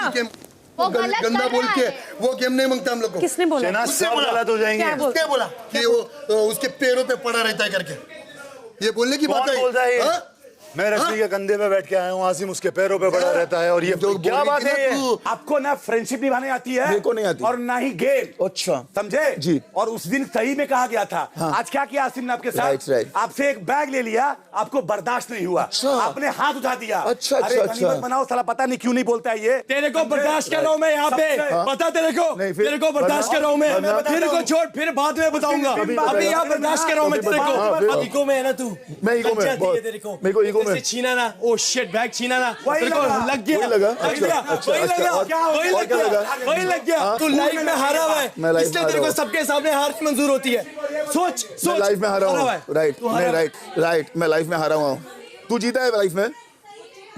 वो गंदा बोल के वो गेम नहीं मांगता हम लोग को। किसने बोला? उससे गलत हो जाएंगे। क्या बोला कि वो उसके पैरों पे पड़ा रहता है करके? ये बोलने की बात है? मैं रश्मि के कंधे पे बैठ के आया हूँ, आसिम उसके पैरों पे पड़ा रहता है, और ये क्या बात है? ये आपको ना फ्रेंडशिप निभाने आती है, मेरे को नहीं आती, और ना ही गेम। अच्छा समझे जी। और उस दिन सही में कहा गया था। हाँ। आज क्या किया आसिम ने आपके साथ? आपसे एक बैग ले लिया, आपको बर्दाश्त नहीं हुआ। अच्छा। आपने हाथ उठा दिया। अच्छा अच्छा अच्छा। बनाओ साला, पता नहीं क्यों नहीं बोलता है ये। तेरे को बर्दाश्त कर रहा हूँ मैं यहाँ पे, पता तेरे को? तेरे को बर्दाश्त कर रहा हूँ मैं, तेरे को छोड़, फिर बाद में बताऊंगा। अभी यहाँ बर्दाश्त कर रहा हूँ मैं तेरे को। ईगो में है ना तू, मैं ईगो में, तेरे को मेरे को ईगो में छीना ना। ओ शिट, बैग छीना ना, तेरे को लग गया, वही लगा। वही लग गया। तू लाइफ में हारा हुआ है, इसलिए तेरे को सबके सामने हार मंजूर होती है। सोच सोच, लाइफ में हारा हूँ। राइट, मैं राइट मैं लाइफ में हारा हुआ हूँ। तू जीता है लाइफ में,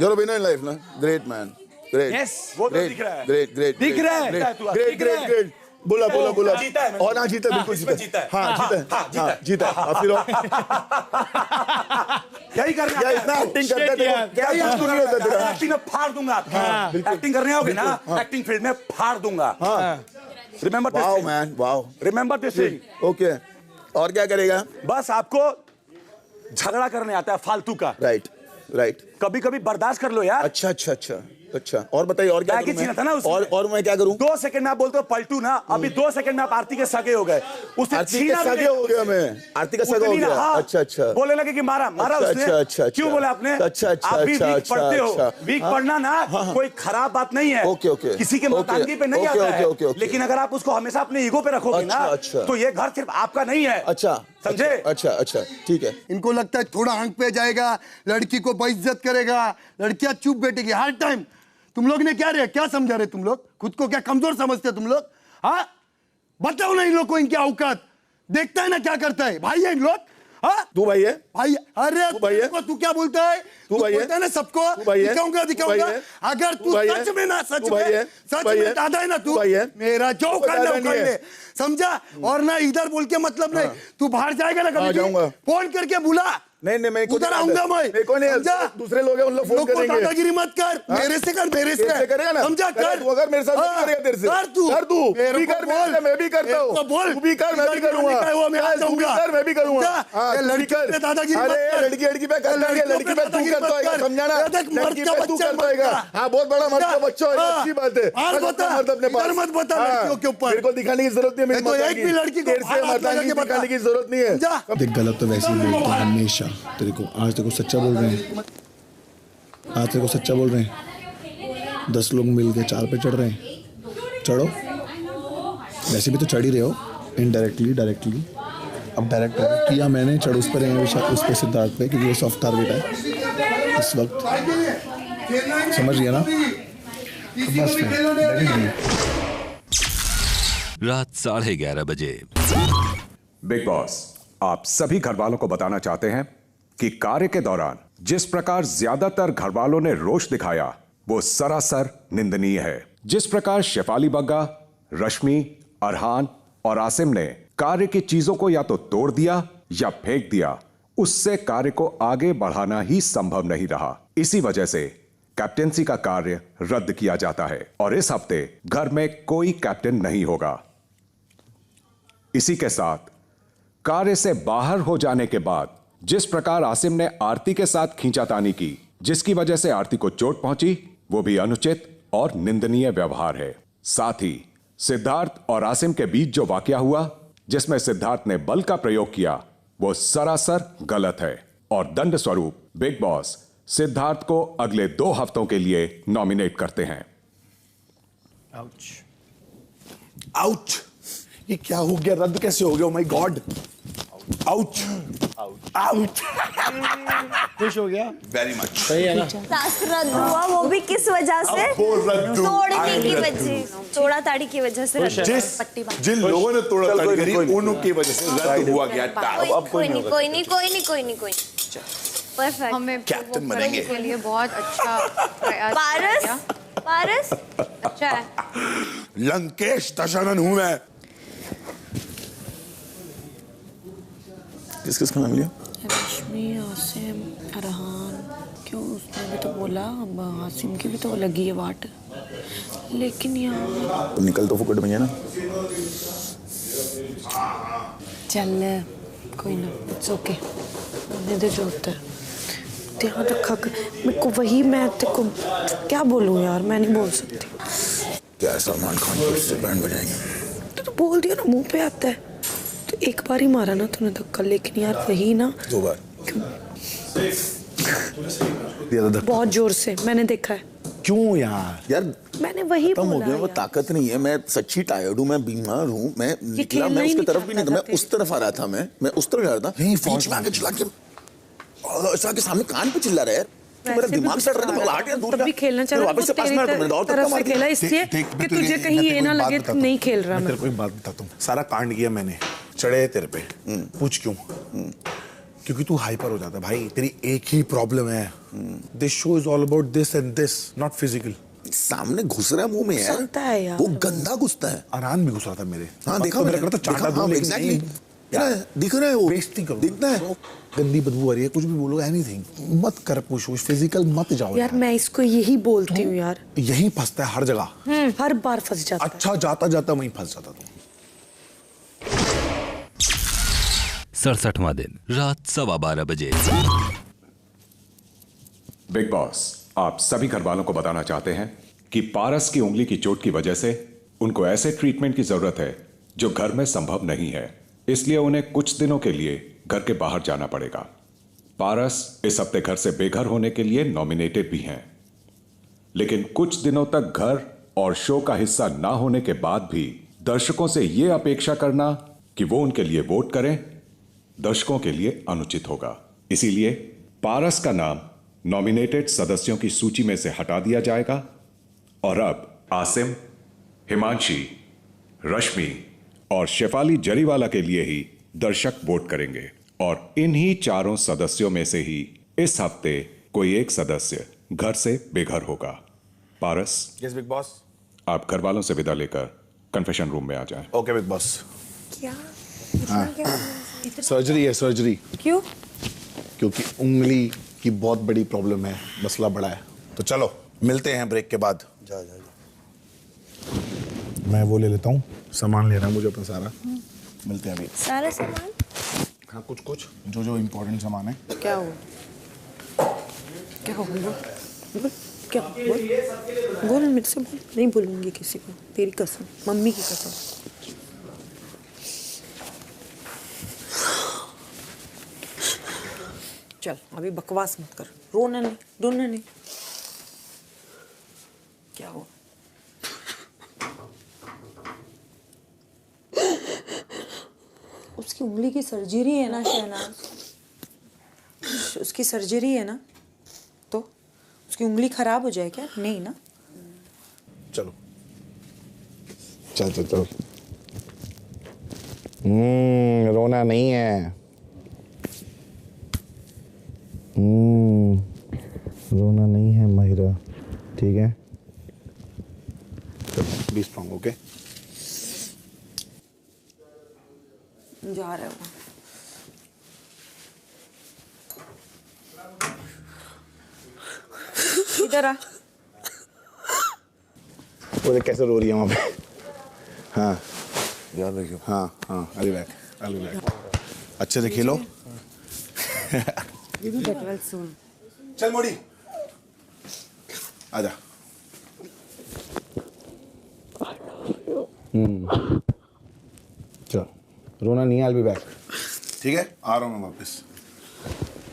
यूर विनर इन लाइफ ना। Great man, great. यस, वो तो दिख रहा है। ग्रेट ग्रेट दिख रहा है, ग्रेट ग्रेट ग्रेट। बोला बोला बोला। जीता है, और ना जीता, बिल्कुल जीता है। हाँ जीता है। फिर यही करना है, इतना एक्टिंग करता है, क्या एक्टिंग में फाड़ दूंगा आपकी। एक्टिंग करने आओगे ना, एक्टिंग फील्ड में फाड़ दूंगा। Remember this, wow man, wow. Remember this thing. Okay, और क्या करेगा? बस आपको झगड़ा करने आता है फालतू का। Right right. कभी कभी बर्दाश्त कर लो यार। अच्छा अच्छा अच्छा अच्छा। और बताइए, और क्या करूं मैं? था ना और मैं क्या करूं? 2 सेकंड में आप बोलते हो पलटू ना, अभी 2 सेकंड में आप आरती के सगे हो गए। उससे आरती के सगे हो गया मैं, आरती का सगा हो गया। अच्छा अच्छा। बोले लगे कि मारा उसने। अच्छा। क्यों बोला आपने? अच्छा अच्छा। आप भी वीक पढ़ते हो, वीक पढ़ना ना कोई खराब बात नहीं है। Okay okay. किसी के मर्दानगी पे नहीं आता है, लेकिन अगर आप उसको हमेशा अपने ईगो पे रखोगे ना, तो ये घर सिर्फ आपका नहीं है। अच्छा, समझे? अच्छा अच्छा, ठीक है। इनको लगता है थोड़ा आंख पे जाएगा, लड़की को बेइज्जत करेगा, लड़कियां चुप बैठेगी हर टाइम। तुम लोग ने क्या समझा रहे? तुम लोग खुद को क्या कमजोर समझते तुम लोग? हाँ बताओ ना इन लोग को इनकी औकात। देखता है ना क्या करता है, भाई है इन लोग। हाँ तू भाई है, भाई। अरे तू भाई है, तू क्या बोलता है? तू भाई बोलता है ना सबको, दिखाऊंगा। अगर तू सच में ना, सच में दादा है ना तू, मेरा जो उखाड़ना उखाड़ ले, समझा? और ना इधर बोल के मतलब नहीं, तू बाहर जाएगा ना कभी, फोन करके बुला। नहीं मैं उधर आऊंगा मैं, समझा? दूसरे लोग हैं, उन लोग फोन करेंगे। दादागिरी मत कर, मेरे से कर, मेरे से करेगा ना, समझा? कर, वो अगर मेरे साथ नहीं करेगा तेरे से, कर तू भी कर, मैं भी करता हूँ। बोल, तू भी कर, मैं भी करूँगा। मैं भी करूँगा। लड़की दादागिरी, लड़की पे कर, लड़की पे तू करता होगा, समझाना? लड़की पे तू करता होगा। हाँ, बहुत बड़ा मर्द का बच्चा है, अच्छी बात है। मर्द अपने पास मत बता लड़कियों के ऊपर, मेरे को दिखाने की जरूरत नहीं है। एक भी लड़की को दिखाने की जरूरत नहीं है। देख, गलत तो वैसे ही बोलते हैं हमेशा। तेरे को आज तेरे को सच्चा बोल रहे हैं, आज तेरे को सच्चा बोल रहे हैं। 10 लोग मिल के 4 पे चढ़ रहे हैं, चढ़ो। वैसे भी तो चढ़ ही रहे हो, इनडायरेक्टली डायरेक्टली। अब डायरेक्ट किया मैंने, चढ़ उस पर उस पर सिद्धार्थ पे, क्योंकि वो सॉफ्ट टारगेट है इस वक्त, समझ गया ना? बस रात 11:30 बजे। बिग बॉस आप सभी घर वालों को बताना चाहते हैं कि कार्य के दौरान जिस प्रकार ज्यादातर घर वालों ने रोष दिखाया वो सरासर निंदनीय है। जिस प्रकार शेफाली बग्गा, रश्मि अरहान और आसिम ने कार्य की चीजों को या तो तोड़ दिया या फेंक दिया। उससे कार्य को आगे बढ़ाना ही संभव नहीं रहा। इसी वजह से कैप्टेंसी का कार्य रद्द किया जाता है और इस हफ्ते घर में कोई कैप्टन नहीं होगा। इसी के साथ कार्य से बाहर हो जाने के बाद जिस प्रकार आसिम ने आरती के साथ खींचातानी की, जिसकी वजह से आरती को चोट पहुंची, वो भी अनुचित और निंदनीय व्यवहार है। साथ ही सिद्धार्थ और आसिम के बीच जो वाकया हुआ, जिसमें सिद्धार्थ ने बल का प्रयोग किया, वो सरासर गलत है और दंड स्वरूप बिग बॉस सिद्धार्थ को अगले 2 हफ्तों के लिए नॉमिनेट करते हैं। आउच। आउच, ये क्या हो गया? रद्द कैसे हो गया? Oh my God, ouch ouch. खुश हो गया? Very much. सही है ना? टास्क रद्द हुआ, वो भी किस वजह से? तोड़ने की वजह, तोड़ा ताड़ी की वजह से रद्द। जिन लोगों ने तोड़ा ताड़ी करी उनकी वजह से रद्द हुआ गया। कोई नहीं। परफेक्ट। हमें कैप्टन बनेंगे के लिए बहुत अच्छा प्रयास। पारस अच्छा है। लंकेश दशानन हूं मैं। किस किस का नाम लिया? रश्मि, आसिम, अरहान। क्यों, उसने भी तो बोला, आसिम की भी तो लगी है वाट। लेकिन यार तो निकल तो फुकट में है ना। चल कोई ना, इट्स ओके, होने दे जो होता है। ध्यान रखा कर मेरे को। वही मैं तेरे को क्या बोलूं यार, मैं नहीं बोल सकती। क्या सलमान खान को इससे बैंड बजाएंगे? तो बोल दिया ना, मुंह पे आता है। तो एक बार ही मारा ना तूने धक्का, लेकिन यार वही ना 2 बार। बहुत जोर से, मैंने देखा है। क्यों यार मैंने वही खत्म हो बोला गया। वो ताकत नहीं है। मैं सच्ची टायर्ड हूँ, मैं बीमार हूँ। मैं निकला, मैं उसकी तरफ भी नहीं था, मैं उस तरफ आ रहा था। मैं उस तरफ जा रहा था, बीच में आके चिल्ला के ऐसा के सामने कान पे चिल्ला रहा है। तो मेरा दिमाग सड़ रहा था। हट यार, दूर तब भी खेलना चाहिए। वापस से 5 मिनट मैंने दौड़ तरफ से खेला इसलिए कि तुझे कहीं ये ना लगे तू नहीं खेल रहा। मैं तेरे को एक बात बताता हूँ। सारा कांड किया मैंने, चढ़े तेरे पे। पूछ क्यों? क्योंकि तू हाइपर हो जाता है भाई। तेरी एक ही प्रॉब्लम है, this show is all about this and this, not physical. सामने घुस रहा है मुंह में यार, वो गंदा घुसता है। आराम भी घुस रहा था मेरे। हाँ देखा मैंने, तो चाटा दूं, एग्जैक्टली दिख रहा है। वो बेइज्जती करो, दिखता है। गंदी बदबू आ रही है, कुछ भी बोलो, एनीथिंग मत कर, पुश फिजिकल मत जाओ यार। मैं इसको यही बोलती हूँ यार, यही फंसता है हर जगह, हर बार फंस जाता है। अच्छा जाता जाता वहीं फंस जाता तू। 67वां दिन, रात 12:15 बजे। बिग बॉस आप सभी घर वालों को बताना चाहते हैं कि पारस की उंगली की चोट की वजह से उनको ऐसे ट्रीटमेंट की जरूरत है जो घर में संभव नहीं है। इसलिए उन्हें कुछ दिनों के लिए घर के बाहर जाना पड़ेगा। पारस इस हफ्ते घर से बेघर होने के लिए नॉमिनेटेड भी हैं, लेकिन कुछ दिनों तक घर और शो का हिस्सा ना होने के बाद भी दर्शकों से यह अपेक्षा करना कि वो उनके लिए वोट करें, दर्शकों के लिए अनुचित होगा। इसीलिए पारस का नाम नॉमिनेटेड सदस्यों की सूची में से हटा दिया जाएगा और अब आसिम, हिमांशी, रश्मि और शेफाली जरीवाला के लिए ही दर्शक वोट करेंगे और इन्हीं चारों सदस्यों में से ही इस हफ्ते कोई एक सदस्य घर से बेघर होगा। पारस, यस बिग बॉस, आप घर वालों से विदा लेकर कन्फेशन रूम में आ जाएं। Okay big boss. क्या? सर्जरी है, सर्जरी। क्यों? क्योंकि उंगली की बहुत बड़ी प्रॉब्लम है, मसला बड़ा है। तो चलो मिलते हैं ब्रेक के बाद। जा मैं वो ले लेता हूँ, सामान लेना है मुझे अपना सारा। मिलते हैं अभी। सारा सामान? हाँ कुछ कुछ जो इम्पोर्टेंट सामान है। क्या हो? क्या हो? बोल क्या बोल मेरे से बोल। नहीं बोलूंगी किसी को, तेरी कसम, मम्मी की कसम। चल अभी बकवास मत कर, रोना नहीं। क्या हुआ? उसकी उंगली की सर्जरी है ना शहनाज, उसकी सर्जरी है ना, तो उसकी उंगली खराब हो जाए क्या? नहीं ना। चलो चल रोना नहीं है, रोना नहीं है माहिरा, ठीक है? Be strong, okay? जा रहे हो इधर आ। वो देख कैसे रो रही है वहाँ पे। हाँ ध्यान रखियो। हाँ हाँ अली बैक अच्छे से खेलो। You will get well soon. चल मोड़ी आजा। चलो रोना नहीं है, I'll be back। ठीक है आ रहा हूँ मैं वापस।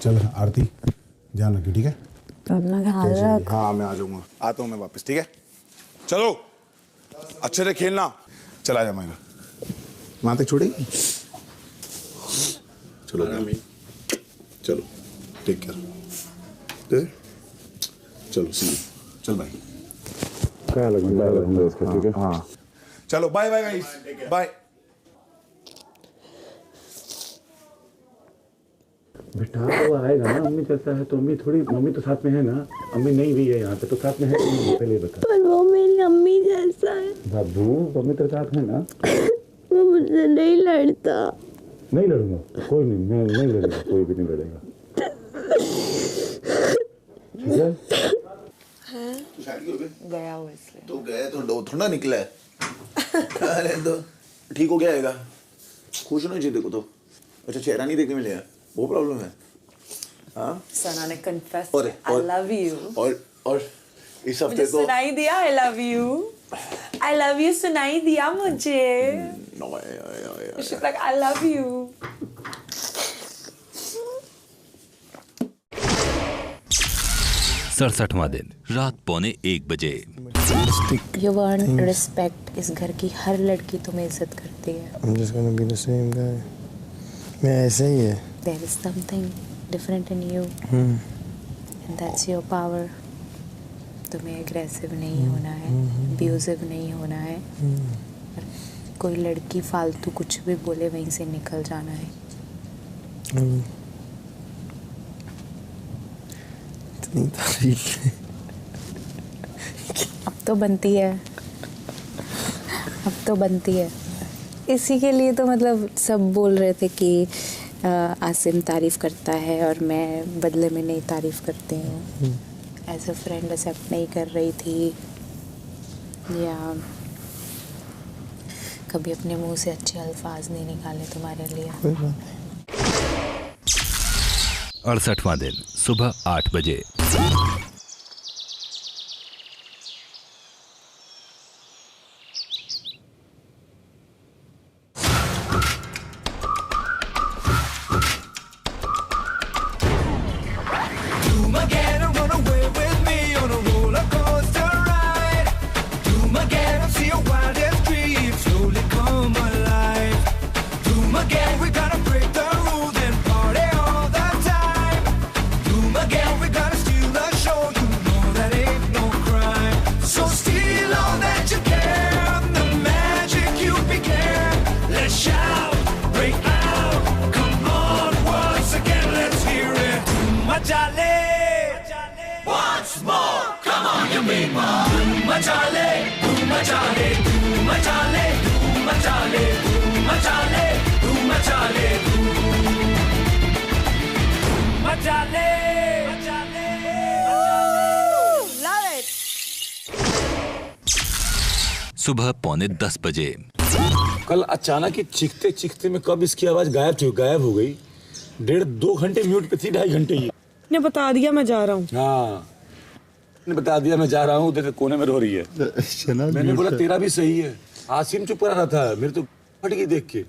चल आरती ध्यान रखियो ठीक है। अपना ख्याल रख। हाँ मैं आ जाऊँगा, आता हूँ मैं वापस ठीक है। चलो अच्छे से खेलना। चला जा मायना वहाँ तक छोड़ेगी। चलो चलो टेक केयर। चलो सी चल भाई क्या लगेगा इसका ठीक है। हाँ चलो बाय बाय गाइस बाय। बेटा वो आएगा ना, अम्मी कहता है तो अम्मी थोड़ी, मम्मी तो साथ में है ना, अम्मी नहीं भी है यहाँ पे तो साथ में है। पहले बता। पर वो मेरी अम्मी जैसा है बाबू, मम्मी तेरे साथ है ना। वो मुझसे नहीं लड़ता। नहीं लड़ूंगा, कोई नहीं, मैं नहीं लड़ूंगा, कोई भी नहीं लड़ेगा ठीक है। गया हो इसलिए तो गए तो थोड़ा निकला है। अरे तो ठीक हो गया आएगा, खुश होना चाहिए देखो तो। अच्छा चेहरा नहीं देखने मिलेगा वो प्रॉब्लम है। हाँ सना ने कन्फेस और आई लव यू और इस हफ्ते मुझे तो सुनाई दिया आई लव यू सुनाई दिया मुझे। She's like I love you. सड़सठवां दिन रात 1:45 You want respect। इस घर की हर लड़की तुम्हें इज्जत करती है। I'm just gonna be the same guy। मैं ऐसे ही है। There is something different in you and that's your power। तुम्हें aggressive नहीं होना है, abusive नहीं होना है, कोई लड़की फालतू कुछ भी बोले वहीं से निकल जाना है। इतनी तारीफ अब तो बनती है, अब तो बनती है। इसी के लिए तो मतलब सब बोल रहे थे कि आसिम तारीफ करता है और मैं बदले में नहीं तारीफ करती हूँ। एज अ फ्रेंड एक्सेप्ट नहीं कर रही थी या कभी अपने मुंह से अच्छे अल्फाज नहीं निकाले तुम्हारे लिए। 68वां दिन सुबह 8 बजे। सुबह 9:45 बजे। कल अचानक ही चीखते चीखते में कब इसकी आवाज गायब हो गई। 1.5-2 घंटे म्यूट पे थी, 2.5 घंटे ही। ने बता दिया मैं जा रहा हूँ। हाँ ने बता दिया मैं जा रहा हूँ, देखो कोने में रो रही है। मैंने बोला तेरा भी सही है। आसिम चुप रहा था, मेरे तो फट गई देख के।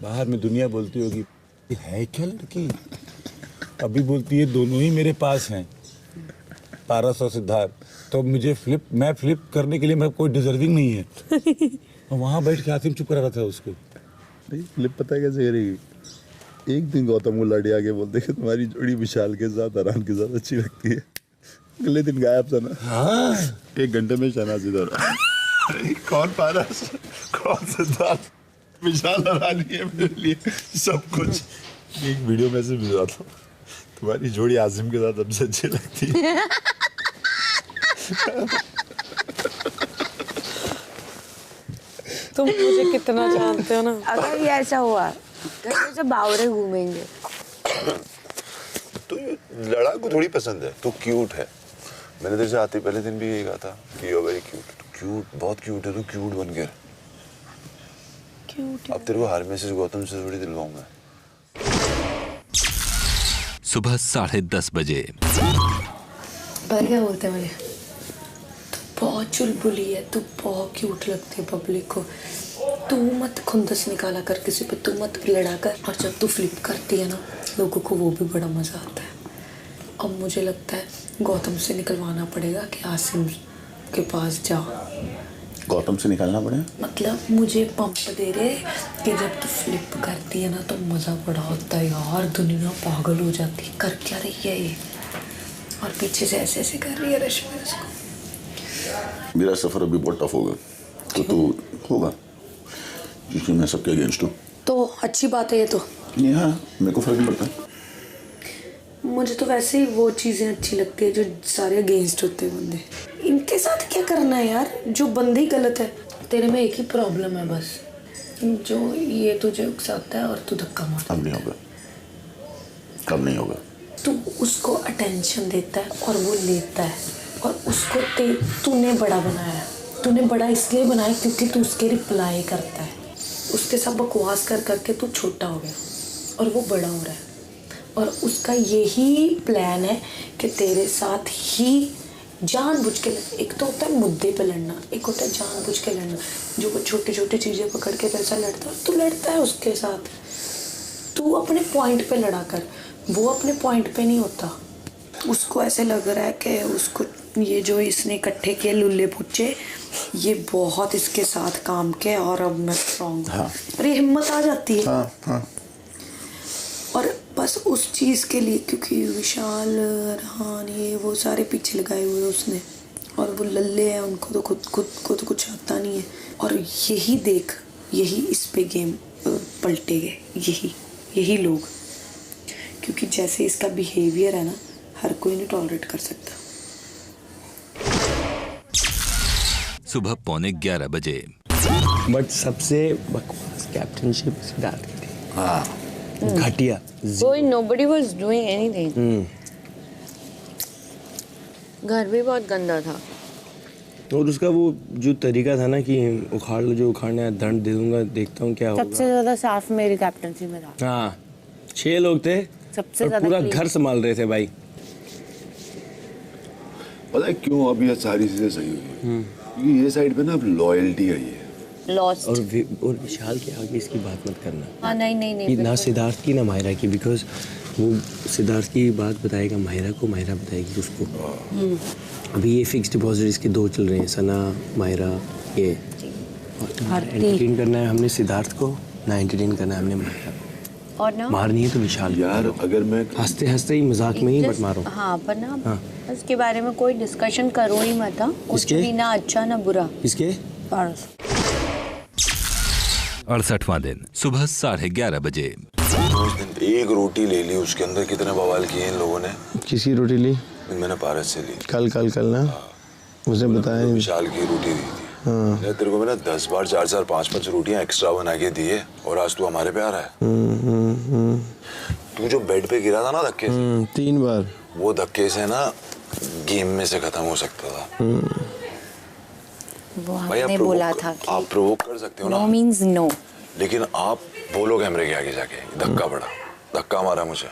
बाहर में दुनिया बोलती होगी है क्या लड़की, अभी बोलती है दोनों ही मेरे पास हैं, पारस और सिद्धार्थ। तो मुझे मैं फ्लिप करने के लिए मैं कोई डिजर्विंग नहीं है। वहाँ बैठ के आसिम चुप रहा था उसको। फ्लिप पता है कैसे करेगी? एक दिन गौतम को लड़े आके बोलते कि तुम्हारी जोड़ी विशाल के साथ अरहान के साथ अच्छी लगती है। अगले दिन गायब था ना। हाँ 1 घंटे में शहनाज इधर। कौन पारस कौन सिद्धार्थ, विशाल अरहान है मेरे लिए सब कुछ। एक वीडियो में से भेजा था, तुम्हारी जोड़ी आसिम के साथ सबसे अच्छी लगती है। तुम मुझे कितना जानते हो ना। अगर ये ऐसा हुआ घर में सब बावरे घूमेंगे। तो लड़ा को थोड़ी पसंद है, तू क्यूट है। मैंने तेरे से आते पहले दिन भी यही कहा था कि यू वेरी क्यूट। क्यूट, बहुत क्यूट है, तू क्यूट बन गया। क्यूट। अब तेरे को हर मैसेज गौतम से थोड़ी दिलवाऊंगा। सुबह 10:30 बजे। पर क्या बोलते हैं मुझे, तू बहुत चुलबुली है, तू बहुत क्यूट लगती है पब्लिक को, तू मत खुंदस निकाला कर किसी पे, तू मत लड़ा कर। और जब तू फ्लिप करती है ना, लोगों को वो भी बड़ा मजा आता है। अब मुझे लगता है गौतम से निकलवाना पड़ेगा कि आसिम के पास जा। गौतम से निकालना पड़ेगा मतलब मुझे पंप दे रहे कि जब तू फ्लिप करती है ना तो मज़ा बड़ा होता है यार, दुनिया पागल हो जाती है। कर क्या रही है ये, और पीछे से ऐसे ऐसे कर रही है रश्मि उसको। मेरा सफर अभी बहुत टफ होगा, तो तू होगा क्योंकि मैं सबके अगेंस्ट हूँ। तो अच्छी बात है ये तो। नहीं, हाँ मेरे को फर्क नहीं पड़ता। मुझे तो वैसे ही वो चीज़ें अच्छी लगती है जो सारे अगेंस्ट होते हैं बंदे। इनके साथ क्या करना है यार, जो बंदे ही गलत है। तेरे में एक ही प्रॉब्लम है बस, जो ये तुझे उकसाता है और तू धक्का मारता है। अब नहीं होगा, कब नहीं होगा। तू उसको अटेंशन देता है और वो लेता है, और उसको तूने बड़ा बनाया है। तूने बड़ा इसलिए बनाया क्योंकि तू उसके रिप्लाई करता है। उसके साथ बकवास कर करके तू छोटा हो गया और वो बड़ा हो रहा है, और उसका यही प्लान है कि तेरे साथ ही जानबूझ के एक तो होता है मुद्दे पे लड़ना, एक होता है जानबूझ के लड़ना। जो वो छोटी छोटी चीज़ें पकड़ के तेरे साथ लड़ता है, तू लड़ता है उसके साथ। तू अपने पॉइंट पे लड़ा कर, वो अपने पॉइंट पे नहीं होता। उसको ऐसे लग रहा है कि उसको ये जो इसने इकट्ठे किए लुल्ले पुच्चे, ये बहुत इसके साथ काम के, और अब मैं स्ट्रॉन्ग हूँ। हाँ। और ये हिम्मत आ जाती है। हाँ, हाँ। और बस उस चीज़ के लिए, क्योंकि विशाल, अरहान, ये वो सारे पीछे लगाए हुए उसने, और वो लल्ले हैं, उनको तो खुद को तो कुछ आता नहीं है। और यही देख, यही इस पे गेम पलटेगे, यही लोग, क्योंकि जैसे इसका बिहेवियर है ना, हर कोई नहीं टॉलरेट कर सकता। सुबह 11:15 बजे। बट सबसे बकवास कैप्टनशिप सिद्धार्थ की थी। हाँ, घटिया। Nobody was doing anything. घर भी बहुत गंदा था। और उसका वो जो तरीका था ना कि उखाड़ लो, जो उखाड़ना है दंड दे दूंगा, देखता हूँ क्या होगा। सबसे ज्यादा साफ मेरी कैप्टनसी में था। हाँ, 6 लोग थे, सबसे और ज्यादा पूरा clean। घर संभाल रहे थे भाई। पता है क्यों अब ये सारी चीजें सही हुई? क्योंकि ये साइड पे ना अब लॉयल्टी आई है। Lost। और विशाल के आगे इसकी बात मत करना। हाँ, नहीं कि ना सिद्धार्थ की ना मायरा की, बिकॉज वो सिद्धार्थ की बात बताएगा मायरा को, मायरा बताएगी उसको। अभी ये फिक्स डिपॉजिट इसके 2 चल रहे हैं, सना, मायरा, ये। और एंटरटेन करना है हमने सिद्धार्थ को, ना एंटरटेन करना है हमने मायरा को। और ना मारनी है तो विशाल यार, अगर मैं हंसते हंसते ही मजाक में ही मत मारो। हाँ, पर ना हाँ। उसके बारे में कोई डिस्कशन करो ही मत। कुछ भी ना अच्छा ना बुरा। किसके? 68वां दिन सुबह 11:30 बजे। उस दिन एक रोटी ले ली, उसके अंदर कितने बवाल किए इन लोगों ने। किसी रोटी ली? मैंने पारस से ली। कल ना मुझे बताया नहीं। विशाल की रोटी दी थी। हाँ। तेरे को मैंने 10 बार 4 5 रोटियां एक्स्ट्रा बना के दी है, और आज तू हमारे पे आ रहा है। तू जो बेड पे गिरा था ना धक्के से, 3 बार, वो धक्के से ना गेम में से खत्म हो सकता था। वो हमने बोला था कि आप प्रोवोक कर सकते हो ना। No means no. लेकिन आप बोलो कैमरे के आगे जाके, धक्का पड़ा, धक्का मारा मुझे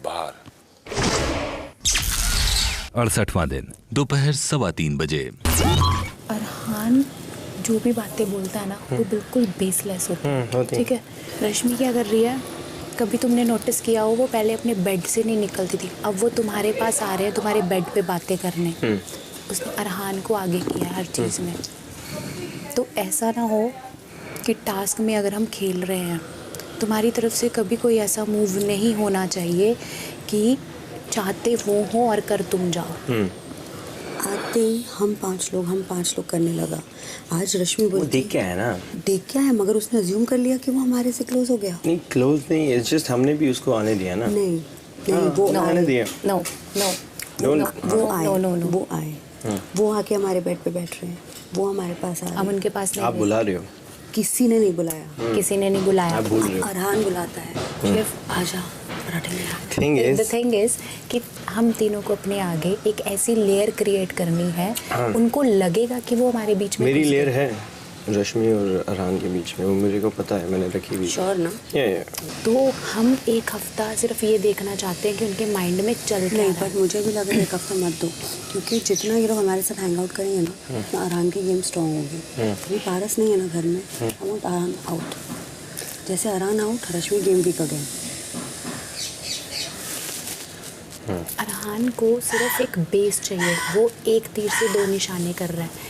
बाहर। 68वां दिन दोपहर 3:15 बजे। अरहान जो भी बातें बोलता है ना, वो बिल्कुल बेसलेस होती है। ठीक है, रश्मि क्या कर रही है, कभी तुमने नोटिस किया हो, वो पहले अपने बेड से नहीं निकलती थी, अब वो तुम्हारे पास आ रहे हैं तुम्हारे बेड पे बातें करने। उसने अरहान को आगे किया हर चीज़ में। तो ऐसा ना हो कि टास्क में अगर हम खेल रहे हैं, तुम्हारी तरफ से कभी कोई ऐसा मूव नहीं होना चाहिए कि चाहते वो हो और कर तुम जाओ। आते ही हम 5 लोग करने लगा। आज रश्मि बोली देख क्या है ना, देख क्या है, मगर उसने अज्यूम कर लिया कि वो हमारे से क्लोज हो गया। नहीं क्लोज नहीं, इट्स जस्ट हमने भी उसको आने दिया ना। नहीं वो आने दिया। वो आए वो आके हमारे बेड पे बैठ रहे हैं, वो हमारे पास आए। हम उनके पास नहीं आप बुला रहे हो? किसी ने नहीं बुलाया। किसी ने नहीं बुलाया। आप भूल रहे हो। अरहान बुलाता है, शेफ आजा पराठे ले आ। The thing is कि हम तीनों को अपने आगे एक ऐसी लेयर क्रिएट करनी है, उनको लगेगा कि वो हमारे बीच में मेरी लेयर है रश्मि और अरहान के बीच में, वो मेरे को पता है, मैंने रखी हुई। श्योर ना? तो हम एक हफ्ता सिर्फ ये देखना चाहते हैं कि उनके माइंड में चल क्या नहीं, रहा है। बट मुझे भी लग रहा है एक हफ्ता मत दो, क्योंकि जितना ये लोग हमारे साथ हैंग आउट करेंगे ना, उतना अरहान की गेम स्ट्रॉन्ग होगी। अभी पारस नहीं है ना घर में, आई वांट अरहान आउट। जैसे अरहान आउट, रश्मि गेम भी कर। अरहान को सिर्फ एक बेस चाहिए, वो एक तीर से दो निशाने कर रहा है।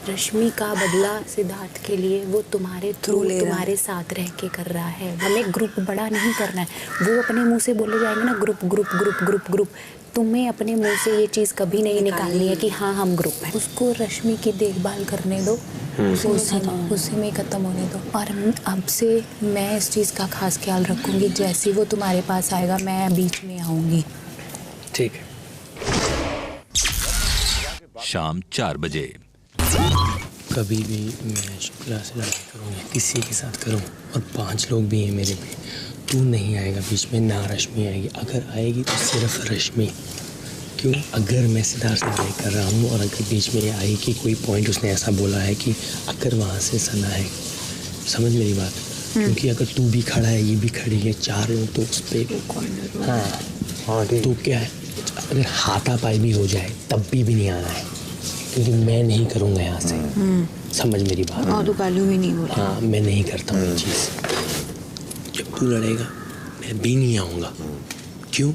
रश्मि का बदला सिद्धार्थ के लिए वो तुम्हारे थ्रू तुम्हारे साथ रह के कर रहा है। हमें ग्रुप बड़ा नहीं करना है। वो अपने मुंह से बोले जाएंगे ना group group group group group, तुम्हें अपने मुंह से ये चीज़ कभी नहीं निकालनी है कि हाँ हम ग्रुप हैं। उसको रश्मि की देखभाल करने दो, उसी में ख़त्म होने दो। और अब से मैं इस चीज़ का खास ख्याल रखूँगी, जैसे वो तुम्हारे पास आएगा मैं बीच में आऊँगी। ठीक है। शाम 4 बजे। कभी भी मैं शुक्ला से लड़ाई करूँगी, किसी के साथ करूँ, और 5 लोग भी हैं मेरे पे, तू नहीं आएगा बीच में, ना रश्मि आएगी। अगर आएगी तो सिर्फ रश्मि। क्यों? अगर मैं सिद्धार्थ से लड़ाई कर रहा हूँ और अगर बीच में आई कि कोई पॉइंट उसने ऐसा बोला है कि अगर वहाँ से सना है, समझ मेरी बात? क्योंकि अगर तू भी खड़ा है, ये भी खड़ी है, 4 लोग तो उस पर हाँ तो क्या है, अगर हाथापाई भी हो जाए तब भी नहीं आना है, क्योंकि मैं नहीं करूँगा यहाँ से। समझ मेरी बात? और तो पहलू भी नहीं बोला। हाँ, मैं नहीं करता हूँ ये चीज़। जब तू लड़ेगा मैं भी नहीं आऊँगा। क्यों?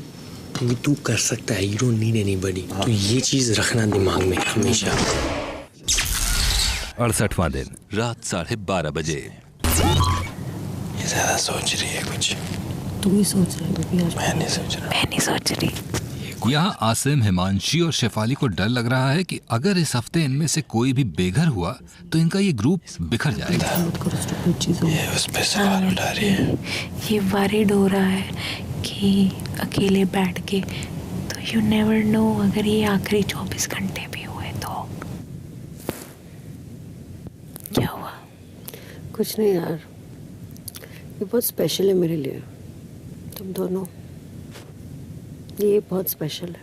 क्योंकि तू कर सकता है, यू डोंट नीड एनीबॉडी। तो ये चीज़ रखना दिमाग में हमेशा। 68वां दिन, रात 12:30 बजे। ये ज़्यादा सोच रही है कुछ। तू ही सोच रहा है? मैं नहीं सोच रहा। मैं नहीं सोच रही। यहाँ आसिम, हिमांशी और शेफाली को डर लग रहा है कि अगर इस हफ्ते इनमें से कोई भी बेघर हुआ तो इनका ये ग्रुप बिखर जाएगा। ये उस पे सवाल उठा रही है। ये वरीड हो रहा है कि अकेले बैठ के, तो यू नेवर नो अगर ये आखिरी 24 घंटे भी हुए तो क्या हुआ? कुछ नहीं यार, ये बहुत स्पेशल है मेरे लिए, तुम दोनों। ये बहुत स्पेशल है।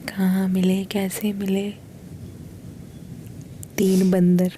कहाँ मिले, कैसे मिले? 3 बंदर